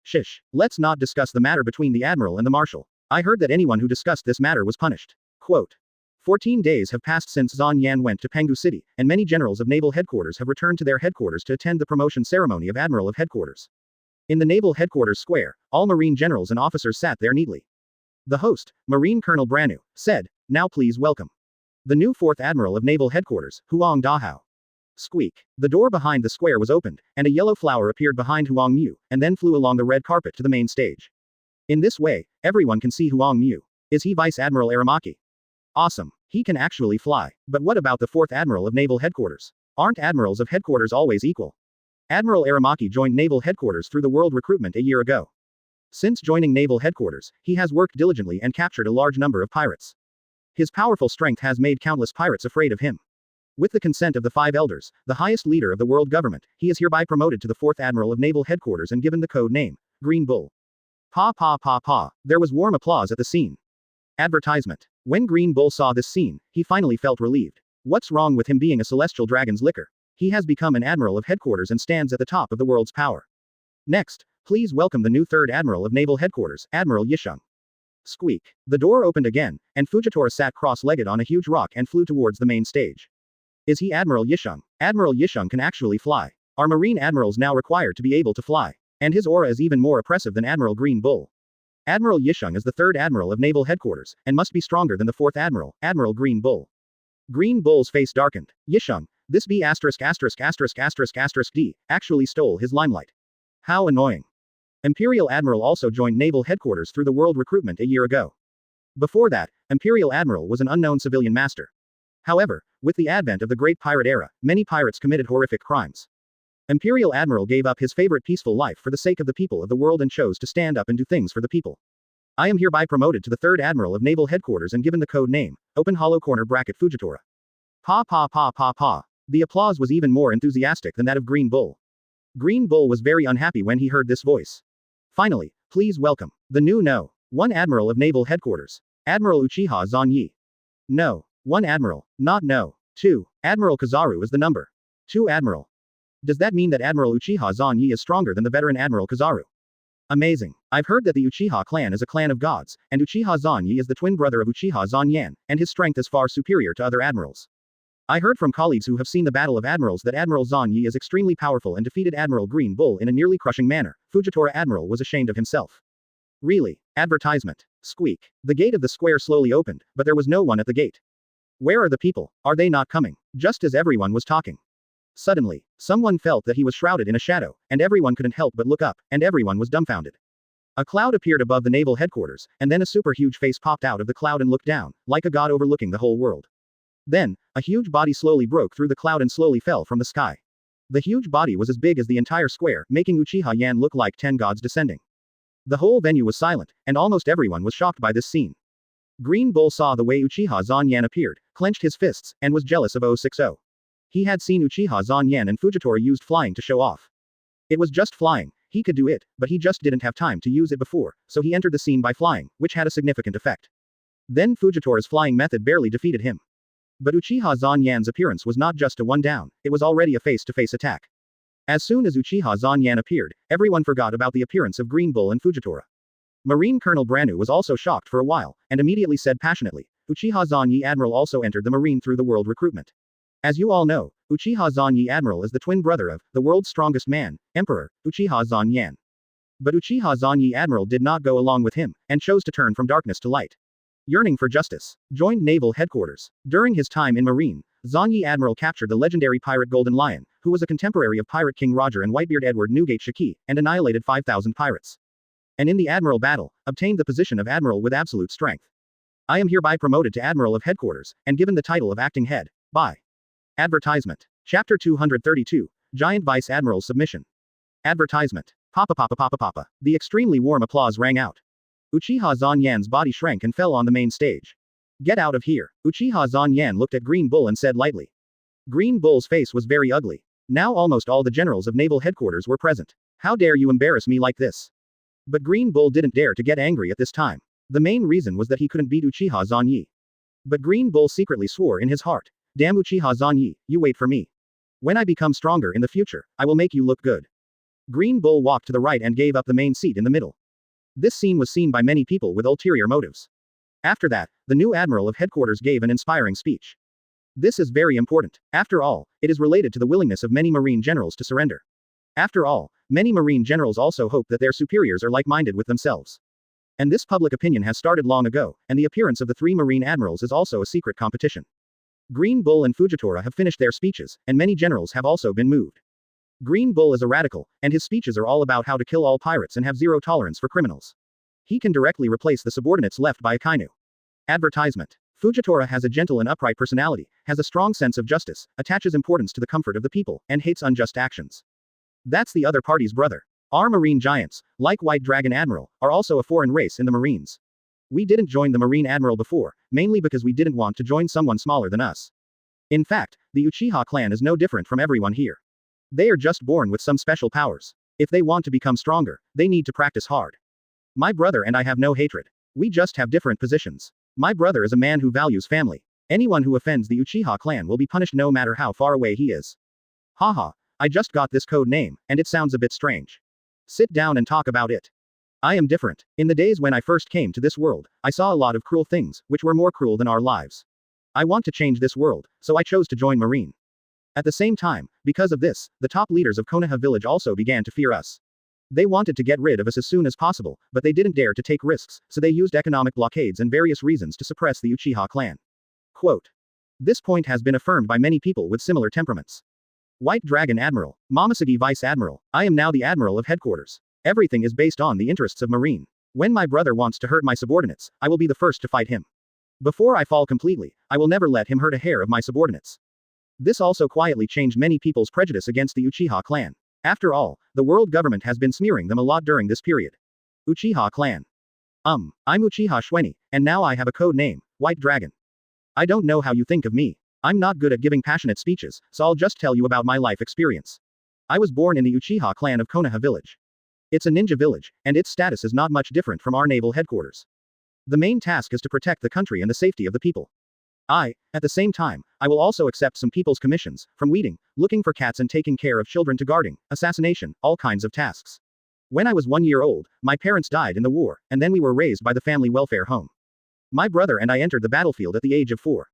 Shish. Let's not discuss the matter between the Admiral and the Marshal. I heard that anyone who discussed this matter was punished. Quote. 14 days have passed since Zan Yan went to Pangu City, and many generals of naval headquarters have returned to their headquarters to attend the promotion ceremony of Admiral of Headquarters. In the naval headquarters square, all Marine generals and officers sat there neatly. The host, Marine Colonel Branu, said, now please welcome the new 4th Admiral of Naval Headquarters, Huang Dahao. Squeak. The door behind the square was opened, and a yellow flower appeared behind Huang Mu, and then flew along the red carpet to the main stage. In this way, everyone can see Huang Mu. Is he Vice Admiral Aramaki? Awesome. He can actually fly. But what about the 4th Admiral of Naval Headquarters? Aren't admirals of headquarters always equal? Admiral Aramaki joined Naval Headquarters through the world recruitment a year ago. Since joining Naval Headquarters, he has worked diligently and captured a large number of pirates. His powerful strength has made countless pirates afraid of him. With the consent of the 5 elders, the highest leader of the world government, he is hereby promoted to the 4th Admiral of Naval Headquarters and given the code name, Green Bull. Pa pa pa pa. There was warm applause at the scene. Advertisement. When Green Bull saw this scene, he finally felt relieved. What's wrong with him being a celestial dragon's licker? He has become an admiral of headquarters and stands at the top of the world's power. Next, Please welcome the new 3rd Admiral of Naval Headquarters, Admiral Yisheng. Squeak. The door opened again, and Fujitora sat cross-legged on a huge rock and flew towards the main stage. Is he Admiral Yisheng? Admiral Yisheng can actually fly. Are Marine Admirals now required to be able to fly? And his aura is even more oppressive than Admiral Green Bull. Admiral Yisheng is the 3rd Admiral of Naval Headquarters, and must be stronger than the 4th Admiral, Admiral Green Bull. Green Bull's face darkened. Yisheng, this B*************** D, actually stole his limelight. How annoying. Imperial Admiral also joined Naval Headquarters through the World Recruitment a year ago. Before that, Imperial Admiral was an unknown civilian master. However, with the advent of the Great Pirate Era, many pirates committed horrific crimes. Imperial Admiral gave up his favorite peaceful life for the sake of the people of the world and chose to stand up and do things for the people. I am hereby promoted to the 3rd Admiral of Naval Headquarters and given the code name, open hollow corner bracket Fujitora. Pa pa pa pa pa. The applause was even more enthusiastic than that of Green Bull. Green Bull was very unhappy when he heard this voice. Finally, please welcome the new No. 1 Admiral of Naval Headquarters, Admiral Uchiha Zanyi. No. 1 Admiral, not No. 2. Admiral Kizaru is the number 2 Admiral. Does that mean that Admiral Uchiha Zanyi is stronger than the veteran Admiral Kizaru? Amazing. I've heard that the Uchiha clan is a clan of gods, and Uchiha Zanyi is the twin brother of Uchiha Zanyan, and his strength is far superior to other admirals. I heard from colleagues who have seen the Battle of Admirals that Admiral Zanyi is extremely powerful and defeated Admiral Green Bull in a nearly crushing manner. Fujitora Admiral was ashamed of himself. Really? Advertisement. Squeak. The gate of the square slowly opened, but there was no one at the gate. Where are the people? Are they not coming? Just as everyone was talking. Suddenly, someone felt that he was shrouded in a shadow, and everyone couldn't help but look up, and everyone was dumbfounded. A cloud appeared above the naval headquarters, and then a super huge face popped out of the cloud and looked down, like a god overlooking the whole world. Then, a huge body slowly broke through the cloud and slowly fell from the sky. The huge body was as big as the entire square, making Uchiha Yan look like 10 gods descending. The whole venue was silent, and almost everyone was shocked by this scene. Green Bull saw the way Uchiha Zanyan appeared, clenched his fists, and was jealous of 060. He had seen Uchiha Zanyan and Fujitora used flying to show off. It was just flying, he could do it, but he just didn't have time to use it before, so he entered the scene by flying, which had a significant effect. Then Fujitora's flying method barely defeated him. But Uchiha Zanyan's appearance was not just a one-down, it was already a face-to-face attack. As soon as Uchiha Zanyan appeared, everyone forgot about the appearance of Green Bull and Fujitora. Marine Colonel Branu was also shocked for a while, and immediately said passionately, Uchiha Zanyi Admiral also entered the Marine through the world recruitment. As you all know, Uchiha Zanyi Admiral is the twin brother of the world's strongest man, Emperor Uchiha Zanyan. But Uchiha Zanyi Admiral did not go along with him, and chose to turn from darkness to light. Yearning for justice, joined naval headquarters. During his time in Marine, Zanyi Admiral captured the legendary pirate Golden Lion, who was a contemporary of Pirate King Roger and Whitebeard Edward Newgate Shaki, and annihilated 5,000 pirates. And in the Admiral battle, obtained the position of Admiral with absolute strength. I am hereby promoted to Admiral of Headquarters, and given the title of Acting Head. By Advertisement. Chapter 232, Giant Vice Admiral's Submission. Advertisement. Papa papa papa papa. The extremely warm applause rang out. Uchiha Zanyan's body shrank and fell on the main stage. Get out of here. Uchiha Zanyan looked at Green Bull and said lightly. Green Bull's face was very ugly. Now almost all the generals of naval headquarters were present. How dare you embarrass me like this? But Green Bull didn't dare to get angry at this time. The main reason was that he couldn't beat Uchiha Zanyi. But Green Bull secretly swore in his heart. Damn Uchiha Zanyi, you wait for me. When I become stronger in the future, I will make you look good. Green Bull walked to the right and gave up the main seat in the middle. This scene was seen by many people with ulterior motives. After that, the new Admiral of Headquarters gave an inspiring speech. This is very important. After all, it is related to the willingness of many Marine generals to surrender. After all, many Marine generals also hope that their superiors are like-minded with themselves. And this public opinion has started long ago, and the appearance of the 3 Marine admirals is also a secret competition. Green Bull and Fujitora have finished their speeches, and many generals have also been moved. Green Bull is a radical, and his speeches are all about how to kill all pirates and have zero tolerance for criminals. He can directly replace the subordinates left by Akainu. Advertisement. Fujitora has a gentle and upright personality, has a strong sense of justice, attaches importance to the comfort of the people, and hates unjust actions. That's the other party's brother. Our Marine giants, like White Dragon Admiral, are also a foreign race in the Marines. We didn't join the Marine Admiral before, mainly because we didn't want to join someone smaller than us. In fact, the Uchiha clan is no different from everyone here. They are just born with some special powers. If they want to become stronger, they need to practice hard. My brother and I have no hatred. We just have different positions. My brother is a man who values family. Anyone who offends the Uchiha clan will be punished no matter how far away he is. Haha, I just got this code name, and it sounds a bit strange. Sit down and talk about it. I am different. In the days when I first came to this world, I saw a lot of cruel things, which were more cruel than our lives. I want to change this world, so I chose to join Marine. At the same time, because of this, the top leaders of Konoha village also began to fear us. They wanted to get rid of us as soon as possible, but they didn't dare to take risks, so they used economic blockades and various reasons to suppress the Uchiha clan. Quote. This point has been affirmed by many people with similar temperaments. White Dragon Admiral, Momosuke Vice Admiral, I am now the Admiral of Headquarters. Everything is based on the interests of Marine. When my brother wants to hurt my subordinates, I will be the first to fight him. Before I fall completely, I will never let him hurt a hair of my subordinates. This also quietly changed many people's prejudice against the Uchiha clan. After all, the world government has been smearing them a lot during this period. Uchiha clan. I'm Uchiha Shueni, and now I have a code name, White Dragon. I don't know how you think of me. I'm not good at giving passionate speeches, so I'll just tell you about my life experience. I was born in the Uchiha clan of Konoha village. It's a ninja village, and its status is not much different from our naval headquarters. The main task is to protect the country and the safety of the people. At the same time, I will also accept some people's commissions, from weeding, looking for cats and taking care of children to guarding, assassination, all kinds of tasks. When I was 1 year old, my parents died in the war, and then we were raised by the family welfare home. My brother and I entered the battlefield at the age of 4.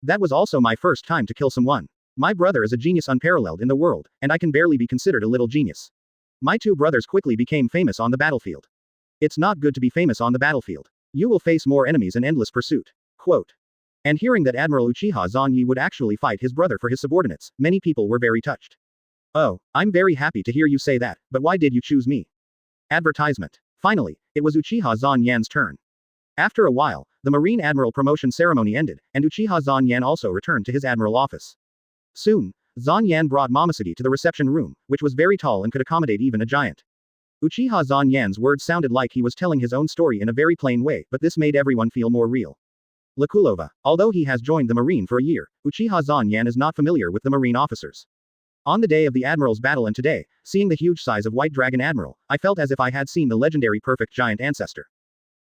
That was also my first time to kill someone. My brother is a genius unparalleled in the world, and I can barely be considered a little genius. My 2 brothers quickly became famous on the battlefield. It's not good to be famous on the battlefield. You will face more enemies and endless pursuit. Quote. And hearing that Admiral Uchiha Zanyi would actually fight his brother for his subordinates, many people were very touched. Oh, I'm very happy to hear you say that, but why did you choose me? Advertisement. Finally, it was Uchiha Zanyan's turn. After a while, the Marine Admiral promotion ceremony ended, and Uchiha Zanyan also returned to his Admiral office. Soon, Zanyan brought Momosuke to the reception room, which was very tall and could accommodate even a giant. Uchiha Zanyan's words sounded like he was telling his own story in a very plain way, but this made everyone feel more real. Lakulova. Although he has joined the Marine for a year, Uchiha Zanyan is not familiar with the Marine officers. On the day of the Admiral's battle and today, seeing the huge size of White Dragon Admiral, I felt as if I had seen the legendary perfect giant ancestor.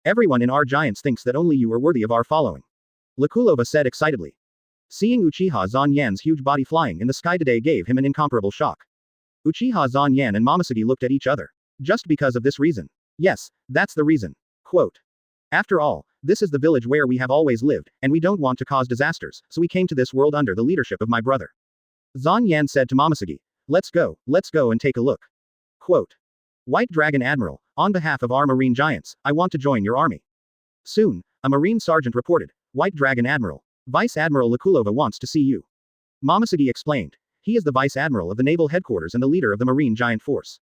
Everyone in our giants thinks that only you are worthy of our following. Lakulova said excitedly. Seeing Uchiha Zanyan's huge body flying in the sky today gave him an incomparable shock. Uchiha Zanyan and Momosuke looked at each other. Just because of this reason. Yes, that's the reason. Quote. After all, this is the village where we have always lived, and we don't want to cause disasters, so we came to this world under the leadership of my brother. Zanyan said to Momosuke. Let's go and take a look. Quote. White Dragon Admiral, on behalf of our Marine giants, I want to join your army. Soon, a Marine sergeant reported. White Dragon Admiral. Vice Admiral Lakulova wants to see you. Momosuke explained. He is the Vice Admiral of the Naval Headquarters and the leader of the Marine Giant Force.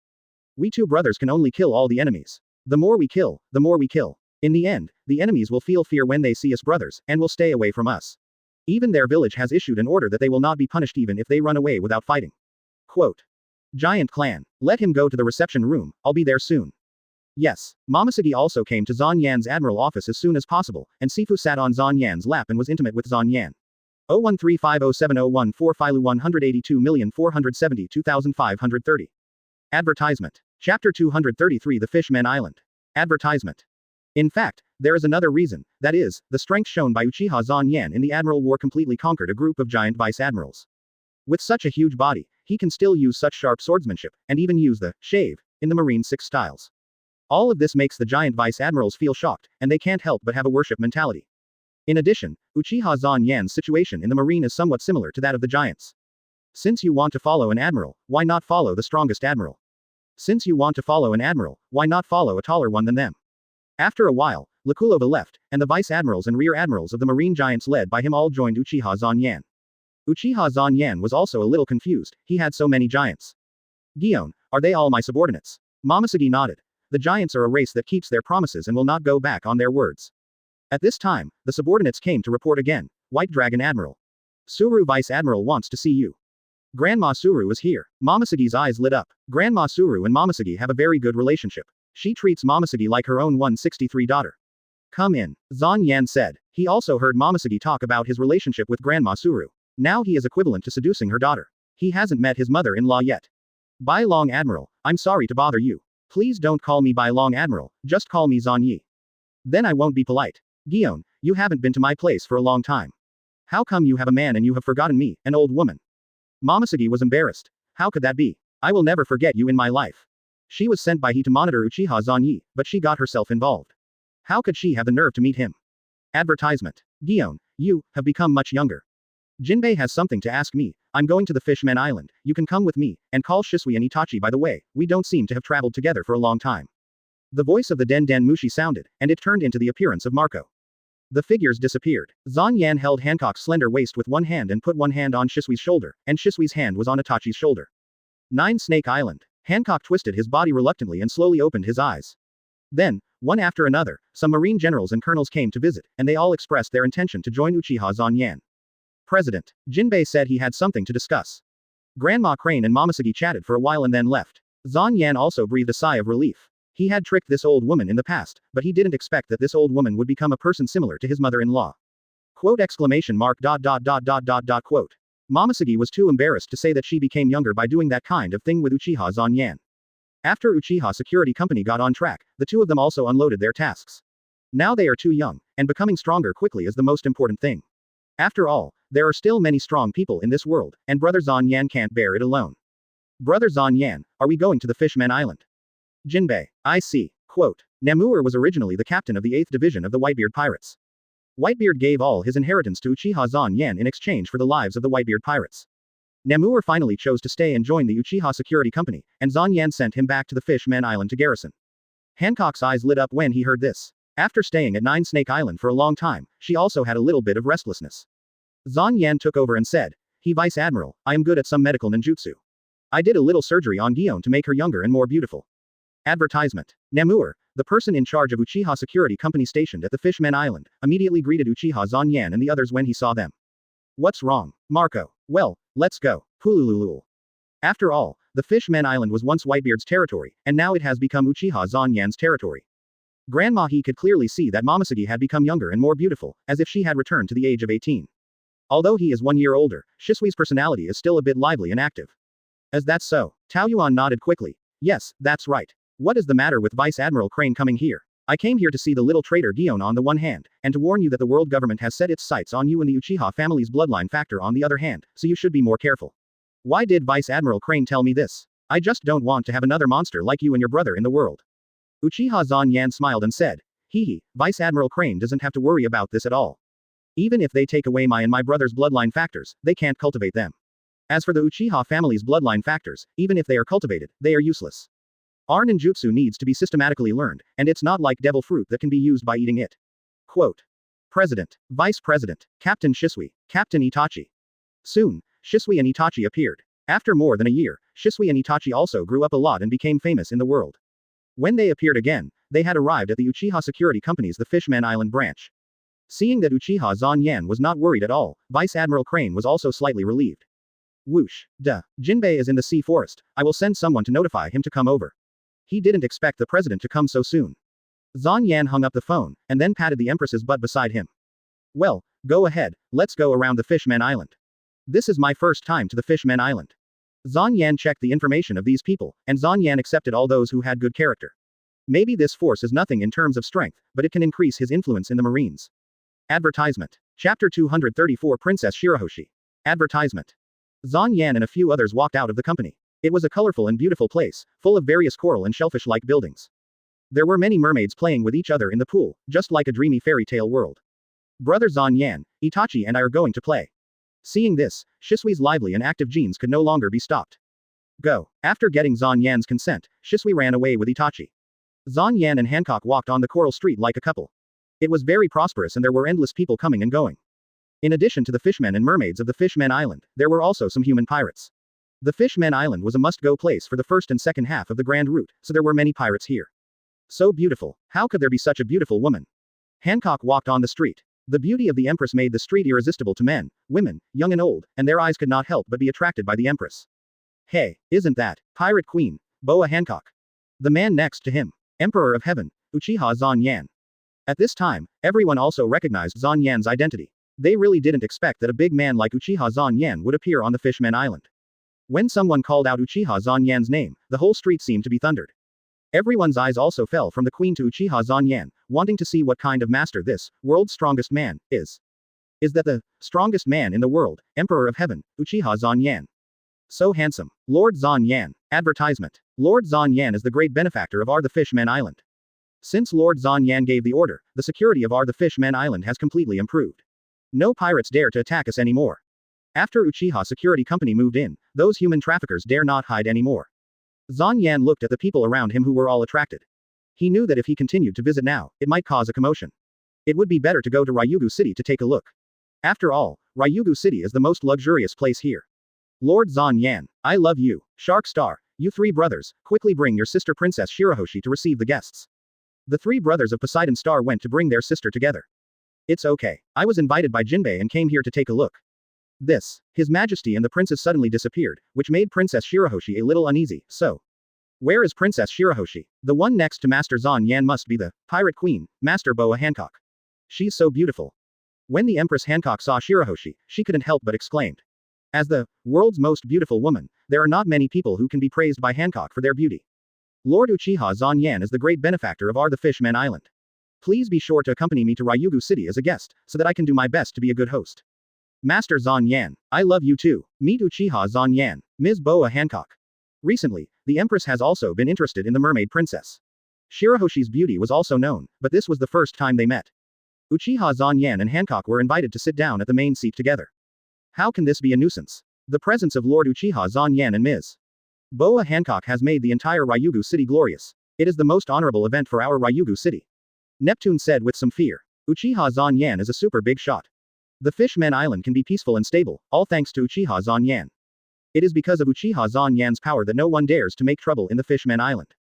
We 2 brothers can only kill all the enemies. The more we kill, the more we kill. In the end, the enemies will feel fear when they see us brothers, and will stay away from us. Even their village has issued an order that they will not be punished even if they run away without fighting. Quote. Giant clan. Let him go to the reception room, I'll be there soon. Yes. Momosuke also came to Zanyan's Admiral office as soon as possible, and Sifu sat on Zanyan's lap and was intimate with Zanyan. 013507014 Filu 182,472,530. Advertisement. Chapter 233 The Fishmen Island. Advertisement. In fact, there is another reason, that is, the strength shown by Uchiha Zanyan in the Admiral War completely conquered a group of giant vice admirals. With such a huge body, he can still use such sharp swordsmanship, and even use the shave in the Marine 6 styles. All of this makes the giant vice admirals feel shocked, and they can't help but have a worship mentality. In addition, Uchiha Zanyan's situation in the Marine is somewhat similar to that of the giants. Since you want to follow an admiral, why not follow the strongest admiral? Since you want to follow an admiral, why not follow a taller one than them? After a while, Lakulova left, and the vice admirals and rear admirals of the Marine giants led by him all joined Uchiha Zanyan. Uchiha Zanyan was also a little confused, he had so many giants. Gion, are they all my subordinates? Momosuke nodded. The giants are a race that keeps their promises and will not go back on their words. At this time, the subordinates came to report again. White Dragon Admiral. Suru Vice Admiral wants to see you. Grandma Suru is here. Momosuke's eyes lit up. Grandma Suru and Momosuke have a very good relationship. She treats Momosuke like her own 163 daughter. Come in, Zanyan said. He also heard Momosuke talk about his relationship with Grandma Suru. Now he is equivalent to seducing her daughter. He hasn't met his mother-in-law yet. Bai Long Admiral, I'm sorry to bother you. Please don't call me Bai Long Admiral, just call me Zanyi. Then I won't be polite. Gion, you haven't been to my place for a long time. How come you have a man and you have forgotten me, an old woman? Momosuke was embarrassed. How could that be? I will never forget you in my life. She was sent by he to monitor Uchiha Zanyi, but she got herself involved. How could she have the nerve to meet him? Advertisement. Gion, you have become much younger. Jinbei has something to ask me. I'm going to the Fishman Island. You can come with me, and call Shisui and Itachi. By the way, we don't seem to have traveled together for a long time. The voice of the Den Den Mushi sounded, and it turned into the appearance of Marco. The figures disappeared. Zan Yan held Hancock's slender waist with one hand and put one hand on Shisui's shoulder, and Shisui's hand was on Itachi's shoulder. 9 Snake Island. Hancock twisted his body reluctantly and slowly opened his eyes. Then, one after another, some marine generals and colonels came to visit, and they all expressed their intention to join Uchiha Zan Yan. President Jinbei said he had something to discuss. Grandma Crane and Momosuke chatted for a while and then left. Zan Yan also breathed a sigh of relief. He had tricked this old woman in the past, but he didn't expect that this old woman would become a person similar to his mother-in-law. Quote! Quote. Momosuke was too embarrassed to say that she became younger by doing that kind of thing with Uchiha Zan Yan. After Uchiha Security Company got on track, the two of them also unloaded their tasks. Now they are too young, and becoming stronger quickly is the most important thing. After all, there are still many strong people in this world, and Brother Zan Yan can't bear it alone. Brother Zan Yan, are we going to the Fishman Island? Jinbei, I see. Quote. Namur was originally the captain of the 8th Division of the Whitebeard Pirates. Whitebeard gave all his inheritance to Uchiha Zan Yan in exchange for the lives of the Whitebeard Pirates. Namur finally chose to stay and join the Uchiha Security Company, and Zan Yan sent him back to the Fishman Island to garrison. Hancock's eyes lit up when he heard this. After staying at 9 Snake Island for a long time, she also had a little bit of restlessness. Zan Yan took over and said, "He Vice Admiral, I am good at some medical ninjutsu. I did a little surgery on Gion to make her younger and more beautiful." Advertisement. Namur, the person in charge of Uchiha Security Company stationed at the Fishman Island, immediately greeted Uchiha Zan Yan and the others when he saw them. What's wrong, Marco? Well, let's go. Pulululul. After all, the Fishman Island was once Whitebeard's territory, and now it has become Uchiha Zan Yan's territory. Grandma he could clearly see that Momosuke had become younger and more beautiful, as if she had returned to the age of 18. Although he is 1 year older, Shisui's personality is still a bit lively and active. Is that so? Taoyuan nodded quickly. Yes, that's right. What is the matter with Vice Admiral Crane coming here? I came here to see the little traitor Gion on the one hand, and to warn you that the world government has set its sights on you and the Uchiha family's bloodline factor on the other hand, so you should be more careful. Why did Vice Admiral Crane tell me this? I just don't want to have another monster like you and your brother in the world. Uchiha Zan Yan smiled and said, Hee, Vice Admiral Crane doesn't have to worry about this at all. Even if they take away my and my brother's bloodline factors, they can't cultivate them. As for the Uchiha family's bloodline factors, even if they are cultivated, they are useless. Our ninjutsu needs to be systematically learned, and it's not like devil fruit that can be used by eating it. Quote. President, Vice President, Captain Shisui, Captain Itachi. Soon, Shisui and Itachi appeared. After more than a year, Shisui and Itachi also grew up a lot and became famous in the world. When they appeared again, they had arrived at the Uchiha Security Company's The Fishman Island branch. Seeing that Uchiha Zan Yan was not worried at all, Vice Admiral Crane was also slightly relieved. Whoosh, duh, Jinbei is in the sea forest, I will send someone to notify him to come over. He didn't expect the president to come so soon. Zan Yan hung up the phone, and then patted the Empress's butt beside him. Well, go ahead, let's go around the Fishman Island. This is my first time to the Fishman Island. Zan Yan checked the information of these people, and Zan Yan accepted all those who had good character. Maybe this force is nothing in terms of strength, but it can increase his influence in the Marines. Advertisement. Chapter 234 Princess Shirahoshi. Advertisement. Zan Yan and a few others walked out of the company. It was a colorful and beautiful place, full of various coral and shellfish-like buildings. There were many mermaids playing with each other in the pool, just like a dreamy fairy tale world. Brother Zan Yan, Itachi and I are going to play. Seeing this, Shisui's lively and active genes could no longer be stopped. Go. After getting Zan Yan's consent, Shisui ran away with Itachi. Zan Yan and Hancock walked on the coral street like a couple. It was very prosperous and there were endless people coming and going. In addition to the fishmen and mermaids of the Fishman Island, there were also some human pirates. The Fishman Island was a must-go place for the first and second half of the Grand Route, so there were many pirates here. So beautiful. How could there be such a beautiful woman? Hancock walked on the street. The beauty of the Empress made the street irresistible to men, women, young and old, and their eyes could not help but be attracted by the Empress. Hey, isn't that Pirate Queen, Boa Hancock? The man next to him, Emperor of Heaven, Uchiha Zan Yan. At this time, everyone also recognized Zan Yan's identity. They really didn't expect that a big man like Uchiha Zan Yan would appear on the Fishman Island. When someone called out Uchiha Zan Yan's name, the whole street seemed to be thundered. Everyone's eyes also fell from the queen to Uchiha Zan Yan, wanting to see what kind of master this, world's strongest man, is. Is that the strongest man in the world, Emperor of Heaven, Uchiha Zan Yan? So handsome. Lord Zan Yan. Advertisement. Lord Zan Yan is the great benefactor of the Fishman Island. Since Lord Zan Yan gave the order, the security of the Fishman Island has completely improved. No pirates dare to attack us anymore. After Uchiha Security Company moved in, those human traffickers dare not hide anymore. Zan Yan looked at the people around him who were all attracted. He knew that if he continued to visit now, it might cause a commotion. It would be better to go to Ryugu City to take a look. After all, Ryugu City is the most luxurious place here. Lord Zan Yan, I love you, Shark Star, you three brothers, quickly bring your sister Princess Shirahoshi to receive the guests. The three brothers of Poseidon Star went to bring their sister together. It's okay. I was invited by Jinbei and came here to take a look. His Majesty and the princes suddenly disappeared, which made Princess Shirahoshi a little uneasy. So, where is Princess Shirahoshi? The one next to Master Zan Yan must be the Pirate Queen, Master Boa Hancock. She's so beautiful. When the Empress Hancock saw Shirahoshi, she couldn't help but exclaimed. As the world's most beautiful woman, there are not many people who can be praised by Hancock for their beauty. Lord Uchiha Zan Yan is the great benefactor of the Fishman Island. Please be sure to accompany me to Ryugu City as a guest, so that I can do my best to be a good host. Master Zan Yan, I love you too. Meet Uchiha Zan Yan, Ms. Boa Hancock. Recently, the Empress has also been interested in the mermaid princess. Shirahoshi's beauty was also known, but this was the first time they met. Uchiha Zan Yan and Hancock were invited to sit down at the main seat together. How can this be a nuisance? The presence of Lord Uchiha Zan Yan and Ms. Boa Hancock has made the entire Ryugu City glorious. It is the most honorable event for our Ryugu City. Neptune said with some fear. Uchiha Zan Yan is a super big shot. The Fishman Island can be peaceful and stable, all thanks to Uchiha Zan Yan. It is because of Uchiha Zan Yan's power that no one dares to make trouble in the Fishman Island.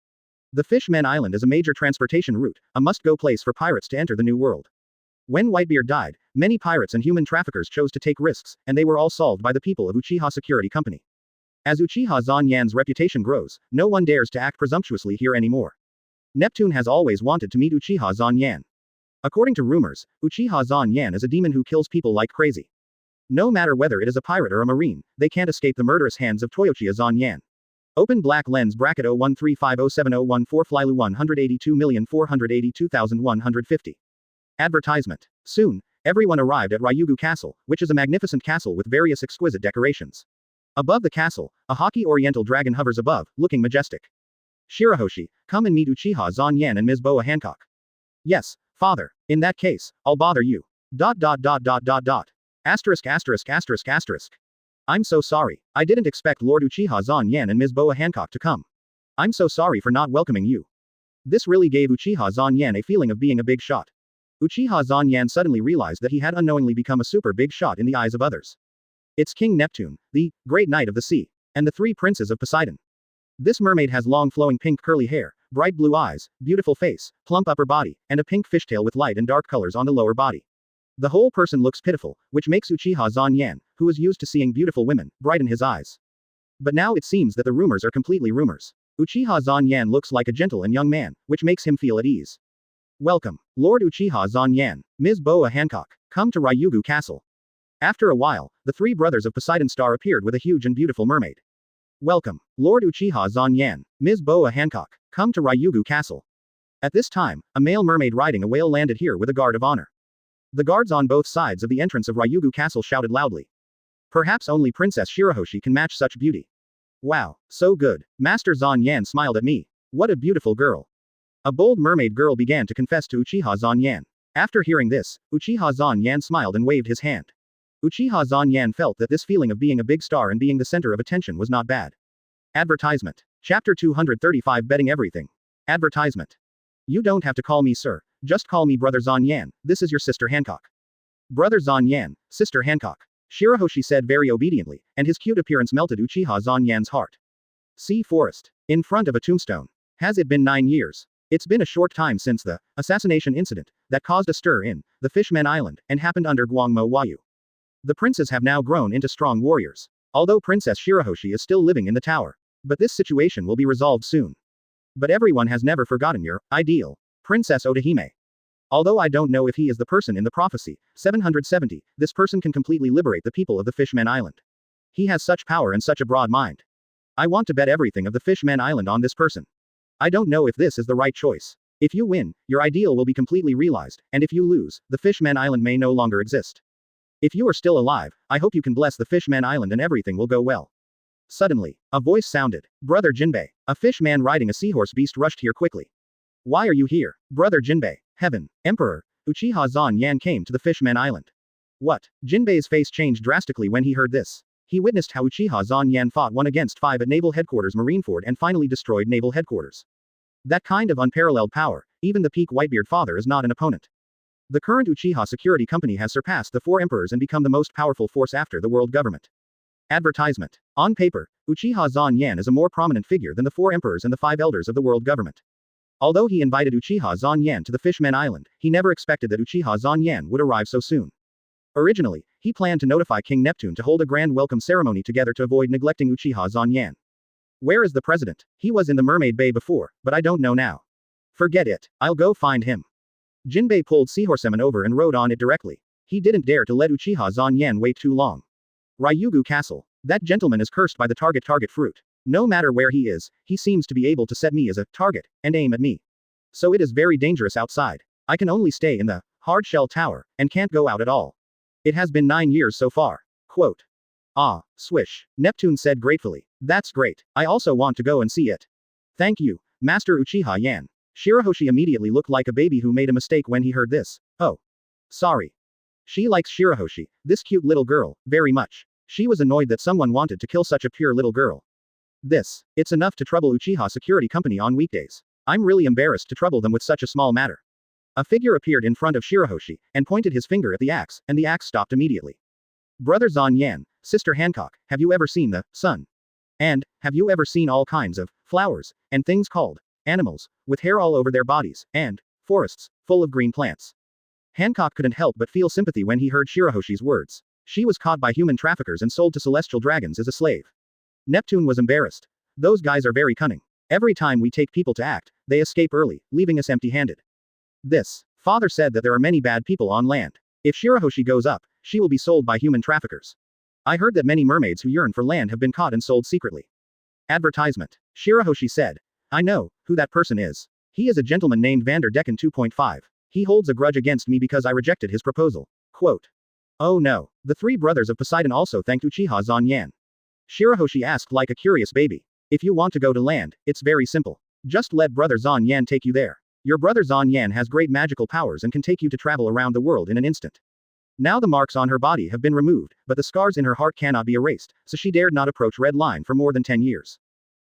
The Fishman Island is a major transportation route, a must-go place for pirates to enter the New World. When Whitebeard died, many pirates and human traffickers chose to take risks, and they were all solved by the people of Uchiha Security Company. As Uchiha Zan Yan's reputation grows, no one dares to act presumptuously here anymore. Neptune has always wanted to meet Uchiha Zan Yan. According to rumors, Uchiha Zan Yan is a demon who kills people like crazy. No matter whether it is a pirate or a marine, they can't escape the murderous hands of Toyochiha Zan Yan. Open black lens bracket 013507014 Flylu 182,482,150. Advertisement. Soon, everyone arrived at Ryugu Castle, which is a magnificent castle with various exquisite decorations. Above the castle, a haughty oriental dragon hovers above, looking majestic. Shirahoshi, come and meet Uchiha Zan Yan and Ms. Boa Hancock. Yes, father. In that case, I'll bother you. ... Asterisk asterisk asterisk asterisk. I'm so sorry. I didn't expect Lord Uchiha Zan Yan and Ms. Boa Hancock to come. I'm so sorry for not welcoming you. This really gave Uchiha Zan Yan a feeling of being a big shot. Uchiha Zan Yan suddenly realized that he had unknowingly become a super big shot in the eyes of others. It's King Neptune, the great knight of the sea, and the three princes of Poseidon. This mermaid has long flowing pink curly hair, bright blue eyes, beautiful face, plump upper body, and a pink fishtail with light and dark colors on the lower body. The whole person looks pitiful, which makes Uchiha Zan Yan, who is used to seeing beautiful women, brighten his eyes. But now it seems that the rumors are completely rumors. Uchiha Zan Yan looks like a gentle and young man, which makes him feel at ease. Welcome, Lord Uchiha Zan Yan, Ms. Boa Hancock. Come to Ryugu Castle. After a while, the three brothers of Poseidon Star appeared with a huge and beautiful mermaid. Welcome, Lord Uchiha Zan Yan, Ms. Boa Hancock. Come to Ryugu Castle. At this time, a male mermaid riding a whale landed here with a guard of honor. The guards on both sides of the entrance of Ryugu Castle shouted loudly. Perhaps only Princess Shirahoshi can match such beauty. Wow, so good. Master Zan Yan smiled at me. What a beautiful girl. A bold mermaid girl began to confess to Uchiha Zan Yan. After hearing this, Uchiha Zan Yan smiled and waved his hand. Uchiha Zan Yan felt that this feeling of being a big star and being the center of attention was not bad. Advertisement. Chapter 235 Betting Everything. Advertisement. You don't have to call me sir, just call me Brother Zan Yan, this is your sister Hancock. Brother Zan Yan, Sister Hancock. Shirahoshi said very obediently, and his cute appearance melted Uchiha Zan Yan's heart. See forest. In front of a tombstone. Has it been 9 years? It's been a short time since the assassination incident that caused a stir in the Fishman Island and happened under Guangmo Wayu. The princes have now grown into strong warriors. Although Princess Shirahoshi is still living in the tower. But this situation will be resolved soon. But everyone has never forgotten your ideal, Princess Otahime. Although I don't know if he is the person in the prophecy, 770, this person can completely liberate the people of the Fishman Island. He has such power and such a broad mind. I want to bet everything of the Fishman Island on this person. I don't know if this is the right choice. If you win, your ideal will be completely realized, and if you lose, the Fishman Island may no longer exist. If you are still alive, I hope you can bless the Fishman Island and everything will go well. Suddenly, a voice sounded. Brother Jinbei. A fish man riding a seahorse beast rushed here quickly. Why are you here? Brother Jinbei. Heaven. Emperor. Uchiha Zan Yan came to the Fishman Island. What? Jinbei's face changed drastically when he heard this. He witnessed how Uchiha Zan Yan fought 1 against 5 at Naval Headquarters Marineford and finally destroyed Naval Headquarters. That kind of unparalleled power, even the peak Whitebeard father is not an opponent. The current Uchiha security company has surpassed the 4 emperors and become the most powerful force after the world government. Advertisement. On paper, Uchiha Zan Yan is a more prominent figure than the 4 emperors and the 5 elders of the world government. Although he invited Uchiha Zan Yan to the Fishman Island, he never expected that Uchiha Zan Yan would arrive so soon. Originally, he planned to notify King Neptune to hold a grand welcome ceremony together to avoid neglecting Uchiha Zan Yan. Where is the president? He was in the Mermaid Bay before, but I don't know now. Forget it, I'll go find him. Jinbei pulled Seahorseman over and rode on it directly. He didn't dare to let Uchiha Zan Yan wait too long. Ryugu Castle. That gentleman is cursed by the target fruit. No matter where he is, he seems to be able to set me as a target and aim at me. So it is very dangerous outside. I can only stay in the hard shell tower and can't go out at all. It has been 9 years so far. Quote. Ah, swish. Neptune said gratefully. That's great. I also want to go and see it. Thank you, Master Uchiha Yan. Shirahoshi immediately looked like a baby who made a mistake when he heard this. Oh. Sorry. She likes Shirahoshi, this cute little girl, very much. She was annoyed that someone wanted to kill such a pure little girl. It's enough to trouble Uchiha Security Company on weekdays. I'm really embarrassed to trouble them with such a small matter. A figure appeared in front of Shirahoshi, and pointed his finger at the axe, and the axe stopped immediately. Brother Zan Yan, Sister Hancock, have you ever seen the sun? And, have you ever seen all kinds of flowers, and things called animals, with hair all over their bodies, and forests, full of green plants? Hancock couldn't help but feel sympathy when he heard Shirahoshi's words. She was caught by human traffickers and sold to celestial dragons as a slave. Neptune was embarrassed. Those guys are very cunning. Every time we take people to act, they escape early, leaving us empty-handed. Father said that there are many bad people on land. If Shirahoshi goes up, she will be sold by human traffickers. I heard that many mermaids who yearn for land have been caught and sold secretly. Advertisement. Shirahoshi said. I know who that person is. He is a gentleman named Vander Decken 2.5. He holds a grudge against me because I rejected his proposal. Quote. Oh no. The 3 brothers of Poseidon also thanked Uchiha Zan Yan. Shirahoshi asked like a curious baby. If you want to go to land, it's very simple. Just let Brother Zan Yan take you there. Your brother Zan Yan has great magical powers and can take you to travel around the world in an instant. Now the marks on her body have been removed, but the scars in her heart cannot be erased, so she dared not approach Red Line for more than 10 years.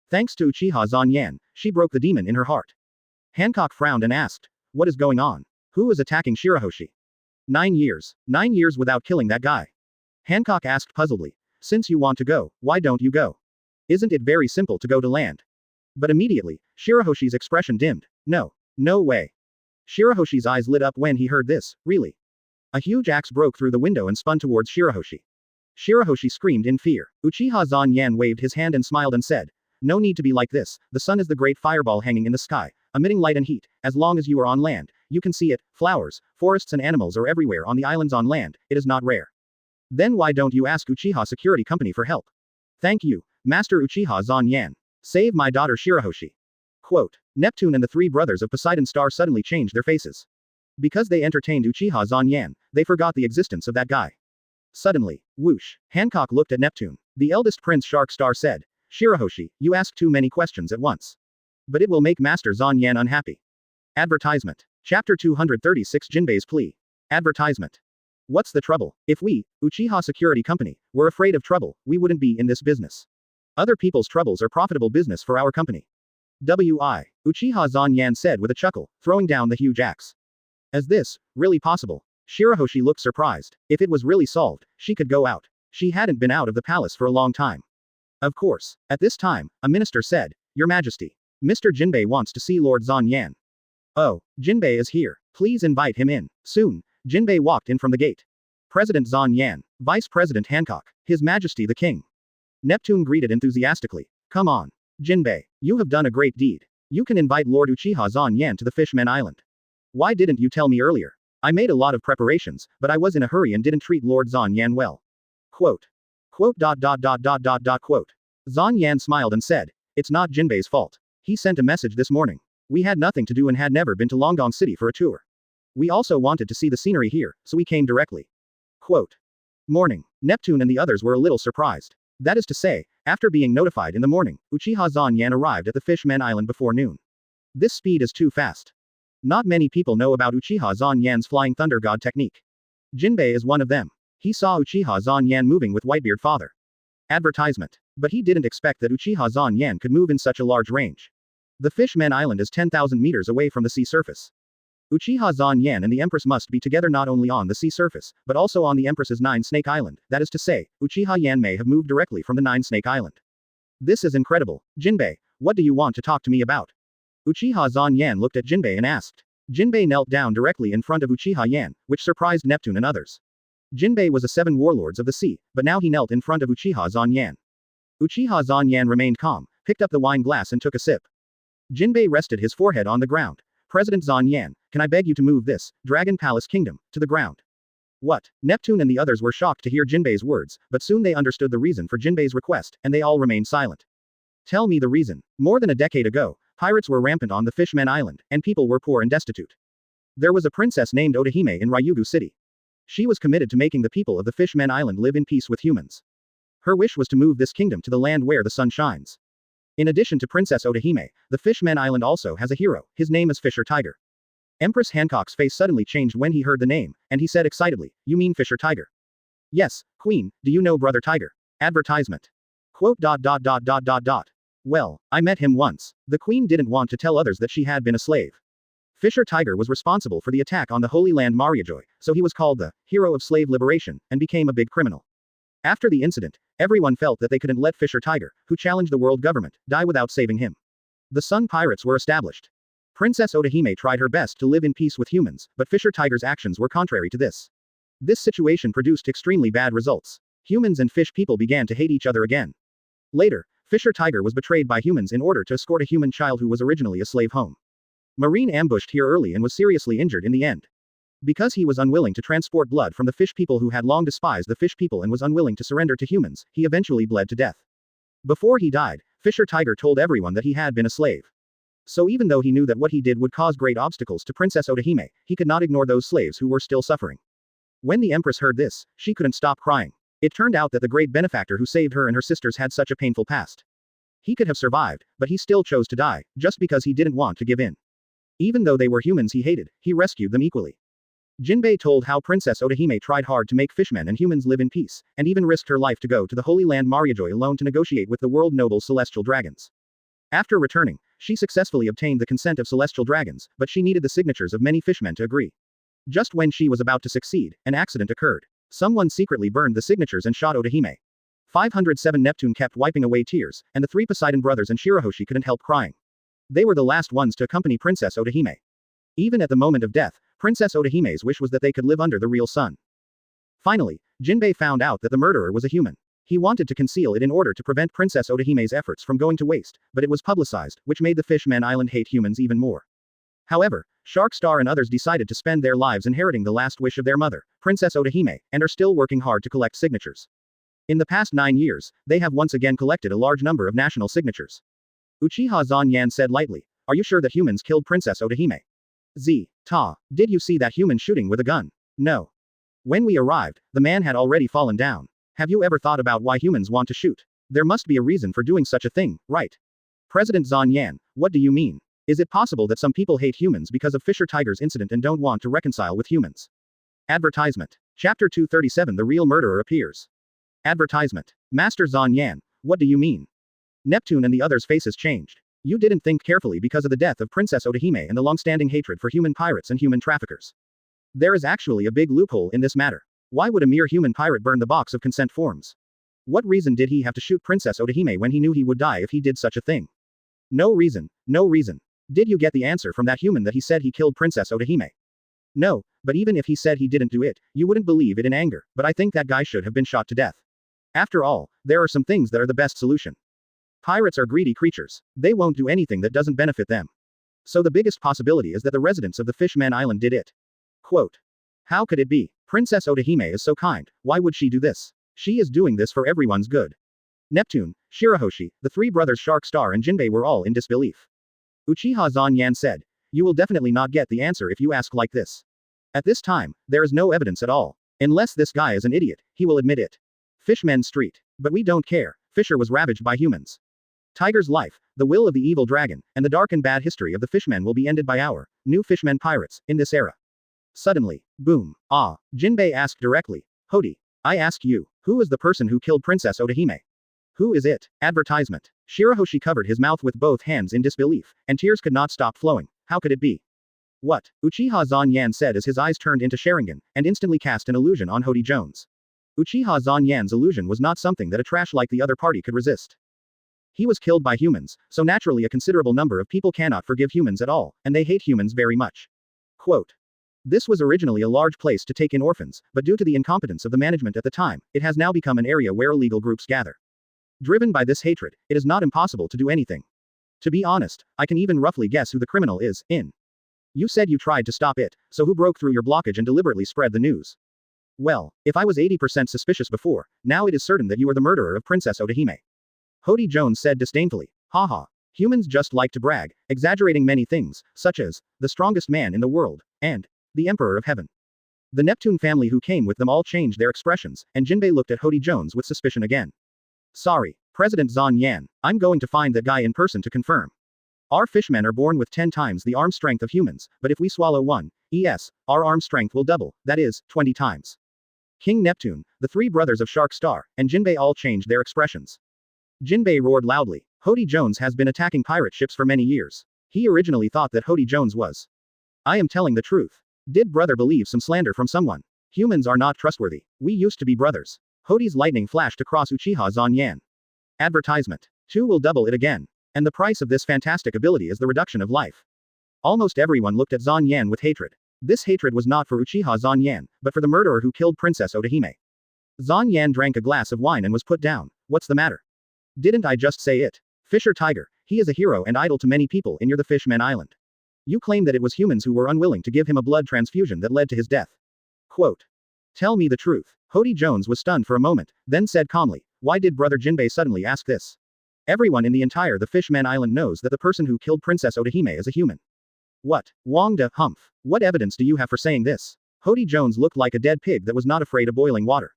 Thanks to Uchiha Zan Yan, she broke the demon in her heart. Hancock frowned and asked, what is going on? Who is attacking Shirahoshi? 9 years. 9 years without killing that guy. Hancock asked puzzledly. Since you want to go, why don't you go? Isn't it very simple to go to land? But immediately, Shirahoshi's expression dimmed. No. No way. Shirahoshi's eyes lit up when he heard this. Really? A huge axe broke through the window and spun towards Shirahoshi. Shirahoshi screamed in fear. Uchiha Zan Yan waved his hand and smiled and said, no need to be like this, the sun is the great fireball hanging in the sky, emitting light and heat. As long as you are on land, you can see it. Flowers, forests and animals are everywhere on the islands on land, it is not rare. Then why don't you ask Uchiha Security Company for help? Thank you, Master Uchiha Zan Yan. Save my daughter Shirahoshi. Quote. Neptune and the 3 brothers of Poseidon Star suddenly changed their faces. Because they entertained Uchiha Zan Yan, they forgot the existence of that guy. Suddenly, whoosh, Hancock looked at Neptune. The eldest Prince Shark Star said, Shirahoshi, you ask too many questions at once. But it will make Master Zan Yan unhappy. Advertisement. Chapter 236 Jinbei's Plea. Advertisement. What's the trouble? If we, Uchiha Security Company, were afraid of trouble, we wouldn't be in this business. Other people's troubles are profitable business for our company. Uchiha Zan Yan said with a chuckle, throwing down the huge axe. Is this really possible? Shirahoshi looked surprised. If it was really solved, she could go out. She hadn't been out of the palace for a long time. Of course. At this time, a minister said, Your Majesty. Mr. Jinbei wants to see Lord Zan Yan. Oh, Jinbei is here. Please invite him in. Soon, Jinbei walked in from the gate. President Zan Yan. Vice President Hancock. His Majesty the King. Neptune greeted enthusiastically. Come on. Jinbei, you have done a great deed. You can invite Lord Uchiha Zan Yan to the Fishman Island. Why didn't you tell me earlier? I made a lot of preparations, but I was in a hurry and didn't treat Lord Zan Yan well. Quote. Quote. Zan Yan smiled and said, it's not Jinbei's fault. He sent a message this morning. We had nothing to do and had never been to Longdong City for a tour. We also wanted to see the scenery here, so we came directly. Quote. Morning. Neptune and the others were a little surprised. That is to say, After being notified in the morning, Uchiha Zanyan arrived at the Fishman Island before noon. This speed is too fast. Not many people know about Uchiha Zanyan's Flying Thunder God technique. Jinbei is one of them. He saw Uchiha Zanyan moving with Whitebeard father. Advertisement. But he didn't expect that Uchiha Zanyan could move in such a large range. The Fishman Island is 10,000 meters away from the sea surface. Uchiha Zanyan and the Empress must be together not only on the sea surface, but also on the Empress's Nine Snake Island, that is to say, Uchiha Yan may have moved directly from the Nine Snake Island. This is incredible. Jinbei, what do you want to talk to me about? Uchiha Zanyan looked at Jinbei and asked. Jinbei knelt down directly in front of Uchiha Yan, which surprised Neptune and others. Jinbei was a 7 warlords of the sea, but now he knelt in front of Uchiha Zanyan. Uchiha Zanyan remained calm, picked up the wine glass and took a sip. Jinbei rested his forehead on the ground. President Zanyan, can I beg you to move this, Dragon Palace Kingdom, to the ground? What? Neptune and the others were shocked to hear Jinbei's words, but soon they understood the reason for Jinbei's request, and they all remained silent. Tell me the reason. More than a decade ago, pirates were rampant on the Fishman Island, and people were poor and destitute. There was a princess named Otahime in Ryugu City. She was committed to making the people of the Fishman Island live in peace with humans. Her wish was to move this kingdom to the land where the sun shines. In addition to Princess Otahime, the Fishman Island also has a hero, his name is Fisher Tiger. Empress Hancock's face suddenly changed when he heard the name, and he said excitedly, you mean Fisher Tiger? Yes, Queen, do you know Brother Tiger? Advertisement. Quote. Well, I met him once. The Queen didn't want to tell others that she had been a slave. Fisher Tiger was responsible for the attack on the Holy Land Mariajoy, so he was called the hero of slave liberation, and became a big criminal. After the incident, everyone felt that they couldn't let Fisher Tiger, who challenged the world government, die without saving him. The Sun Pirates were established. Princess Otahime tried her best to live in peace with humans, but Fisher Tiger's actions were contrary to this. This situation produced extremely bad results. Humans and fish people began to hate each other again. Later, Fisher Tiger was betrayed by humans in order to escort a human child who was originally a slave home. Marine ambushed here early and was seriously injured in the end. Because he was unwilling to transport blood from the fish people who had long despised the fish people and was unwilling to surrender to humans, he eventually bled to death. Before he died, Fisher Tiger told everyone that he had been a slave. So even though he knew that what he did would cause great obstacles to Princess Otahime, he could not ignore those slaves who were still suffering. When the Empress heard this, she couldn't stop crying. It turned out that the great benefactor who saved her and her sisters had such a painful past. He could have survived, but he still chose to die, just because he didn't want to give in. Even though they were humans he hated, he rescued them equally. Jinbei told how Princess Otahime tried hard to make fishmen and humans live in peace, and even risked her life to go to the Holy Land Mariajoy alone to negotiate with the world noble celestial dragons. After returning, she successfully obtained the consent of celestial dragons, but she needed the signatures of many fishmen to agree. Just when she was about to succeed, an accident occurred. Someone secretly burned the signatures and shot Otahime. 507 Neptune kept wiping away tears, and the 3 Poseidon brothers and Shirahoshi couldn't help crying. They were the last ones to accompany Princess Otahime. Even at the moment of death, Princess Otahime's wish was that they could live under the real sun. Finally, Jinbei found out that the murderer was a human. He wanted to conceal it in order to prevent Princess Otahime's efforts from going to waste, but it was publicized, which made the Fishman Island hate humans even more. However, Sharkstar and others decided to spend their lives inheriting the last wish of their mother, Princess Otahime, and are still working hard to collect signatures. In the past 9 years, they have once again collected a large number of national signatures. Uchiha Zanyan said lightly, are you sure that humans killed Princess Otahime? Did you see that human shooting with a gun? No. When we arrived, the man had already fallen down. Have you ever thought about why humans want to shoot? There must be a reason for doing such a thing, right? President Zanyan, what do you mean? Is it possible that some people hate humans because of Fisher Tiger's incident and don't want to reconcile with humans? Advertisement. Chapter 237 The real murderer appears. Advertisement. Master Zanyan, what do you mean? Neptune and the others' faces changed. You didn't think carefully because of the death of Princess Otahime and the long-standing hatred for human pirates and human traffickers. There is actually a big loophole in this matter. Why would a mere human pirate burn the box of consent forms? What reason did he have to shoot Princess Otahime when he knew he would die if he did such a thing? No reason, no reason. Did you get the answer from that human that he said he killed Princess Otahime? No, but even if he said he didn't do it, you wouldn't believe it in anger, but I think that guy should have been shot to death. After all, there are some things that are the best solution. Pirates are greedy creatures. They won't do anything that doesn't benefit them. So the biggest possibility is that the residents of the Fishman Island did it. Quote. How could it be? Princess Otahime is so kind, why would she do this? She is doing this for everyone's good. Neptune, Shirahoshi, the 3 brothers Sharkstar and Jinbei were all in disbelief. Uchiha Zanyan said, you will definitely not get the answer if you ask like this. At this time, there is no evidence at all. Unless this guy is an idiot, he will admit it. Fishman Street. But we don't care. Fisher was ravaged by humans. Tiger's life, the will of the evil dragon, and the dark and bad history of the fishmen will be ended by our new fishmen pirates in this era. Suddenly, boom. Ah, Jinbei asked directly. Hody, I ask you, who is the person who killed Princess Otahime? Who is it? Advertisement. Shirahoshi covered his mouth with both hands in disbelief, and tears could not stop flowing. How could it be? What? Uchiha Zanyan said as his eyes turned into Sharingan, and instantly cast an illusion on Hody Jones. Uchiha Zanyan's illusion was not something that a trash like the other party could resist. He was killed by humans, so naturally a considerable number of people cannot forgive humans at all, and they hate humans very much. Quote. This was originally a large place to take in orphans, but due to the incompetence of the management at the time, it has now become an area where illegal groups gather. Driven by this hatred, it is not impossible to do anything. To be honest, I can even roughly guess who the criminal is. You said you tried to stop it, so who broke through your blockage and deliberately spread the news? Well, if I was 80% suspicious before, now it is certain that you are the murderer of Princess Otahime. Hody Jones said disdainfully. Haha. Humans just like to brag, exaggerating many things, such as, the strongest man in the world, and, the Emperor of Heaven. The Neptune family who came with them all changed their expressions, and Jinbei looked at Hody Jones with suspicion again. Sorry, President Zan Yan, I'm going to find that guy in person to confirm. Our fishmen are born with 10 times the arm strength of humans, but if we swallow one, our arm strength will double, that is, 20 times. King Neptune, the three brothers of Shark Star, and Jinbei all changed their expressions. Jinbei roared loudly. Hody Jones has been attacking pirate ships for many years. He originally thought that Hody Jones was. I am telling the truth. Did brother believe some slander from someone? Humans are not trustworthy. We used to be brothers. Hody's lightning flashed across Uchiha Zanyan. Advertisement. 2 will double it again. And the price of this fantastic ability is the reduction of life. Almost everyone looked at Zanyan with hatred. This hatred was not for Uchiha Zanyan, but for the murderer who killed Princess Otahime. Zanyan drank a glass of wine and was put down. What's the matter? Didn't I just say it? Fisher Tiger, he is a hero and idol to many people in near the Fishman Island. You claim that it was humans who were unwilling to give him a blood transfusion that led to his death. Quote. Tell me the truth. Hody Jones was stunned for a moment, then said calmly, why did brother Jinbei suddenly ask this? Everyone in the entire the Fishman Island knows that the person who killed Princess Otahime is a human. What? Wong de Humph. What evidence do you have for saying this? Hody Jones looked like a dead pig that was not afraid of boiling water.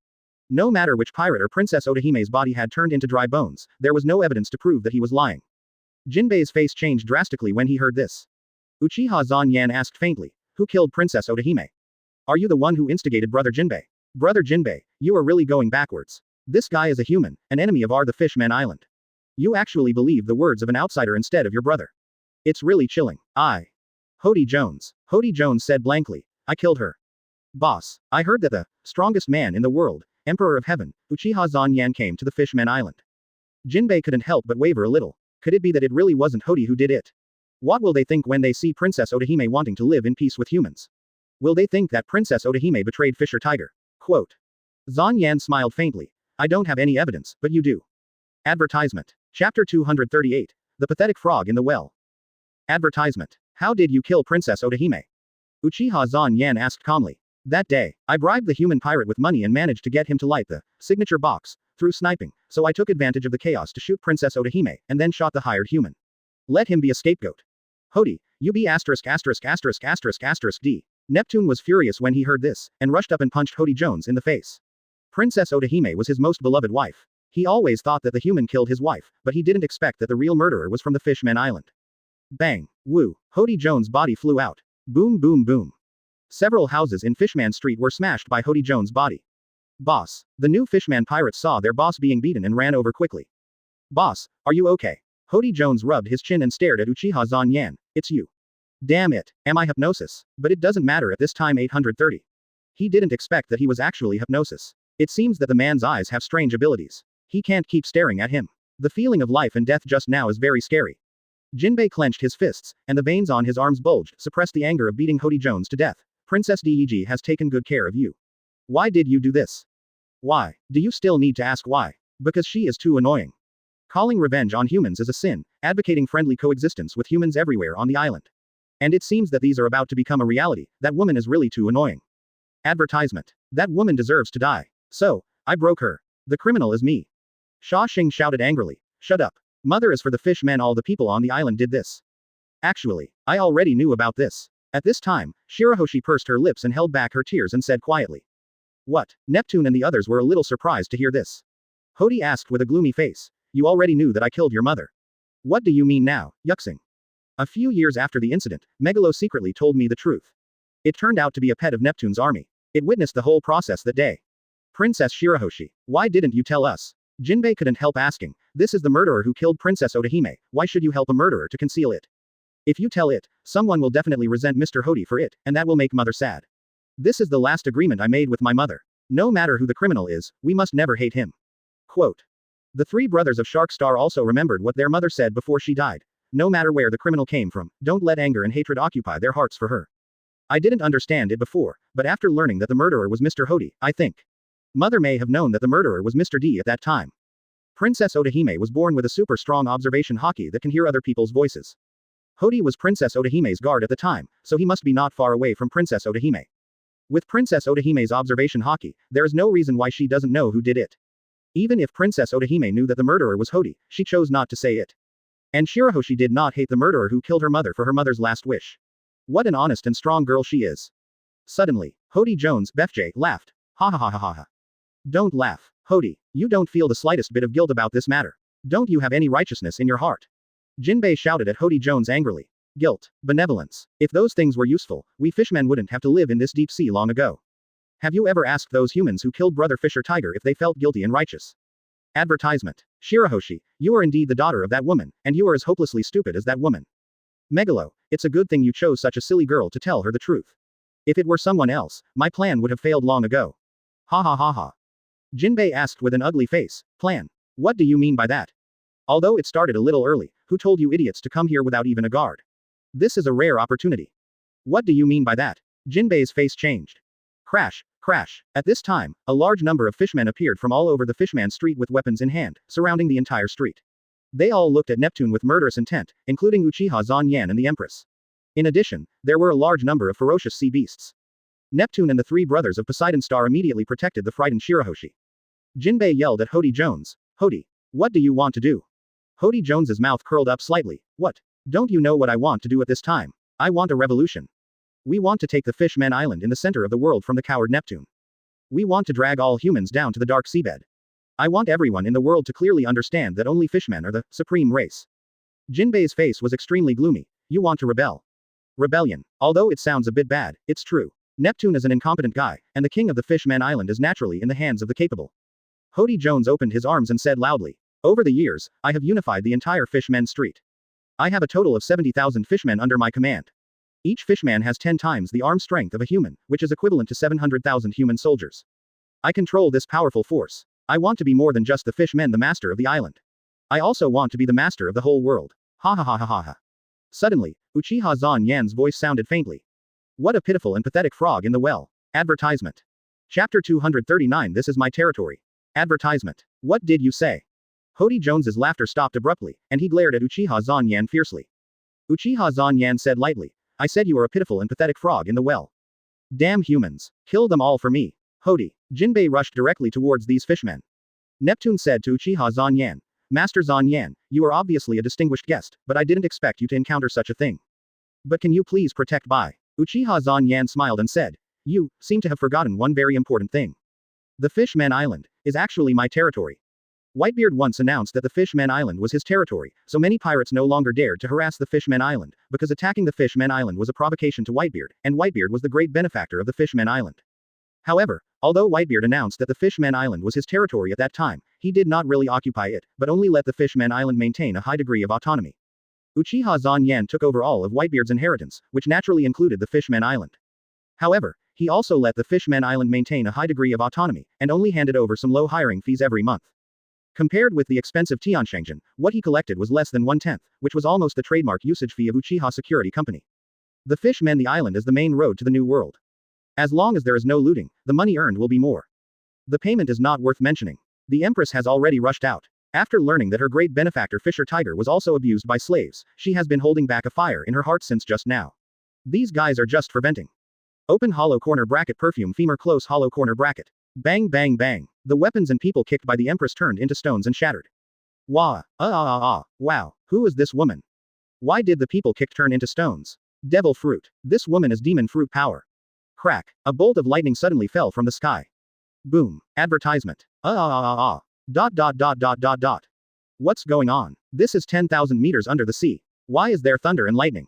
No matter which pirate or Princess Otahime's body had turned into dry bones, there was no evidence to prove that he was lying. Jinbei's face changed drastically when he heard this. Uchiha Zanyan asked faintly, who killed Princess Otahime? Are you the one who instigated brother Jinbei? Brother Jinbei, you are really going backwards. This guy is a human, an enemy of our the Fishman Island. You actually believe the words of an outsider instead of your brother. It's really chilling. Hody Jones. Hody Jones said blankly, I killed her. Boss, I heard that the strongest man in the world, Emperor of Heaven, Uchiha Zanyan came to the Fishman Island. Jinbei couldn't help but waver a little. Could it be that it really wasn't Hody who did it? What will they think when they see Princess Otahime wanting to live in peace with humans? Will they think that Princess Otahime betrayed Fisher Tiger? Quote. Zanyan smiled faintly. I don't have any evidence, but you do. Advertisement. Chapter 238. The Pathetic Frog in the Well. Advertisement. How did you kill Princess Otahime? Uchiha Zanyan asked calmly. That day, I bribed the human pirate with money and managed to get him to light the signature box through sniping, so I took advantage of the chaos to shoot Princess Otahime, and then shot the hired human. Let him be a scapegoat. Hody, you be ********D. Neptune was furious when he heard this, and rushed up and punched Hody Jones in the face. Princess Otahime was his most beloved wife. He always thought that the human killed his wife, but he didn't expect that the real murderer was from the Fishman Island. Bang. Woo. Hody Jones' body flew out. Boom boom boom. Several houses in Fishman Street were smashed by Hody Jones' body. Boss. The new Fishman pirates saw their boss being beaten and ran over quickly. Boss, are you okay? Hody Jones rubbed his chin and stared at Uchiha Zanyan. It's you. Damn it, am I hypnosis? But it doesn't matter at this time 830. He didn't expect that he was actually hypnosis. It seems that the man's eyes have strange abilities. He can't keep staring at him. The feeling of life and death just now is very scary. Jinbei clenched his fists, and the veins on his arms bulged, suppressed the anger of beating Hody Jones to death. Princess Deg has taken good care of you. Why did you do this? Why? Do you still need to ask why? Because she is too annoying. Calling revenge on humans is a sin, advocating friendly coexistence with humans everywhere on the island. And it seems that these are about to become a reality. That woman is really too annoying. Advertisement. That woman deserves to die. So, I broke her. The criminal is me. Sha Xing shouted angrily. Shut up. Mother is for the fish men. All the people on the island did this. Actually, I already knew about this. At this time, Shirahoshi pursed her lips and held back her tears and said quietly. What? Neptune and the others were a little surprised to hear this. Hody asked with a gloomy face. You already knew that I killed your mother. What do you mean now, Yuxing? A few years after the incident, Megalo secretly told me the truth. It turned out to be a pet of Neptune's army. It witnessed the whole process that day. Princess Shirahoshi, why didn't you tell us? Jinbei couldn't help asking. This is the murderer who killed Princess Otahime, why should you help a murderer to conceal it? If you tell it, someone will definitely resent Mr. Hody for it, and that will make mother sad. This is the last agreement I made with my mother. No matter who the criminal is, we must never hate him. Quote. The three brothers of Shark Star also remembered what their mother said before she died. No matter where the criminal came from, don't let anger and hatred occupy their hearts for her. I didn't understand it before, but after learning that the murderer was Mr. Hody, I think. Mother may have known that the murderer was Mr. D at that time. Princess Otahime was born with a super strong observation haki that can hear other people's voices. Hody was Princess Otahime's guard at the time, so he must be not far away from Princess Otahime. With Princess Otahime's observation haki, there is no reason why she doesn't know who did it. Even if Princess Otahime knew that the murderer was Hody, she chose not to say it. And Shirahoshi did not hate the murderer who killed her mother for her mother's last wish. What an honest and strong girl she is. Suddenly, Hody Jones, Befj, laughed. Ha ha ha ha ha ha. Don't laugh, Hody. You don't feel the slightest bit of guilt about this matter. Don't you have any righteousness in your heart? Jinbei shouted at Hody Jones angrily. Guilt, benevolence. If those things were useful, we fishmen wouldn't have to live in this deep sea long ago. Have you ever asked those humans who killed Brother Fisher Tiger if they felt guilty and righteous? Advertisement. Shirahoshi, you are indeed the daughter of that woman, and you are as hopelessly stupid as that woman. Megalo, it's a good thing you chose such a silly girl to tell her the truth. If it were someone else, my plan would have failed long ago. Ha ha ha ha. Jinbei asked with an ugly face. Plan? What do you mean by that? Although it started a little early, who told you idiots to come here without even a guard? This is a rare opportunity. What do you mean by that? Jinbei's face changed. Crash, crash. At this time, a large number of fishmen appeared from all over the Fishman Street with weapons in hand, surrounding the entire street. They all looked at Neptune with murderous intent, including Uchiha Zanyan and the Empress. In addition, there were a large number of ferocious sea beasts. Neptune and the three brothers of Poseidon Star immediately protected the frightened Shirahoshi. Jinbei yelled at Hody Jones. Hody, what do you want to do? Hody Jones's mouth curled up slightly. What? Don't you know what I want to do at this time? I want a revolution. We want to take the Fishman Island in the center of the world from the coward Neptune. We want to drag all humans down to the dark seabed. I want everyone in the world to clearly understand that only fishmen are the supreme race. Jinbei's face was extremely gloomy. You want to rebel? Rebellion. Although it sounds a bit bad, it's true. Neptune is an incompetent guy, and the king of the Fishman Island is naturally in the hands of the capable. Hody Jones opened his arms and said loudly. Over the years, I have unified the entire Fishman Street. I have a total of 70,000 fishmen under my command. Each fishman has 10 times the arm strength of a human, which is equivalent to 700,000 human soldiers. I control this powerful force. I want to be more than just the fishmen, the master of the island. I also want to be the master of the whole world. Ha ha ha ha ha ha. Suddenly, Uchiha Zanyan's voice sounded faintly. What a pitiful and pathetic frog in the well. Advertisement. Chapter 239. This is my territory. Advertisement. What did you say? Hody Jones's laughter stopped abruptly, and he glared at Uchiha Zanyan fiercely. Uchiha Zanyan said lightly. I said you are a pitiful and pathetic frog in the well. Damn humans. Kill them all for me. Hody. Jinbei rushed directly towards these fishmen. Neptune said to Uchiha Zanyan. Master Zanyan, you are obviously a distinguished guest, but I didn't expect you to encounter such a thing. But can you please protect Bai? Uchiha Zanyan smiled and said. You seem to have forgotten one very important thing. The Fishman Island is actually my territory. Whitebeard once announced that the Fishman Island was his territory, so many pirates no longer dared to harass the Fishman Island, because attacking the Fishman Island was a provocation to Whitebeard, and Whitebeard was the great benefactor of the Fishman Island. However, although Whitebeard announced that the Fishman Island was his territory at that time, he did not really occupy it, but only let the Fishman Island maintain a high degree of autonomy. Uchiha Zanyan took over all of Whitebeard's inheritance, which naturally included the Fishman Island. However, he also let the Fishman Island maintain a high degree of autonomy, and only handed over some low hiring fees every month. Compared with the expensive Tianshengzhen, what he collected was less than 1/10, which was almost the trademark usage fee of Uchiha Security Company. The Fishman the island is the main road to the new world. As long as there is no looting, the money earned will be more. The payment is not worth mentioning. The Empress has already rushed out. After learning that her great benefactor Fisher Tiger was also abused by slaves, she has been holding back a fire in her heart since just now. These guys are just for venting. Open hollow corner bracket perfume femur close hollow corner bracket. Bang bang bang. The weapons and people kicked by the Empress turned into stones and shattered. Wow. Wow. Who is this woman? Why did the people kicked turn into stones? Devil fruit. This woman is demon fruit power. Crack. A bolt of lightning suddenly fell from the sky. Boom. Advertisement. Dot dot dot dot dot dot. What's going on? This is 10,000 meters under the sea. Why is there thunder and lightning?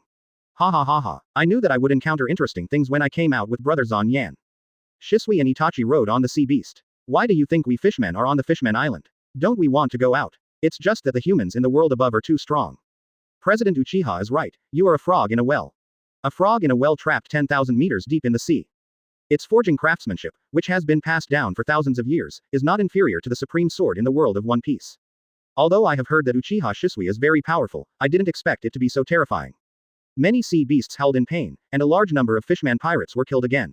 Ha ha ha ha. I knew that I would encounter interesting things when I came out with brother Zon Yan. Shisui and Itachi rode on the sea beast. Why do you think we fishmen are on the Fishman Island? Don't we want to go out? It's just that the humans in the world above are too strong. President Uchiha is right, you are a frog in a well. A frog in a well trapped 10,000 meters deep in the sea. Its forging craftsmanship, which has been passed down for thousands of years, is not inferior to the supreme sword in the world of One Piece. Although I have heard that Uchiha Shisui is very powerful, I didn't expect it to be so terrifying. Many sea beasts howled in pain, and a large number of fishman pirates were killed again.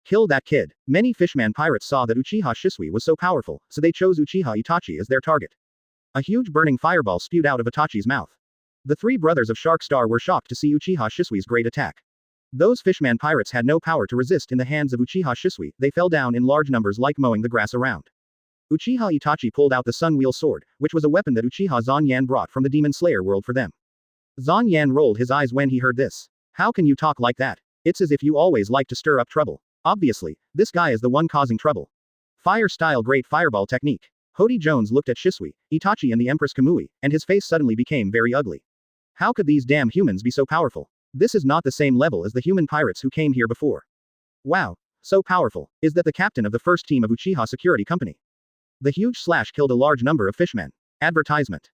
Kill that kid. Many fishman pirates saw that Uchiha Shisui was so powerful, so they chose Uchiha Itachi as their target. A huge burning fireball spewed out of Itachi's mouth. The three brothers of Shark Star were shocked to see Uchiha Shisui's great attack. Those fishman pirates had no power to resist in the hands of Uchiha Shisui, they fell down in large numbers like mowing the grass around. Uchiha Itachi pulled out the Sun Wheel Sword, which was a weapon that Uchiha Zon Yan brought from the Demon Slayer world for them. Zon Yan rolled his eyes when he heard this. How can you talk like that? It's as if you always like to stir up trouble. Obviously, this guy is the one causing trouble. Fire-style great fireball technique. Hody Jones looked at Shisui, Itachi and the Empress Kamui, and his face suddenly became very ugly. How could these damn humans be so powerful? This is not the same level as the human pirates who came here before. Wow. So powerful. Is that the captain of the first team of Uchiha Security Company? The huge slash killed a large number of fishmen. Advertisement.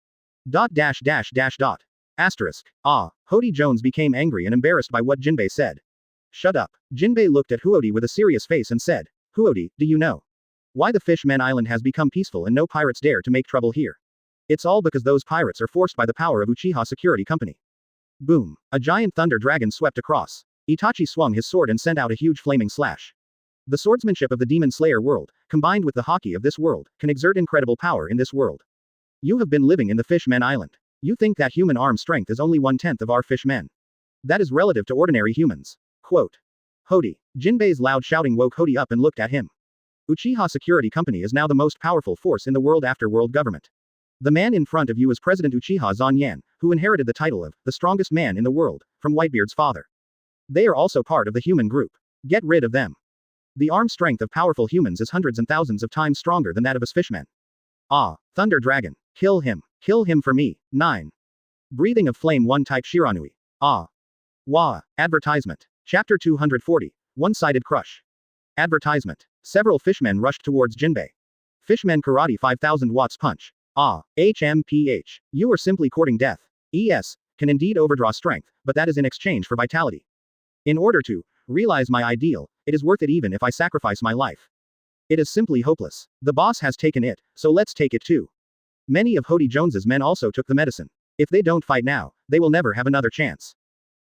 Dot dash dash dash dot. Asterisk. Ah. Hody Jones became angry and embarrassed by what Jinbei said. Shut up. Jinbei looked at Huodi with a serious face and said, Huodi, do you know why the Fishman Island has become peaceful and no pirates dare to make trouble here? It's all because those pirates are forced by the power of Uchiha Security Company. Boom. A giant thunder dragon swept across. Itachi swung his sword and sent out a huge flaming slash. The swordsmanship of the Demon Slayer world, combined with the hockey of this world, can exert incredible power in this world. You have been living in the Fishman Island. You think that human arm strength is only 1/10 of our fishmen. That is relative to ordinary humans. Quote. Hody. Jinbei's loud shouting woke Hody up and looked at him. Uchiha Security Company is now the most powerful force in the world after world government. The man in front of you is President Uchiha Zon Yan, who inherited the title of the strongest man in the world from Whitebeard's father. They are also part of the human group. Get rid of them. The arm strength of powerful humans is hundreds and thousands of times stronger than that of us fishmen. Ah, Thunder Dragon. Kill him. Kill him for me. 9. Breathing of Flame 1 type Shiranui. Ah. Wah. Advertisement. Chapter 240. One-sided crush. Advertisement. Several fishmen rushed towards Jinbei. Fishmen Karate 5000 watts punch. Ah. HMPH. You are simply courting death. ES. Can indeed overdraw strength, but that is in exchange for vitality. In order to realize my ideal, it is worth it even if I sacrifice my life. It is simply hopeless. The boss has taken it, so let's take it too. Many of Hody Jones's men also took the medicine. If they don't fight now, they will never have another chance.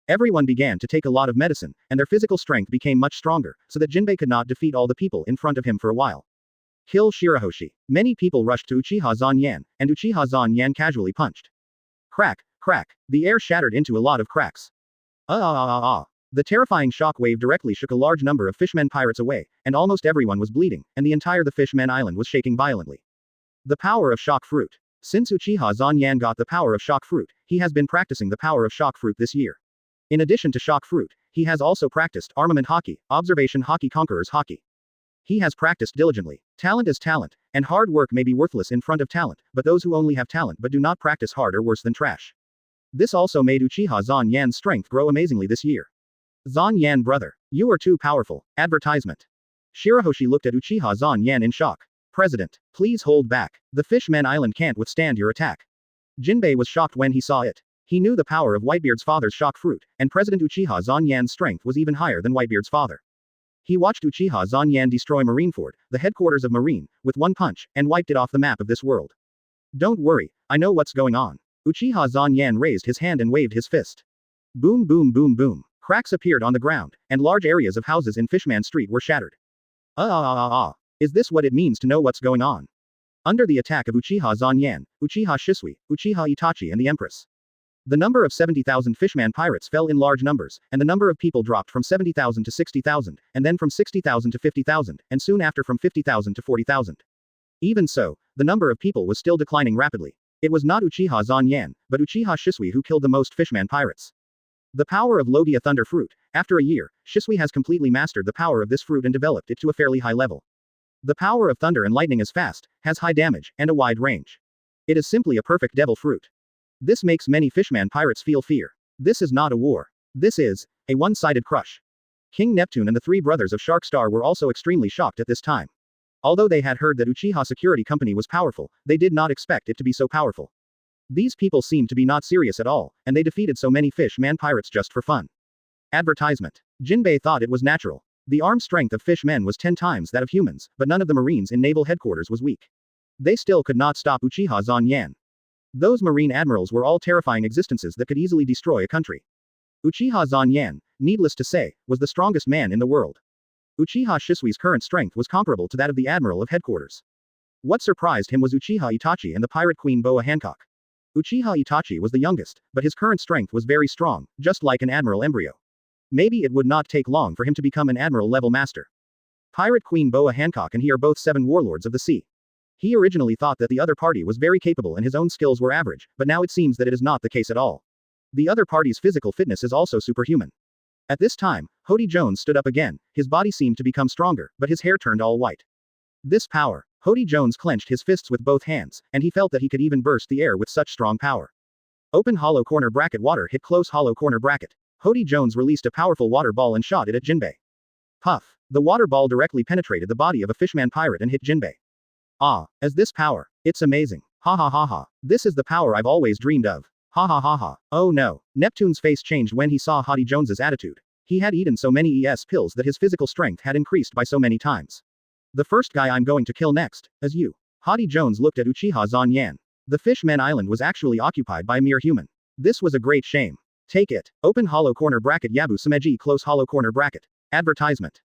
Everyone began to take a lot of medicine, and their physical strength became much stronger, so that Jinbei could not defeat all the people in front of him for a while. Kill Shirahoshi. Many people rushed to Uchiha Zon Yan, and Uchiha Zon Yan casually punched. Crack, crack. The air shattered into a lot of cracks. The terrifying shock wave directly shook a large number of fishmen pirates away, and almost everyone was bleeding, and the entire the Fishman Island was shaking violently. The power of shock fruit. Since Uchiha Zon Yan got the power of shock fruit, he has been practicing the power of shock fruit this year. In addition to shock fruit, he has also practiced armament hockey, observation hockey, conqueror's hockey. He has practiced diligently. Talent is talent, and hard work may be worthless in front of talent, but those who only have talent but do not practice hard are worse than trash. This also made Uchiha Zon Yan's strength grow amazingly this year. Zon Yan brother. You are too powerful. Advertisement. Shirahoshi looked at Uchiha Zon Yan in shock. President, please hold back. The Fishman Island can't withstand your attack. Jinbei was shocked when he saw it. He knew the power of Whitebeard's father's shock fruit, and President Uchiha Zon Yan's strength was even higher than Whitebeard's father. He watched Uchiha Zon Yan destroy Marineford, the headquarters of Marine, with one punch, and wiped it off the map of this world. Don't worry, I know what's going on. Uchiha Zon Yan raised his hand and waved his fist. Boom boom boom boom. Cracks appeared on the ground, and large areas of houses in Fishman Street were shattered. Is this what it means to know what's going on? Under the attack of Uchiha Zon Yan, Uchiha Shisui, Uchiha Itachi and the Empress. The number of 70,000 Fishman pirates fell in large numbers, and the number of people dropped from 70,000 to 60,000, and then from 60,000 to 50,000, and soon after from 50,000 to 40,000. Even so, the number of people was still declining rapidly. It was not Uchiha Zon Yan, but Uchiha Shisui who killed the most Fishman pirates. The power of Logia Thunder Fruit. After a year, Shisui has completely mastered the power of this fruit and developed it to a fairly high level. The power of thunder and lightning is fast, has high damage, and a wide range. It is simply a perfect devil fruit. This makes many fishman pirates feel fear. This is not a war. This is a one-sided crush. King Neptune and the three brothers of Shark Star were also extremely shocked at this time. Although they had heard that Uchiha Security Company was powerful, they did not expect it to be so powerful. These people seemed to be not serious at all, and they defeated so many fish-man pirates just for fun. Advertisement. Jinbei thought it was natural. The arm strength of fish-men was 10 times that of humans, but none of the Marines in naval headquarters was weak. They still could not stop Uchiha Zanyan. Those Marine admirals were all terrifying existences that could easily destroy a country. Uchiha Zanyan, needless to say, was the strongest man in the world. Uchiha Shisui's current strength was comparable to that of the admiral of headquarters. What surprised him was Uchiha Itachi and the pirate queen Boa Hancock. Uchiha Itachi was the youngest, but his current strength was very strong, just like an admiral embryo. Maybe it would not take long for him to become an admiral-level master. Pirate Queen Boa Hancock and he are both 7 warlords of the sea. He originally thought that the other party was very capable and his own skills were average, but now it seems that it is not the case at all. The other party's physical fitness is also superhuman. At this time, Hody Jones stood up again, his body seemed to become stronger, but his hair turned all white. This power. Hody Jones clenched his fists with both hands, and he felt that he could even burst the air with such strong power. Open hollow corner bracket water hit close hollow corner bracket. Hody Jones released a powerful water ball and shot it at Jinbei. Puff. The water ball directly penetrated the body of a fishman pirate and hit Jinbei. Ah, as this power. It's amazing. Ha ha ha ha. This is the power I've always dreamed of. Ha ha ha ha. Oh no. Neptune's face changed when he saw Hody Jones's attitude. He had eaten so many ES pills that his physical strength had increased by so many times. The first guy I'm going to kill next is you. Hody Jones looked at Uchiha Zanyan. The Fishman Island was actually occupied by a mere human. This was a great shame. Take it. Open hollow corner bracket Yabu Sumeji close hollow corner bracket. Advertisement.